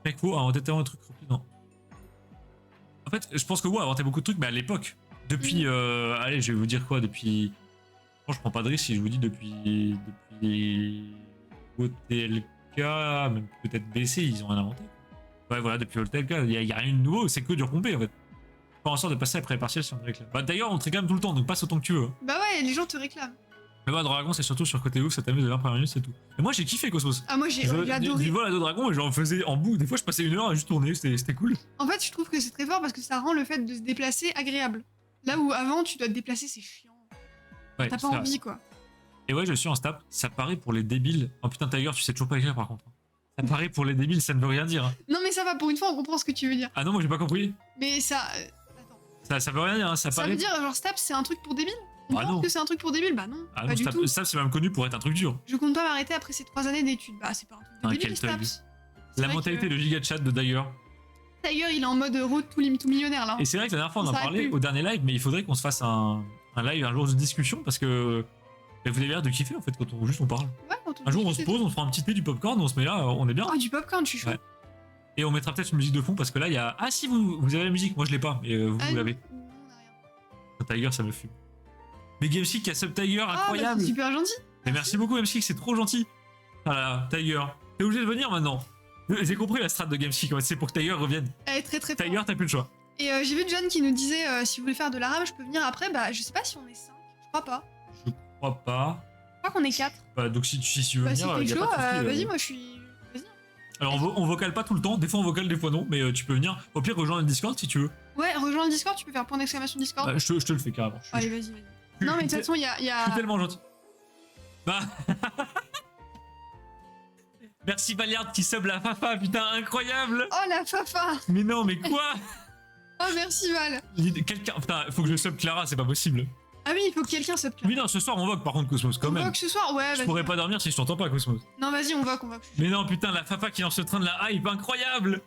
Mec, WoW a inventé tellement de trucs remplis, non. En fait, je pense que WoW a inventé beaucoup de trucs, mais à l'époque. Depuis... allez, je vais vous dire quoi, depuis... Bon, je prends pas de risque si je vous dis depuis OTLK, même peut-être BC, ils ont rien inventé. Ouais, voilà, depuis OTLK, il y a rien de nouveau, c'est que du repompé en fait. Pas en sorte de passer après partiel si on te réclame. Bah d'ailleurs, on te réclame tout le temps, donc passe autant que tu veux. Bah ouais, les gens te réclament. Mais moi, Dragon, c'est surtout sur côté ouf, ça t'amuse de 20 premières minutes, c'est tout. Et moi, j'ai kiffé Cosmos. Ah, moi j'ai adoré. Du vol à deux dragons, et j'en faisais en bout. Des fois, je passais 1 heure à juste tourner, c'était cool. En fait, je trouve que c'est très fort parce que ça rend le fait de se déplacer agréable. Là où avant, tu dois te déplacer, c'est chiant. Ouais, T'as pas c'est envie, quoi. Et ouais, je suis en stab. Ça paraît pour les débiles. Oh putain, Tiger, tu sais toujours pas écrire par contre. Ça paraît pour les débiles, ça ne veut rien dire. Hein. Non, mais ça va, pour une fois, on comprend ce que tu veux dire. Ah non, moi j'ai pas compris. Mais ça. Attends. Ça veut rien dire, hein. Ça Ça paraît. veut dire, genre, Stab, c'est un truc pour débiles? On Ah pense non. que c'est un truc pour débiles? Bah non, Ah pas non, du tout. Stab, c'est même connu pour être un truc dur. Je compte pas m'arrêter après ces 3 années d'études. Bah, c'est pas un truc de Ah, débile, quel Stabs. thug. La mentalité de giga chat de Tiger. Tiger, il est en mode road to millionnaire là. Et c'est vrai que la dernière fois on en s'arrête parlait plus. au dernier live, mais il faudrait qu'on se fasse un live un jour de discussion parce que vous avez l'air de kiffer en fait quand on parle. Ouais, quand Un jour on se discute, pose, on se prend un petit thé, du popcorn, on se met là, on est bien. Oh, du popcorn, je suis chaud. Ouais. Et on mettra peut-être une musique de fond parce que là il y a. Ah si, vous avez la musique, moi je l'ai pas, mais vous Ah, l'avez. non, on a rien. Tiger, ça me fume. Mais Gamespeak qui a sub Tiger, Ah, bah, incroyable! c'est super gentil. Mais merci beaucoup Gamespeak, c'est trop gentil! Voilà, Tiger. T'es obligé de venir maintenant. J'ai compris la strat de Gamespeak, en fait, c'est pour que Tiger revienne. Elle est très très Tiger, forte. t'as plus le choix. Et j'ai vu John qui nous disait si vous voulez faire de la rame, je peux venir après. Bah, je sais pas si on est 5. Je crois pas. Je crois pas. Je crois qu'on est 4. Bah, donc si tu veux Bah, si venir, t'es y a chaud, pas de souci, vas-y, moi je suis. Vas-y. Alors on vocale pas tout le temps, des fois on vocale, des fois non, mais tu peux venir. Au pire, rejoindre le Discord si tu veux. Ouais, rejoins le Discord, tu peux faire point d'exclamation Discord. Bah, je te le fais carrément. Allez, vas-y. Non, mais de toute façon, il y Je a. suis tellement gentil. Bah. Merci Valiard qui sub la Fafa, putain, incroyable! Oh la fafa. Mais non, mais quoi? Oh, merci Val. Quelqu'un. Putain, faut que je sub Clara, c'est pas possible. Ah oui, il faut que quelqu'un se Oui, non, ce soir on vogue par contre Cosmos quand On même. voit que ce soir, ouais, Je vas-y. pourrais pas dormir si je t'entends pas, Cosmos. Non, vas-y, on voit. Mais non, putain, la Fafa qui lance le train de la hype, incroyable!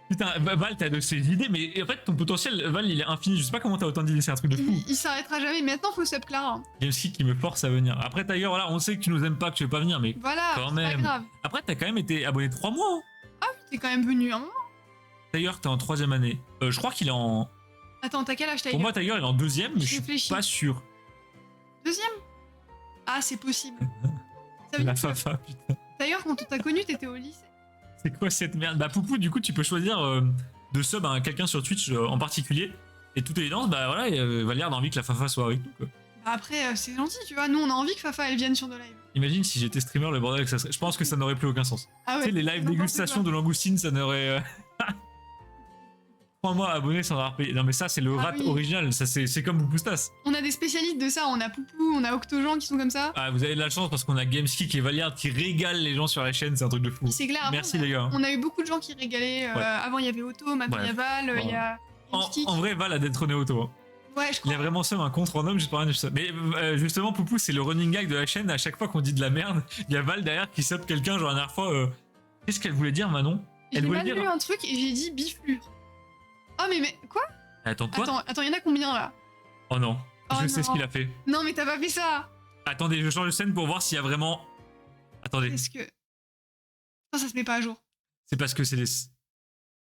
Putain, Val, t'as de ces idées, mais en fait, ton potentiel, Val, il est infini. Je sais pas comment t'as autant d'idées, c'est un truc de fou. Il s'arrêtera jamais. Maintenant, faut sub Clara. Gamespeak qui me force à venir. Après, Tiger, voilà, on sait que tu nous aimes pas, que tu veux pas venir, mais Voilà, quand c'est pas même. grave. Après, t'as quand même été abonné 3 mois. Hein. T'es quand même venu un moment. Tiger, t'es en 3ème année. Je crois qu'il est en. Attends, t'as quel âge, Tiger? Pour moi, Tiger, il est en 2ème, mais Je je suis réfléchis. pas sûr. Deuxième? Ah, c'est possible. Ça veut La dire que Fafa, putain. D'ailleurs, quand on t'a connu, t'étais au lycée. C'est quoi cette merde? Bah, Poupou, du coup, tu peux choisir de sub à quelqu'un sur Twitch en particulier. Et toute évidence, bah voilà, Valiard a envie que la Fafa soit avec nous, quoi. Bah après, c'est gentil, tu vois. Nous, on a envie que Fafa, elle vienne sur nos lives. Imagine si j'étais streamer, le bordel que ça serait. Je pense que ça n'aurait plus aucun sens. Ah Tu sais, les lives n'importe dégustation quoi. de langoustine, ça n'aurait. 3 mois abonnés sans avoir payé. Non, mais ça, c'est le Ah rat oui. original. Ça, c'est comme Poupoustas. On a des spécialistes de ça. On a Poupou, on a Octogen qui sont comme ça. Ah, vous avez de la chance parce qu'on a Gamespeak et Valiard qui régalent les gens sur la chaîne. C'est un truc de fou. C'est clair. Après, Merci, les gars. On a eu beaucoup de gens qui régalaient. Ouais. Avant, il y avait Otto, maintenant, il y a Val, il y a. Stick. En vrai, Val a détrôné Auto. Hein. Ouais, je Il crois. a vraiment seul un contre en homme, j'ai pas rien de ça. Mais justement, Poupou, c'est le running gag de la chaîne. À chaque fois qu'on dit de la merde, il y a Val derrière qui sub quelqu'un. Genre la dernière fois, qu'est-ce qu'elle voulait dire, Manon? J'ai Elle voulait mal dire. lu un truc et j'ai dit biflure. Oh, mais quoi? Attends, quoi? Attends, il y en a combien là? Oh non, Oh je sais ce non. qu'il a fait. Non, mais t'as pas fait ça! Attendez, je change de scène pour voir s'il y a vraiment... Attendez, Est-ce que. Non, ça se met pas à jour. c'est parce que c'est les...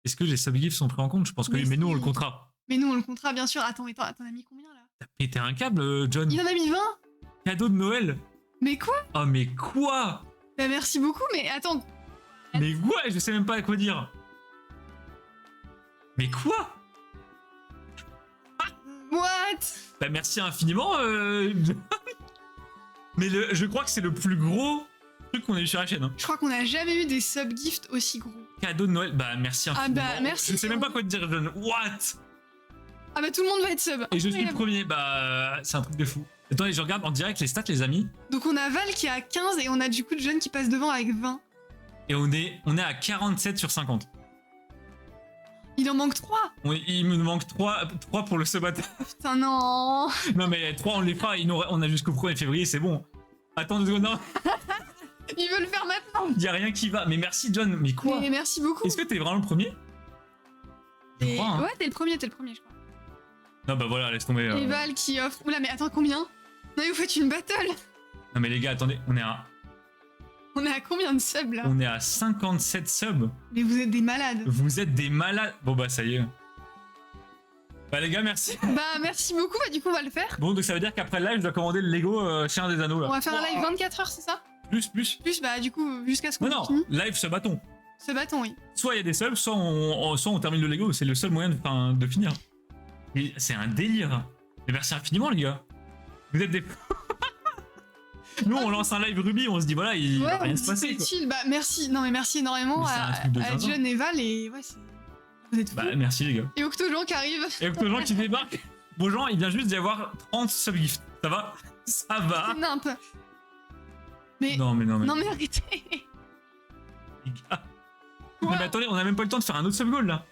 Est-ce que les subgifs sont pris en compte? Je pense que oui, mais nous on le si. comptera. Mais nous, on le comptera, bien sûr. Attends, t'en as mis combien là? T'as pété un câble, John? Il en a mis 20? Cadeau de Noël? Mais quoi? Oh mais quoi? Bah, merci beaucoup, mais attends. Mais ouais, je sais même pas à quoi dire. Mais quoi? What? Bah merci infiniment. Mais je crois que c'est le plus gros truc qu'on a eu sur la chaîne. Hein. Je crois qu'on a jamais eu des sub-gifts aussi gros. Cadeau de Noël. Bah merci infiniment. bah, merci. Je sais même pas quoi te dire, John. What? Ah bah tout le monde va être sub. Et je suis le Incroyable. premier. Bah c'est un truc de fou. Attendez, je regarde en direct les stats, les amis. Donc on a Val qui est à 15 et on a du coup de John qui passe devant avec 20. Et on est à 47 sur 50. Il en manque 3. Il me manque 3 pour le subattaque. Putain, non. Non mais 3 on les fera. On a jusqu'au 1er février, c'est bon. Attends 2 secondes. Non, Il veut le faire maintenant. y a rien qui va. Mais merci John. Mais quoi? Mais merci beaucoup. Est-ce que t'es vraiment le premier? Je Et- crois. Hein. Ouais, t'es le premier, je crois. Non bah voilà, laisse tomber. Et Val qui offre. Oula, mais attends, combien? Non, mais vous faites une battle. Non mais les gars, attendez, on est À combien de subs là? on est à 57 subs. Mais vous êtes des malades. Vous êtes des malades. Bon bah ça y est. Bah les gars, merci. Bah, merci beaucoup. Bah, du coup, on va le faire. Bon donc ça veut dire qu'après le live, je dois commander le Lego Chien des Anneaux là. On va faire un live 24 heures, c'est ça? Plus. Plus, bah, du coup, jusqu'à ce qu'on Non, finisse. live ce bâton. Ce bâton, oui. Soit il y a des subs, soit on termine le Lego. C'est le seul moyen de finir. Et c'est un délire. Mais merci infiniment les gars. Vous êtes des... Nous on lance un live Ruby, on se dit voilà, il va rien se passer. c'est Quoi. chill. Bah, merci. Non, mais merci énormément Mais c'est un à truc de zinzin. John et Val. Et ouais, c'est. Vous êtes fous. Bah merci les gars. Et Octojan qui arrive. Et aux gens qui débarquent. Bon gens, il vient juste d'y avoir 30 subgifts. Ça va? Ça va? C'est nimp. Mais. Non mais Non, mais arrêtez. les gars. Non, mais attendez, on a même pas le temps de faire un autre sub-goal là.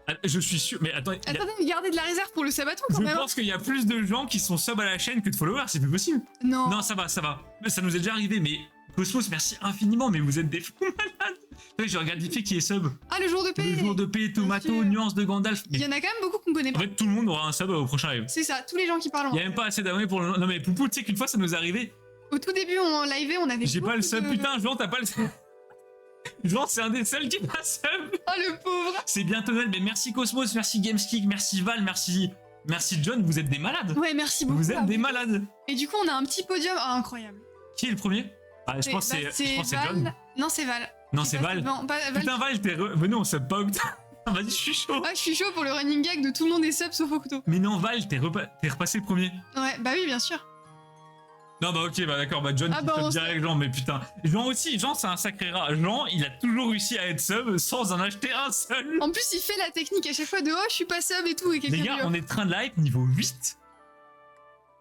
Ah, je suis sûr, mais attendez, Attendez, gardez de la réserve pour le sabaton quand je même. pense qu'il y a plus de gens qui sont sub à la chaîne que de followers, c'est plus possible. Non. Non, ça va. Ça nous est déjà arrivé, mais Cosmos, merci infiniment, mais vous êtes des fous malades. Ouais, je regarde vite fait qui est sub. Ah, le jour de paix. Le jour de paix, Tomato, sûr. Nuance de Gandalf. Il y Mais en a quand même beaucoup qu'on connaît en pas. fait, tout le monde aura un sub au prochain live. C'est ça, tous les gens qui parlent. Il y a même pas assez d'abonnés pour le. Non, mais Poupou, tu sais qu'une fois ça nous est arrivé. Au tout début, on live, on avait. J'ai pas le beaucoup sub, de- putain, Jean, t'as pas le sub. Jean, c'est un des seuls qui m'a sub. Oh, le pauvre. C'est bientôt Noël, mais merci Cosmos, merci Gameskick, merci Val, merci John, vous êtes des malades. Ouais, merci beaucoup. Vous êtes des malades. Et du coup, on a un petit podium. Ah, incroyable. Qui est le premier? Ah, je pense que c'est John. Val. Non, c'est Val. Non, Qui c'est passe Val. devant. Val. Putain, Val, t'es Venez, on sub pas. Vas-y, je suis chaud. Ah, je suis chaud pour le running gag de tout le monde est sub sauf Octo. Mais non, Val, t'es repassé le premier. Ouais, bah oui, bien sûr. Non, bah ok, bah d'accord, bah John Ah qui bah, sub on direct, Jean, mais putain. Jean aussi, Jean, c'est un sacré rat. Jean, il a toujours réussi à être sub sans en acheter un seul. En plus, il fait la technique à chaque fois de oh, je suis pas sub et tout. Et Les quelqu'un gars, lui on est train de live niveau 8.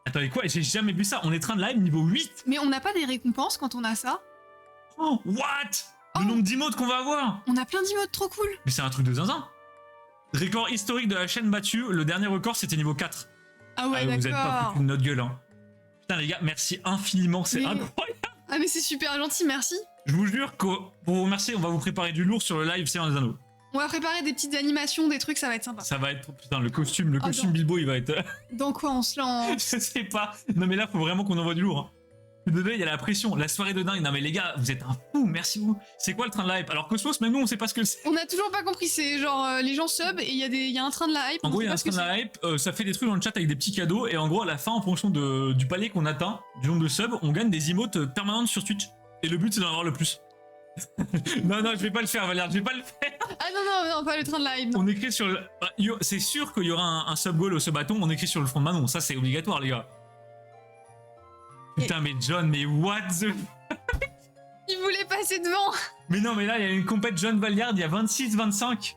Attendez, quoi? J'ai jamais vu ça. On est train de live niveau 8. Mais on n'a pas des récompenses quand on a ça. Oh, what? Le Oh. nombre d'emotes qu'on va avoir. On a plein d'emotes trop cool. Mais c'est un truc de zinzin. Record historique de la chaîne battu. Le dernier record, c'était niveau 4. Ah ouais, vous êtes pas d'accord. foutu de notre gueule, hein. Putain, les gars, merci infiniment. C'est Mais- incroyable. Ah, mais c'est super gentil, merci. Je vous jure que pour vous remercier, on va vous préparer du lourd sur le live Seigneur des Anneaux. On va préparer des petites animations, des trucs, ça va être sympa. Ça va être. Putain, le costume non. Bilbo, il va être. Dans quoi on se lance? Je sais pas. Non, mais là, faut vraiment qu'on envoie du lourd. Hein. Désolé, il y a la pression. La soirée de dingue. Non, mais les gars, vous êtes un fou. Merci vous. C'est quoi le train de la hype? Alors, Cosmos, même nous, on sait pas ce que c'est. On a toujours pas compris, c'est genre les gens sub et il y a un train de la hype. En on gros, sait il y a pas un ce que train de la hype. Ça fait des trucs dans le chat avec des petits cadeaux. Et en gros, à la fin, en fonction du palier qu'on atteint, du nombre de subs, on gagne des emotes permanentes sur Twitch. Et le but, c'est d'en avoir le plus. Non, je vais pas le faire, Valère. Je vais pas le faire. c'est. Ah non, pas le train de la hype. Non. On écrit sur le. C'est sûr qu'il y aura un sub goal au sub bâton. On écrit sur le front de Manon. Ça, c'est obligatoire, les gars. Putain, mais John, mais what the. Il voulait passer devant. Mais non, mais là, il y a une compète John Valliard, il y a 26-25.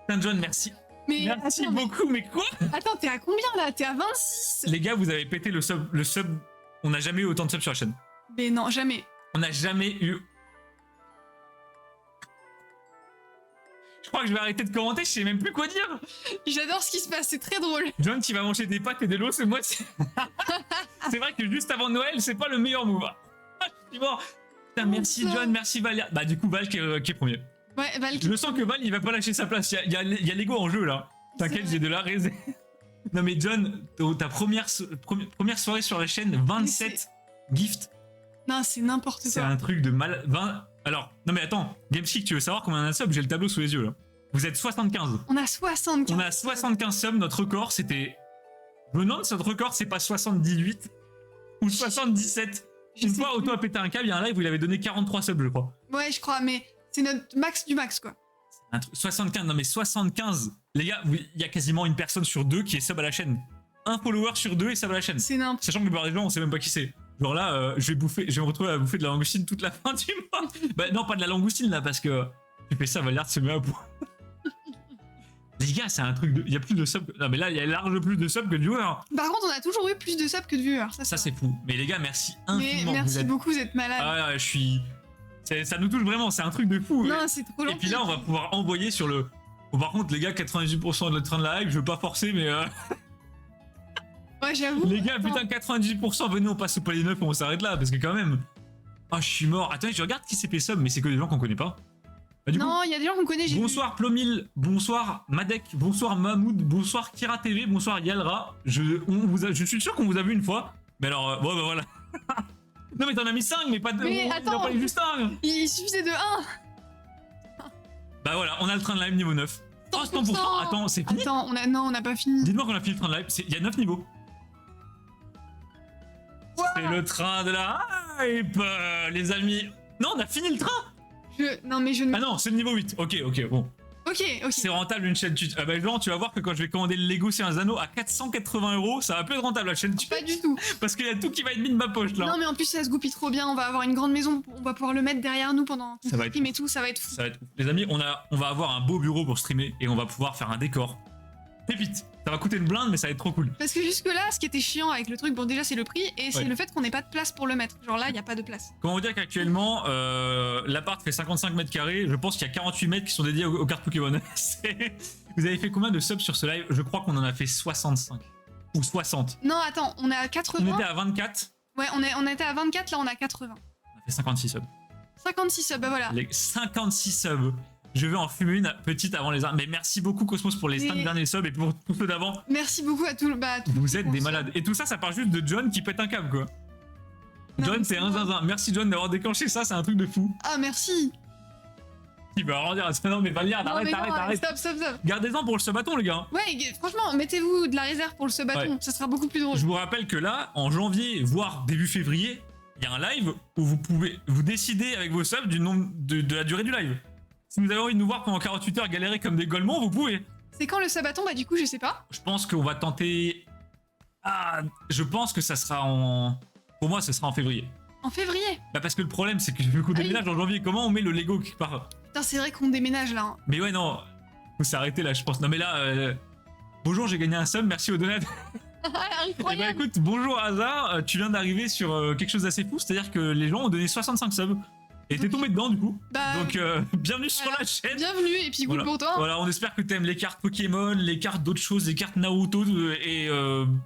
Putain, John, merci. Mais Merci attends, beaucoup, mais quoi? attends, t'es à combien là? T'es à 26? Les gars, vous avez pété le sub. On n'a jamais eu autant de subs sur la chaîne. Mais non, jamais. On n'a jamais eu. Je crois que je vais arrêter de commenter, je sais même plus quoi dire. J'adore ce qui se passe, c'est très drôle. John qui va manger des pâtes et de l'eau ce mois-ci. C'est vrai que juste avant Noël, c'est pas le meilleur move. Je suis mort. Putain, merci ça John, merci Val. Bah, du coup, Val qui est premier. Ouais, Val. Je sens que Val, il va pas lâcher sa place. Il y a Lego en jeu là. T'inquiète, j'ai de la réserve. Non mais John, ta première soirée sur la chaîne, 27 gifts. Non, c'est n'importe quoi. C'est un truc de mal. 20... Alors, non mais attends, Gameskick, tu veux savoir combien on a de subs? J'ai le tableau sous les yeux là. Vous êtes 75. On a 75. On a 75 subs, notre record c'était. Je me demande si notre record c'est pas 78 ou 77. Une fois, Auto a pété un câble, il y a un live où il avait donné 43 subs, je crois. Ouais, je crois, mais c'est notre max du max quoi. 75, non mais 75. Les gars, il y a quasiment une personne sur deux qui est sub à la chaîne. Un follower sur deux est sub à la chaîne. C'est n'importe. Sachant que la plupart des gens, on sait même pas qui c'est. Genre là, je vais me retrouver à bouffer de la langoustine toute la fin du mois. Bah non, pas de la langoustine là, parce que tu fais ça, Valard se met à bout. Les gars, c'est un truc de. Il y a plus de subs. Non, mais là, il y a large plus de subs que de viewers. Par contre, on a toujours eu plus de subs que de viewers. Ça, c'est fou. Mais les gars, merci infiniment. Merci beaucoup, vous êtes malades. Ah, je suis. Ça nous touche vraiment, c'est un truc de fou. Non, c'est trop long. Et puis là, on va pouvoir envoyer sur le. Bon, par contre, les gars, 98% de notre train de la hype, je veux pas forcer, mais. Ouais, j'avoue. Les gars, putain, 98%, venez, on passe au palier 9 et on s'arrête là, parce que quand même. Ah, je suis mort. Attends, je regarde qui s'est fait sub, mais c'est que des gens qu'on connaît pas. Bah, non, il y a des gens qu'on connaît. Bonsoir Plomil, bonsoir Madek, bonsoir Mahmoud, bonsoir Kira TV, bonsoir Yalra. Je suis sûr qu'on vous a vu une fois. Mais alors, bon, bah voilà. Non, mais t'en as mis 5, mais pas de. Mais attends, pas juste un. Il suffisait de 1. Bah voilà, on a le train de live niveau 9. Oh, 100%. Attends, c'est fini. Attends, on n'a pas fini. Dites-moi qu'on a fini le train de live. Il y a 9 niveaux. Wow. C'est le train de la hype, les amis. Non, on a fini le train. Non, mais je ne. Ah non, c'est le niveau 8. Ok, bon. Ok. C'est rentable une chaîne tuto. Ah bah Jean, tu vas voir que quand je vais commander le Lego c'est un anneau à 480 €, ça va plus être rentable la chaîne tuto. Pas du tout. Parce qu'il y a tout qui va être mis de ma poche là. Non mais en plus ça se goupille trop bien, on va avoir une grande maison, on va pouvoir le mettre derrière nous pendant ça va être stream et tout, ça va être fou. Ça va être... Les amis, on va avoir un beau bureau pour streamer et on va pouvoir faire un décor. Pépite. Ça va coûter une blinde mais ça va être trop cool. Parce que jusque là, ce qui était chiant avec le truc, bon déjà c'est le prix et c'est Ouais. le fait qu'on n'ait pas de place pour le mettre. Genre là, il n'y a pas de place. Comment vous dire qu'actuellement, l'appart fait 55 mètres carrés, je pense qu'il y a 48 mètres qui sont dédiés aux cartes Pokémon. Vous avez fait combien de subs sur ce live? Je crois qu'on en a fait 65. Ou 60. Non, attends, on est à 80. On était à 24. Ouais, on était à 24, là on est à 80. On a fait 56 subs. 56 subs, bah voilà. Les 56 subs. Je vais en fumer une petite avant les... Mais merci beaucoup Cosmos pour les 5 derniers subs et pour tous ceux d'avant. Merci beaucoup à tout le... Vous êtes des malades. Et tout ça, ça part juste de John qui pète un câble quoi. Non, John, c'est un zinzin. Merci John d'avoir déclenché ça, c'est un truc de fou. Ah merci. Il va en dire, non mais Valliard, arrête. Stop. Gardez-en pour le sub-bâton les gars. Ouais, franchement, mettez-vous de la réserve pour le sub-bâton, Ouais. ça sera beaucoup plus drôle. Je vous rappelle que là, en janvier, voire début février, il y a un live où vous décidez avec vos subs du nombre de la durée du live. Si vous avez envie de nous voir pendant 48 heures galérer comme des golemons, vous pouvez. C'est quand le sub-bâton? Bah du coup, je sais pas. Je pense qu'on va tenter... Ah, je pense que ça sera en... Pour moi, ce sera en février. En février. Bah parce que le problème, c'est que vu qu'on déménage en janvier, comment on met le Lego quelque part? Putain, c'est vrai qu'on déménage là. Hein. Mais ouais, non. Faut s'arrêter là, je pense. Non mais là... Bonjour, j'ai gagné un sub, merci au donat. Eh ben Incroyable. écoute, bonjour Hazard, tu viens d'arriver sur quelque chose d'assez fou, c'est-à-dire que les gens ont donné 65 subs. Et t'es tombé dedans du coup. Bah, Donc bienvenue sur la chaîne. bienvenue et puis cool Voilà. pour toi. Voilà, on espère que t'aimes les cartes Pokémon, les cartes d'autres choses, les cartes Naruto et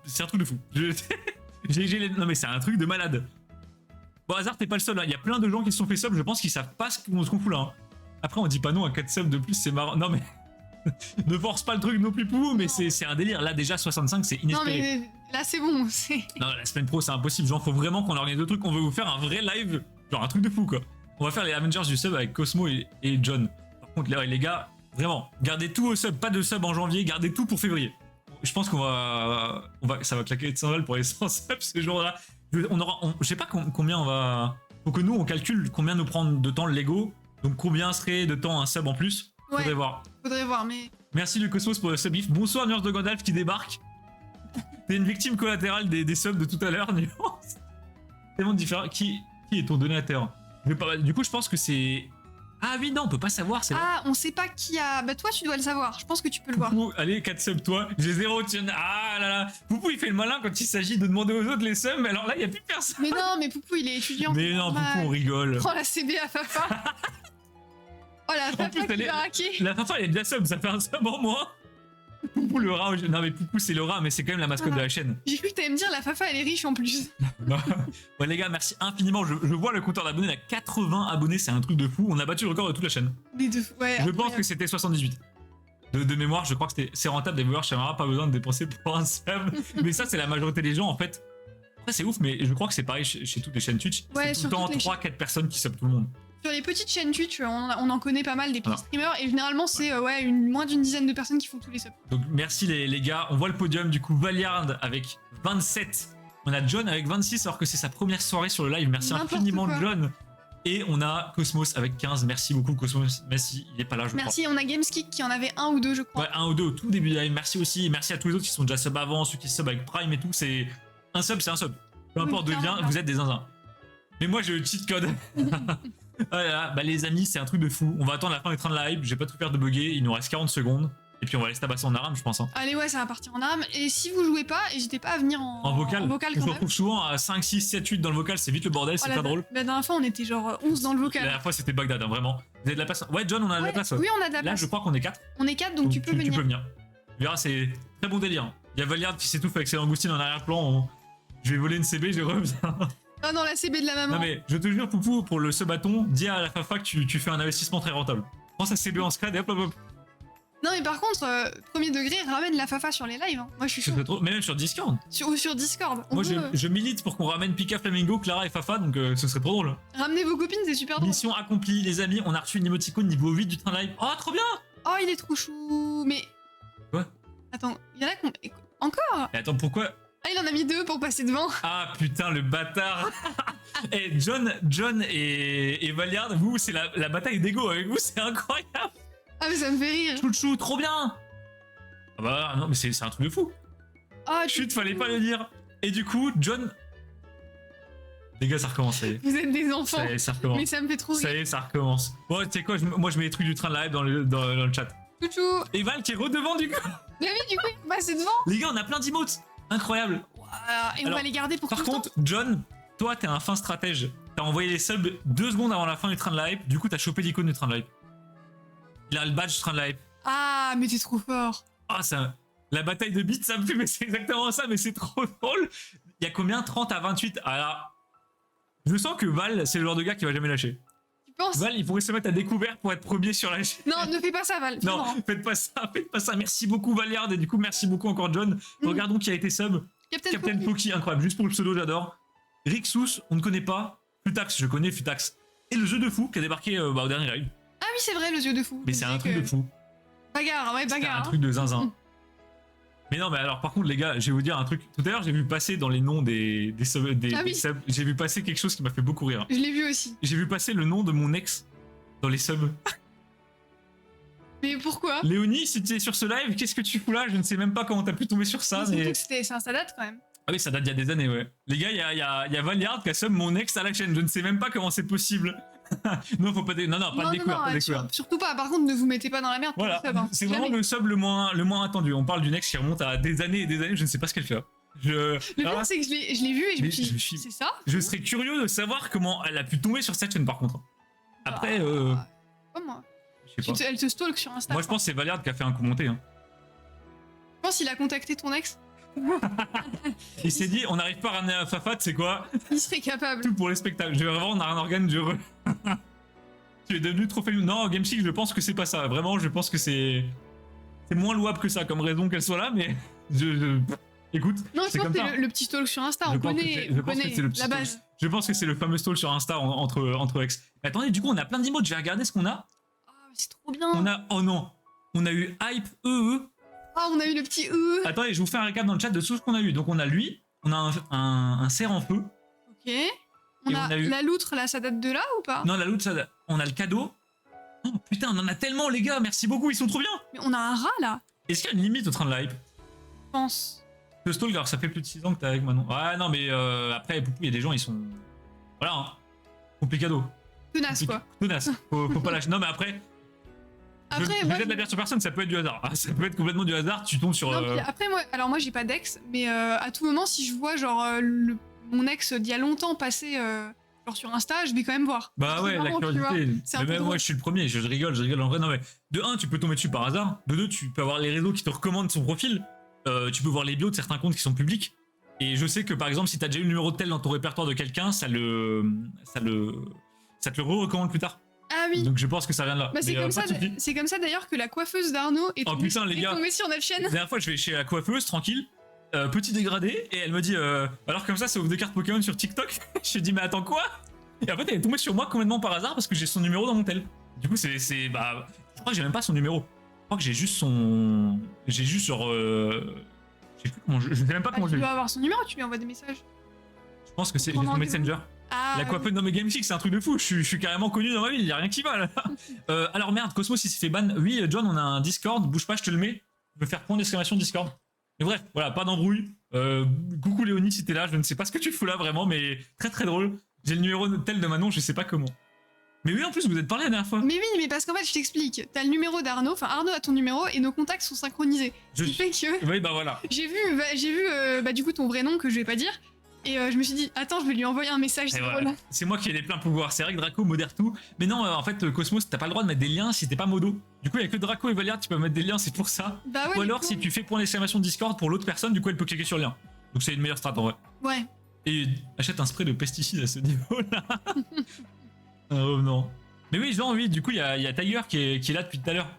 c'est un truc de fou. Non mais c'est un truc de malade. Bon Hazard, t'es pas le seul, hein. Il y a plein de gens qui se sont fait sub, je pense qu'ils savent pas ce qu'on fout là. Hein. Après on dit pas non à 4 subs de plus, c'est marrant. Non mais ne force pas le truc non plus pour mais c'est un délire. Là déjà 65 c'est Non inespéré. mais là c'est bon. Non la semaine pro c'est impossible, genre faut vraiment qu'on organise deux trucs, on veut vous faire un vrai live, genre un truc de fou quoi. On va faire les Avengers du sub avec Cosmo et John. Par contre les gars, vraiment, gardez tout au sub, pas de sub en janvier, gardez tout pour février. Je pense qu'on va, ça va claquer de 100 balles pour les 100 subs ce jour-là. Je sais pas combien on va... Faut que nous on calcule combien nous prend de temps le Lego, donc combien serait de temps un sub en plus. Faudrait Ouais, voir. faudrait voir, mais... Merci le Cosmos pour le sub gift. Bonsoir Nurse de Gandalf qui débarque. T'es une victime collatérale des subs de tout à l'heure, Nuance. Tellement différent. Qui est ton donateur? Du coup, je pense que c'est... Ah oui, non, on peut pas savoir. Ah, on sait pas qui a... Bah toi, tu dois le savoir. Je pense que tu peux le voir. Poupou, allez, 4 subs, toi. J'ai 0. Ah là là. Poupou, il fait le malin quand il s'agit de demander aux autres les subs, mais alors là, il y a plus personne. Mais non, mais Poupou, il est étudiant. Mais non, normal. Poupou, on rigole. Oh, la CB à Fafa. Oh, la Fafa plus, qui elle est- va raquer. La Fafa, elle est déjà sub, ça fait un sub en moins. Poupou le rat. Non, mais Poupou, c'est le rat, mais c'est quand même la mascotte de la chaîne. J'ai cru que t'allais me dire la Fafa elle est riche en plus. Non. Ouais, les gars, merci infiniment. Je vois le compteur d'abonnés, il y a 80 abonnés, c'est un truc de fou. On a battu le record de toute la chaîne. Les deux. Ouais. Je pense que c'était 78. De mémoire, je crois que c'est rentable des viewers chez Mara, pas besoin de dépenser pour un sub. Mais ça, c'est la majorité des gens en fait. Après, c'est ouf, mais je crois que c'est pareil chez toutes les chaînes Twitch. Ouais, c'est tout le temps 3-4 personnes qui sub tout le monde. Sur les petites chaînes Twitch, on en connaît pas mal des petits Voilà. streamers et généralement c'est moins d'une dizaine de personnes qui font tous les subs. Donc merci les gars. On voit le podium du coup. Valiard avec 27. On a John avec 26 alors que c'est sa première soirée sur le live. Merci N'importe infiniment quoi. John. Et on a Cosmos avec 15. Merci beaucoup Cosmos. Merci, il est pas là je Merci, on a Gameskick qui en avait un ou deux je crois. crois. Ouais, un ou deux au tout début de live. Merci aussi. Merci à tous les autres qui sont déjà sub avant, ceux qui sub avec Prime et tout. C'est un sub, c'est un sub. Peu Oui, importe d'où il vient, clairement. vous êtes des zinzins. Mais moi j'ai le cheat code. Voilà, bah les amis, c'est un truc de fou. On va attendre la fin des trains de la hype. Je vais pas tout faire de bugger. Il nous reste 40 secondes. Et puis on va aller se tabasser en aram, je pense. Hein. Allez ouais ça va partir en arme et si vous jouez pas, n'hésitez pas à venir En vocal. En On vocal se quand même. retrouve souvent à 5, 6, 7, 8 dans le vocal. C'est vite le bordel, c'est Oh, pas drôle. La dernière fois on était genre 11 dans le La vocal. dernière fois c'était Bagdad, hein, vraiment. Vous avez de la place. Ouais, John, on a de la Ouais, place. oui on a de la Là, place. je crois qu'on est 4. On est 4 donc tu peux venir. Tu peux venir. Tu verras, c'est très bon délire. Il y a Valiard qui s'étouffe avec ses langoustines en arrière-plan. Je vais voler une CB, j'ai reviens. Oh non la CB de la maman. Non mais je te jure, Poupou, pour le sub-bâton, dis à la Fafa que tu fais un investissement très rentable. Prends sa CB en scred et hop hop hop. Non mais par contre, premier degré, ramène la Fafa sur les lives. Hein. Moi je suis Ce chaud. serait trop. Mais même sur Discord. Ou sur Discord. On Moi peut, je milite pour qu'on ramène Pika, Flamingo, Clara et Fafa, donc ce serait trop drôle. ramener vos copines, c'est super drôle. Mission accomplie, les amis, on a reçu une émoticône niveau 8 du train live. Oh, trop bien! Oh il est trop chou. Mais. Quoi? Attends, il y en a qu'on. Encore? Mais attends, pourquoi? Ah il en a mis 2 pour passer devant. Ah putain, le bâtard! Et John et Valiard, vous, c'est la bataille d'ego avec vous, c'est incroyable! Ah mais ça me fait rire. Chouchou, trop bien! Ah bah non, mais c'est un truc de fou! Oh, Chut, fallait pas le dire! Et du coup, John. Les gars, ça recommence, ça y est. Vous êtes des enfants. Ça y est, ça recommence. Mais ça me fait trop Ça rire. y est, ça recommence. Bon, tu sais quoi, moi je mets les trucs du train de live dans le chat. Chouchou. Et Val qui est redevant du coup! Mais oui, du coup, il faut passer devant. Les gars, on a plein d'emotes! Incroyable! Et on Alors, va les garder pour tout Par le temps. contre, John, toi, t'es un fin stratège. T'as envoyé les subs 2 secondes avant la fin du train de la hype. Du coup, t'as chopé l'icône du train de la hype. Il a le badge du train de la hype. Ah, mais t'es trop fort. Ah, ça. La bataille de bits, ça me fait, mais c'est exactement ça, mais c'est trop drôle. Il y a combien? 30 à 28. Alors, je sens que Val, c'est le genre de gars qui va jamais lâcher. Tu penses? Val, il pourrait se mettre à découvert pour être premier sur la chaîne. Non, ne fais pas ça, Val. Non, vraiment. faites pas ça, faites pas ça. Merci beaucoup, Valiard. Et du coup, merci beaucoup encore, John. Regardons qui a été sub. Captain Poki. Poki, incroyable, juste pour le pseudo, j'adore. Rixous, on ne connaît pas. Futax, je connais Futax. Et le jeu de fou qui a débarqué au dernier live. Ah oui, c'est vrai, le yeux de fou. Mais Je c'est disais un truc que- de fou. Bagarre, ouais, C'est bagarre. un hein. truc de zinzin. Mais non, mais alors par contre, les gars, je vais vous dire un truc. Tout à l'heure, j'ai vu passer dans les noms des subs, Ah oui. des subs, j'ai vu passer quelque chose qui m'a fait beaucoup rire. Je l'ai vu aussi. J'ai vu passer le nom de mon ex dans les subs. Mais pourquoi? Léonie, si tu es sur ce live, qu'est-ce que tu fous là? Je ne sais même pas comment t'as pu tomber sur ça. Mais Mais... surtout que ça date quand même. Ah oui, ça date d'il y a des années, ouais. Les gars, il y a Valiard qui a sub mon ex à la chaîne. Je ne sais même pas comment c'est possible. Non, faut pas non, pas de découvert, pas de découvert. Surtout pas. Par contre, ne vous mettez pas dans la merde. pour Voilà, le sub, hein. c'est vraiment Jamais. le sub le moins attendu. On parle d'une ex qui remonte à des années et des années, je ne sais pas ce qu'elle fait là. Le Alors, pire, c'est que je l'ai vu et je me Mais suis je me dit, suis- c'est ça? je serais curieux de savoir comment elle a pu tomber sur cette chaîne par contre. Après, Pas moi. je sais pas. Elle te stalk sur Insta. Moi je pense que c'est Valiard qui a fait un commenté. Hein. Je pense qu'il a contacté ton ex. Il s'est dit, on n'arrive pas à ramener à Fafat, c'est quoi? Il serait capable. Tout pour les spectacles. Je vais vraiment, on a un organe du Tu es devenu trop fameux. Non, GameSick, je pense que c'est pas ça. Vraiment, je pense que c'est moins louable que ça comme raison qu'elle soit là, mais écoute, Non, je c'est pense comme que ça. c'est le petit stalk sur Insta. Je On pense que connaît, c'est- je on pense que connaît c'est le petit la stalk. base. Je pense que c'est le fameux stall sur Insta entre ex. Mais attendez, du coup, on a plein d'emotes. Je vais regarder ce qu'on a. Ah, mais c'est trop bien. On a, oh non, on a eu Hype EE. Ah, on a eu le petit Attendez, je vous fais un récap dans le chat de tout ce qu'on a eu. Donc on a lui, on a un cerf en feu. Ok. On Et a, on a eu- la loutre, là, ça date de là ou pas? Non, la loutre, ça, on a le cadeau. Oh putain, on en a tellement les gars, merci beaucoup, ils sont trop bien. Mais on a un rat, là, Est-ce qu'il y a une limite au train de la hype? je pense. Le stall, alors ça fait plus de 6 ans que t'es avec Manon. Ouais, non, mais après, Poupou, il y a des gens, ils sont. Voilà, hein. Complicado. Tenace, quoi. Tenace. Faut pas lâcher. Non, mais après. Après, je moi, jette la pierre sur personne, ça peut être du hasard. Ah, ça peut être complètement du hasard, tu tombes sur. Non, puis après, moi j'ai pas d'ex, mais à tout moment, si je vois genre mon ex d'il y a longtemps passer genre genre sur Insta, je vais quand même voir. Bah ouais, la marrant, tu vois. curiosité. C'est un Mais peu même moi, drôle. je suis le premier, je rigole en vrai. Non, mais de un, tu peux tomber dessus par hasard. De deux, tu peux avoir les réseaux qui te recommandent son profil. Tu peux voir les bios de certains comptes qui sont publics. Et je sais que par exemple, si t'as déjà eu le numéro de tel dans ton répertoire de quelqu'un, ça te le recommande plus tard. Ah oui. Donc je pense que ça vient de là. Bah, c'est Mais, comme pas ça, de soucis. c'est comme ça d'ailleurs que la coiffeuse d'Arnaud est Oh, tombée, putain, les est gars. tombée sur notre chaîne. La dernière fois, je vais chez la coiffeuse, tranquille, petit dégradé, et elle me dit alors comme ça ouvre des cartes Pokémon sur TikTok. Je lui dis mais attends quoi? Et en fait elle est tombée sur moi complètement par hasard parce que j'ai son numéro dans mon tel. Du coup bah je crois que j'ai même pas son numéro. Je crois que j'ai juste genre je sais plus comment je sais même pas Ah, comment tu je l'ai. dois avoir son numéro, tu lui envoies des messages. Je pense que c'est Prendre son rendez-vous. Messenger. Ah, La coiffeuse dans mes Game Six, c'est un truc de fou. Je suis carrément connu dans ma ville, y a rien qui va là. Alors merde, Cosmos il s'est fait ban. Oui, John, on a un Discord, bouge pas, je te le mets. Je veux faire point d'exclamation Discord. Mais bref, voilà, pas d'embrouille. Coucou Léonie si t'es là, je ne sais pas ce que tu fous là vraiment, mais très très drôle. J'ai le numéro tel de Manon, je sais pas comment. Mais oui, en plus, vous êtes parlé la dernière fois. Mais oui, mais parce qu'en fait, je t'explique. T'as le numéro d'Arnaud, enfin Arnaud a ton numéro et nos contacts sont synchronisés. Ce qui fait que Oui, bah voilà. j'ai vu du coup ton vrai nom que je vais pas dire. Et je me suis dit, attends, je vais lui envoyer un message, Et c'est voilà. drôle. C'est moi qui ai les pleins pouvoirs. C'est vrai que Draco modère tout. Mais non, en fait, Cosmos, t'as pas le droit de mettre des liens si t'es pas modo. Du coup, il y a que Draco et Valiard qui peuvent mettre des liens, c'est pour ça. Bah ouais. Ou du alors, coup, si tu fais point d'exclamation Discord pour l'autre personne, du coup, elle peut cliquer sur le lien. Donc, c'est une meilleure strat en vrai. Ouais. Et achète un spray de pesticides à ce niveau-là. Oh non. Mais oui, genre, oui, du coup, il y a Tiger qui est là depuis tout à l'heure.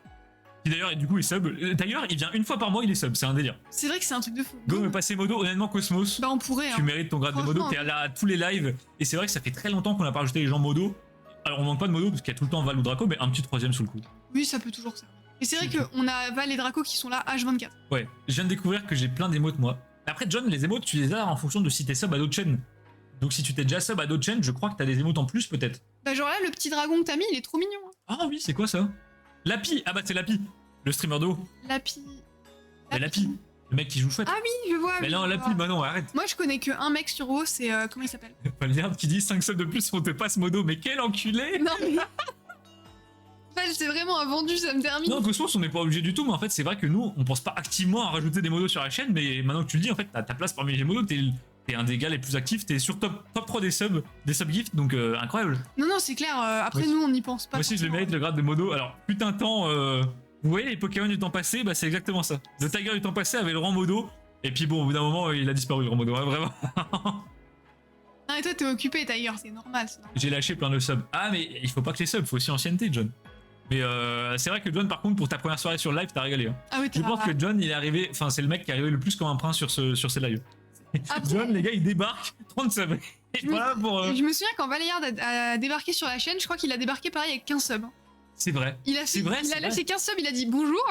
Qui d'ailleurs, du coup, est sub. Tiger, il vient une fois par mois, il est sub, c'est un délire. C'est vrai que c'est un truc de fou. Go me passer modo, honnêtement, Cosmos. Bah on pourrait. Tu Hein. mérites ton grade de modo, Franchement. t'es là à tous les lives. Et c'est vrai que ça fait très longtemps qu'on n'a pas rajouté les gens modo. Alors, on manque pas de modo parce qu'il y a tout le temps Val ou Draco, mais un petit troisième sous le coup. Oui, ça peut toujours ça. Et c'est vrai C'est qu'on a Val et Draco qui sont là H24. Ouais, je viens de découvrir que j'ai plein d'émotes moi. Après, John, les émotes, tu les as en fonction de si t'es sub à d'autres chaînes. Donc, si tu t'es déjà sub à d'autres chaînes, je crois que t'as des émotes en plus peut-être. Bah genre là, le petit dragon que t'as mis, il est trop mignon. Hein. Ah oui, c'est quoi ça? Lapi. Ah bah, c'est Lapi, le streamer de haut. Lapi. Mais Lapi, le mec qui joue chouette. Ah oui, je vois. Mais oui, non, je Lapi, vois. bah non, arrête. Moi, je connais que un mec sur WoW, c'est comment il s'appelle? Valliard qui dit 5 subs de plus, on te passe modo, mais quel enculé! Non mais. Val, c'est vraiment un vendu, ça me termine. Non, Cosmos, on n'est pas obligé du tout, mais en fait, c'est vrai que nous, on pense pas activement à rajouter des modos sur la chaîne, mais maintenant que tu le dis, en fait, t'as ta place parmi les modos, t'es un des gars les plus actifs, t'es sur top 3 des subs gifts, donc incroyable. Non, non, c'est clair. Après, Oui. nous, on n'y pense pas. Moi aussi, je le forcément. mérite le grade de modo. Alors, putain de temps, vous voyez les Pokémon du temps passé, bah c'est exactement ça. Le Tiger du temps passé avait le rang modo, et puis bon, au bout d'un moment, il a disparu le rang modo, hein, vraiment. Ah, et toi, t'es occupé, Tiger, c'est normal. C'est normal. J'ai lâché plein de subs. Ah, mais il faut pas que les subs, faut aussi ancienneté, John. Mais c'est vrai que John, par contre, pour ta première soirée sur live, t'as régalé. Hein. Ah oui, Je pense que John, il est arrivé, enfin, c'est le mec qui est arrivé le plus comme un prince sur ces lives. Après- John, les gars, il débarque, 30 subs. Et voilà pour. Je me souviens quand Valeyard a débarqué sur la chaîne, je crois qu'il a débarqué pareil avec 15 subs. C'est vrai. Il a, C'est vrai, il c'est a vrai. lâché 15 subs, il a dit bonjour.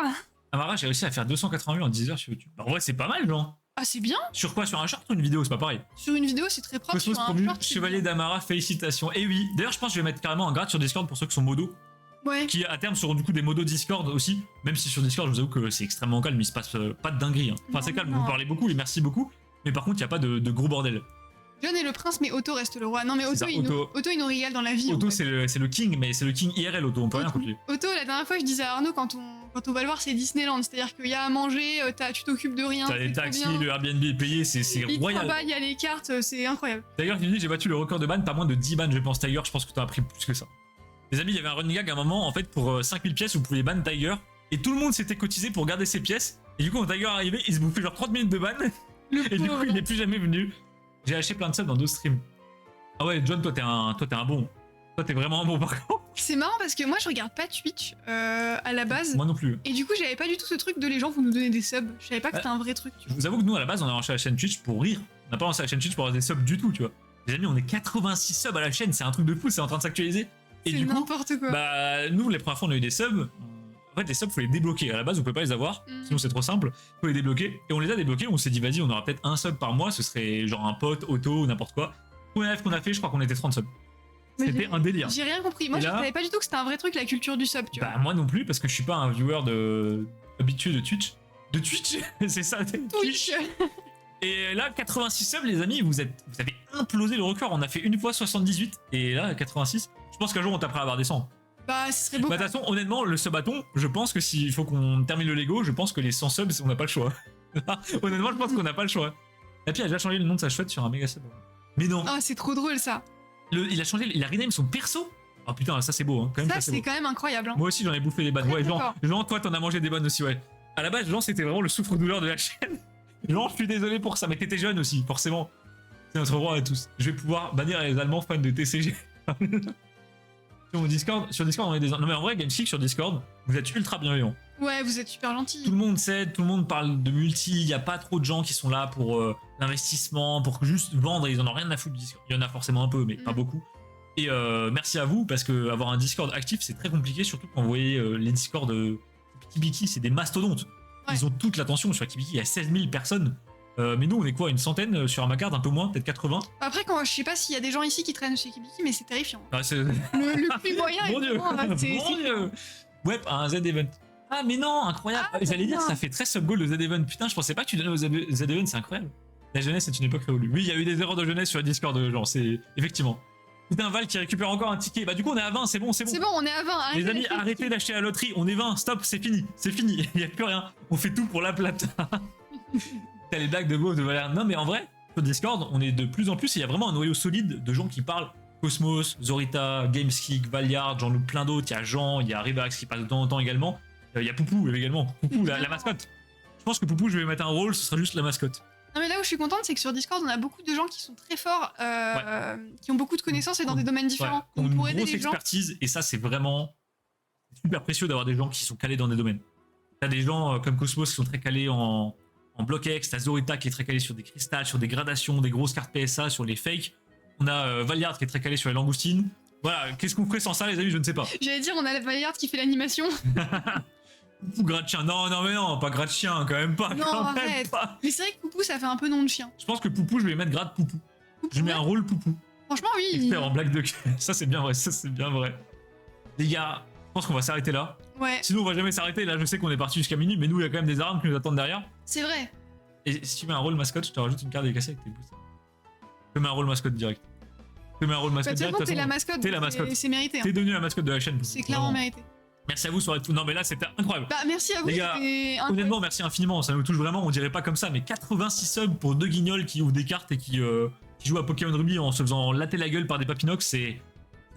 Amara, j'ai réussi à faire 288 en 10 heures sur YouTube. Bah, en vrai, c'est pas mal, genre. Ah, c'est bien. Sur quoi? Sur un short ou une vidéo? C'est pas pareil. Sur une vidéo, c'est très propre. Cosmos Sur un promu, short, c'est chevalier bien. d'Amara, félicitations. Et oui, d'ailleurs, je pense que je vais mettre carrément un grade sur Discord pour ceux qui sont modos, Ouais. qui à terme seront du coup des modos Discord aussi. Même si sur Discord, je vous avoue que c'est extrêmement calme, il se passe pas de dinguerie. Hein. Enfin, Non, c'est calme, non. vous parlez beaucoup et merci beaucoup. Mais par contre, il n'y a pas de gros bordel. John est le prince, mais Otto reste le roi. Non, mais C'est Otto, ça, Otto, il nous régale dans la vie. Otto, en fait. c'est le king, mais c'est le king IRL, Otto, on peut rien contre lui. Otto, la dernière fois, je disais à Arnaud, quand on va le voir, c'est Disneyland. C'est-à-dire qu'il y a à manger, tu t'occupes de rien. T'as les c'est trop taxis, bien. le Airbnb est payé, c'est Il royal. travaille, il y a les cartes, c'est incroyable. D'ailleurs, tu dis, j'ai battu le record de ban, pas moins de 10 bans, je pense, Tiger. Je pense que t'en as pris plus que ça. Les amis, il y avait un running gag à un moment, en fait, pour 5000 pièces, vous pouviez ban Tiger. Et tout le monde s'était cotisé pour garder ses pièces. Et du coup, quand Tiger est arrivé, il se bouffait genre 30 minutes de ban. Le Et du coup, pauvre. il n'est plus jamais venu. J'ai acheté plein de subs dans d'autres streams. Ah ouais, John, toi, t'es un bon. Toi, t'es vraiment un bon, par contre. C'est marrant parce que moi, je regarde pas Twitch à la base. Moi non plus. Et du coup, j'avais pas du tout ce truc de les gens vous nous donner des subs. Je savais pas que c'était un vrai truc. Je vous avoue que nous, à la base, on a lancé la chaîne Twitch pour rire. On n'a pas lancé la chaîne Twitch pour avoir des subs du tout, tu vois. Les amis, on est 86 subs à la chaîne, c'est un truc de fou, c'est en train de s'actualiser. Et C'est du coup, n'importe quoi. bah, nous, les premières fois, on a eu des subs. En fait, les subs, faut les débloquer. À la base, vous pouvez pas les avoir, Mhm. sinon c'est trop simple. Faut les débloquer. Et on les a débloqués. On s'est dit, vas-y, on aura peut-être un sub par mois. Ce serait genre un pote, auto ou n'importe quoi. Premier live qu'on a fait, je crois qu'on était 30 subs. Mais C'était un délire. J'ai rien compris. Moi, Et je là- savais pas du tout que c'était un vrai truc, la culture du sub, tu vois. Bah, moi non plus, parce que je suis pas un viewer habitué de Twitch. De Twitch C'est ça, Twitch. Et là, 86 subs, les amis, vous avez implosé le record. On a fait une fois 78, et là, 86. Je pense qu'un jour, on tapera à barre des 100. Bah, ce serait beau. Bah, de toute façon, honnêtement, le subathon, je pense que s'il faut qu'on termine le Lego, je pense que les 100 subs, on n'a pas le choix. Honnêtement, je pense qu'on n'a pas le choix. Et puis, elle a déjà changé le nom de sa chouette sur un méga sub. Mais non. Ah, c'est trop drôle ça. Il a changé, il a rename son perso. Oh putain, ça c'est beau, hein. Quand même, Ça, c'est c'est beau. quand même incroyable. Hein. Moi aussi, j'en ai bouffé des bannes. Très Ouais, fort. genre, toi, t'en as mangé des bonnes aussi, ouais. À la base, Jean, c'était vraiment le souffre-douleur de la chaîne. Jean, je suis désolé pour ça, mais t'étais jeune aussi, forcément. C'est notre roi à tous. Je vais pouvoir bannir les Allemands fans de TCG. Sur Discord, on est des... Non mais en vrai, GameSkick sur Discord, vous êtes ultra bienveillants. Ouais, vous êtes super Tout gentils. le monde s'aide, tout le monde parle de multi, il n'y a pas trop de gens qui sont là pour l'investissement, pour juste vendre, ils en ont rien à foutre du Discord. Il y en a forcément un peu, mais pas beaucoup. Et merci à vous, parce que avoir un Discord actif, c'est très compliqué, surtout quand vous voyez les Discord de Kibiki, c'est des mastodontes. Ouais. Ils ont toute l'attention. Sur Kibiki, il y a 16 000 personnes. Mais nous, on est quoi, une centaine sur Amacard, un peu moins, peut-être 80. Après, quand je sais pas s'il y a des gens ici qui traînent chez Kibiki, mais c'est terrifiant. Ah, c'est... Le plus moyen est Mon Dieu, vraiment, c'est- mon Dieu. Ouais, un Z-Event. Ah, mais non, incroyable. Ah, J'allais dire, putain. ça fait 13 sub-goals le Z-Event. Putain, je pensais pas que tu donnais aux Z-Event, c'est incroyable. La jeunesse est une époque révolue. Oui, il y a eu des erreurs de jeunesse sur le Discord, genre, c'est... Effectivement. Putain, Val qui récupère encore un ticket. Bah, du coup, on est à 20, c'est bon, c'est bon. C'est bon, on est à 20. Les amis, arrêtez d'acheter la loterie. On est 20, stop, c'est fini. C'est fini, il n'y a plus rien. On fait tout pour la plate. T'as les blagues de Beau, de Valère. Non, mais en vrai, sur Discord, on est de plus en plus. Il y a vraiment un noyau solide de gens qui parlent. Cosmos, Zorita, Gameskick, Valiard, j'en oublie plein d'autres. Il y a Jean, il y a Ribax qui passe de temps en temps également. Il y a Poupou également. Poupou, la mascotte. Je pense que Poupou, je vais mettre un rôle, ce sera juste la mascotte. Non, mais là où je suis contente, c'est que sur Discord, on a beaucoup de gens qui sont très forts, qui ont beaucoup de connaissances et dans des domaines différents. Ouais, on a Donc, une pour aider grosse les gens. expertise et ça, c'est vraiment super précieux d'avoir des gens qui sont calés dans des domaines. T'as des gens comme Cosmos qui sont très calés en bloc X, t'as Zorita qui est très calé sur des cristals, sur des gradations, des grosses cartes PSA, sur les fakes. On a Valiard qui est très calé sur les langoustines. Voilà, qu'est-ce qu'on ferait sans ça, les amis, je ne sais pas. J'allais dire, on a la Valliard qui fait l'animation. Poupou gratte-chien, non, mais non, pas gratte-chien, quand même pas. Non, quand même arrête. pas. Mais c'est vrai que Poupou, ça fait un peu nom de chien. Je pense que Poupou, je vais mettre grade Poupou. Je mets un rôle Poupou. Franchement, oui. Expert en blague de ça c'est bien vrai, ça c'est bien vrai. Les gars, je pense qu'on va s'arrêter là. Ouais, Sinon on va jamais s'arrêter, là je sais qu'on est parti jusqu'à minuit, mais nous il y a quand même des armes qui nous attendent derrière. c'est vrai. Et si tu mets un rôle mascotte, je te rajoute une carte décassée avec tes boosts. Je mets un rôle mascotte direct. Je mets un rôle Bah, mascotte de toute direct. façon, de t'es toute la façon, mascotte. t'es la donc mascotte. C'est mérité. hein. T'es devenu la mascotte de la chaîne. C'est clairement Vraiment. mérité. Merci à vous sur tout. Non mais là c'était incroyable. Bah, merci à vous. Les gars, c'était incroyable. Honnêtement, merci infiniment, ça nous touche vraiment, on dirait pas comme ça, mais 86 subs pour deux guignols qui ouvrent des cartes et qui jouent à Pokémon Ruby en se faisant latter la gueule par des papinox, c'est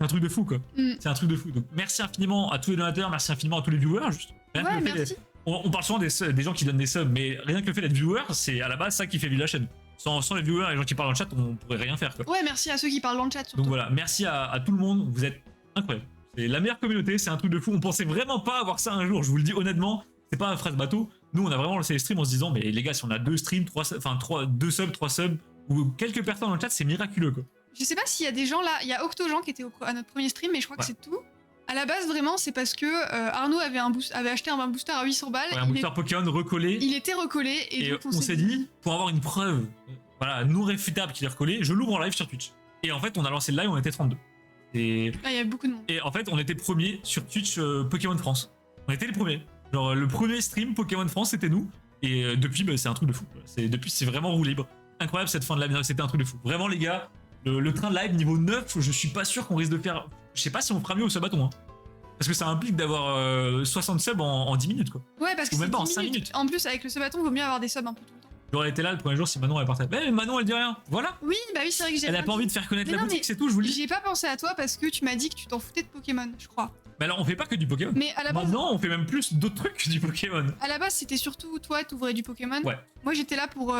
un truc de fou quoi. C'est un truc de fou. Donc merci infiniment à tous les donateurs, merci infiniment à tous les viewers juste. Rien que Ouais, le fait merci. on parle souvent des gens qui donnent des subs, mais rien que le fait d'être viewer, c'est à la base ça qui fait vivre la chaîne. Sans les viewers et les gens qui parlent dans le chat, on pourrait rien faire quoi. Ouais, merci à ceux qui parlent dans le chat. Surtout. Donc voilà, merci à tout le monde, vous êtes incroyables. C'est la meilleure communauté, c'est un truc de fou. On pensait vraiment pas avoir ça un jour, je vous le dis honnêtement. C'est pas une phrase bateau. Nous, on a vraiment lancé les streams en se disant, mais les gars, si on a 2 streams, 2 subs, 3 subs, ou quelques personnes dans le chat, c'est miraculeux quoi. Je sais pas s'il y a des gens là. Il y a Octogen qui était à notre premier stream, mais je crois que Ouais. c'est tout. À la base, vraiment, c'est parce que Arnaud avait acheté un booster à 800 balles. Ouais, un booster Pokémon recollé. Il était recollé et, Et donc on s'est dit, pour avoir une preuve voilà, non réfutable qu'il est recollé, je l'ouvre en live sur Twitch. Et en fait, on a lancé le live, on était 32. Et, Ah, il y avait beaucoup de monde. et en fait, on était premiers sur Twitch Pokémon France. On était les premiers. Genre, le premier stream Pokémon France, c'était nous. Et depuis, bah, c'est un truc de fou. Depuis, c'est vraiment roue libre. Incroyable cette fin de live, c'était un truc de fou. Vraiment, les gars, le train de live niveau 9, je suis pas sûr qu'on risque de faire. Je sais pas si on fera mieux au sabaton. Hein. Parce que ça implique d'avoir 60 subs en 10 minutes, quoi. Ouais, parce que Ou même c'est pas en 10 5 minutes. En plus, avec le subaton, il vaut mieux avoir des subs un peu tout le temps. J'aurais été là le premier jour si Manon elle partait. Mais Manon, elle dit rien. Voilà. Oui, bah oui, c'est vrai que j'ai Elle a pas envie de faire connaître Mais la non, boutique, mais c'est tout, je vous le dis. J'y ai pas pensé à toi parce que tu m'as dit que tu t'en foutais de Pokémon, je crois. Mais alors, on fait pas que du Pokémon. Mais à la base, Maintenant, on fait même plus d'autres trucs que du Pokémon. c'était surtout toi, t'ouvrais du Pokémon. Ouais. Moi, j'étais là pour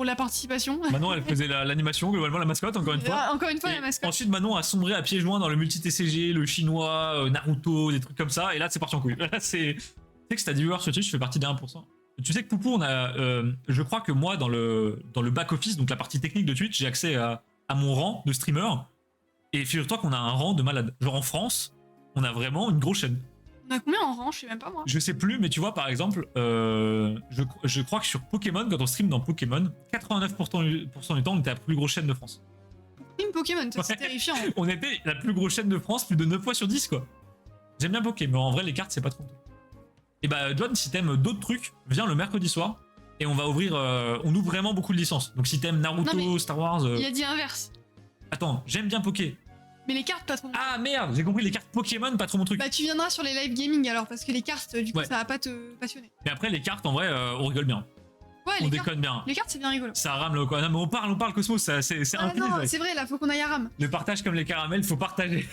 la participation. Manon, elle faisait l'animation, globalement, la mascotte, encore une fois. Encore une fois, Et la mascotte. ensuite, Manon a sombré à pieds joints dans le multi-TCG, le chinois, Naruto, des trucs comme ça. Et là, c'est parti en couille. Là, c'est. Tu sais que si t'as 10 viewers sur Twitch, tu fais partie des 1%. Tu sais que Poupou, on a. Je crois que moi, dans le back-office, donc la partie technique de Twitch, j'ai accès à mon rang de streamer. Et figure-toi qu'on a un rang de malade. Genre en France, on a vraiment une grosse chaîne. On a combien en rang? Je sais même pas moi. Je sais plus, mais tu vois, par exemple, je crois que sur Pokémon, quand on stream dans Pokémon, 89% du temps, on était la plus grosse chaîne de France. Team Pokémon, ça, c'est Ouais. terrifiant. On était la plus grosse chaîne de France, plus de 9 fois sur 10, quoi. J'aime bien Poké, mais en vrai, les cartes, c'est pas trop. Et bah, John, si t'aimes d'autres trucs, viens le mercredi soir. Et on va ouvrir. On ouvre vraiment beaucoup de licences. Donc si t'aimes Naruto, Non, mais Star Wars. Il a dit inverse. Attends, j'aime bien Poké. Mais les cartes, pas trop. Ah merde, j'ai compris, les cartes Pokémon, pas trop mon truc. Bah, tu viendras sur les live gaming alors, parce que les cartes, du coup, Ouais. ça va pas te passionner. Mais après, les cartes, en vrai, on rigole bien. Ouais, Ouais, On les cartes, déconne bien. les cartes c'est bien rigolo. Ça rame là quoi. Non mais on parle Cosmos, c'est Ah infini. non, ouais. c'est vrai, là faut qu'on aille à Ram. Le partage comme les caramels, faut partager.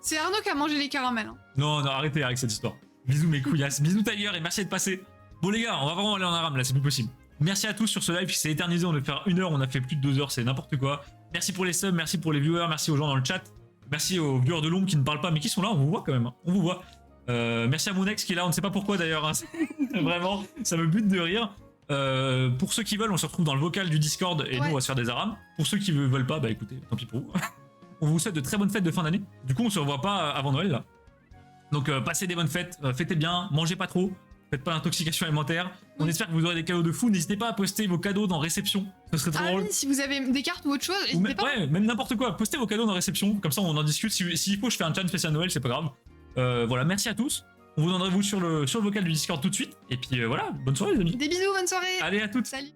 C'est Arnaud qui a mangé les caramels. Hein. Non, arrêtez avec cette histoire. Bisous mes couillasses, bisous Tiger et merci d'être passé. Bon les gars, on va vraiment aller en aram là, c'est plus possible. Merci à tous sur ce live qui s'est éternisé, on devait faire 1 heure, on a fait plus de 2 heures, c'est n'importe quoi. Merci pour les subs, merci pour les viewers, merci aux gens dans le chat. Merci aux viewers de l'ombre qui ne parlent pas mais qui sont là, on vous voit quand même, hein. On vous voit. Merci à mon ex qui est là, on ne sait pas pourquoi d'ailleurs, hein. Vraiment, ça me bute de rire. Pour ceux qui veulent, on se retrouve dans le vocal du Discord et nous on va se faire des arams. Pour ceux qui ne veulent pas, bah écoutez, tant pis pour vous. On vous souhaite de très bonnes fêtes de fin d'année. Du coup, on se revoit pas avant Noël là. Donc passez des bonnes fêtes, fêtez bien, mangez pas trop, faites pas d'intoxication alimentaire. On espère que vous aurez des cadeaux de fou. N'hésitez pas à poster vos cadeaux dans réception, ce serait trop drôle. Oui, si vous avez des cartes ou autre chose, Ou n'hésitez pas. ouais, même n'importe quoi, postez vos cadeaux dans réception, comme ça on en discute. S'il faut, je fais un chat spécial Noël, c'est pas grave. Voilà, merci à tous. On vous donne rendez-vous sur le vocal du Discord tout de suite. Et puis voilà, bonne soirée les amis. Des bisous, bonne soirée. Allez, à toutes. Salut.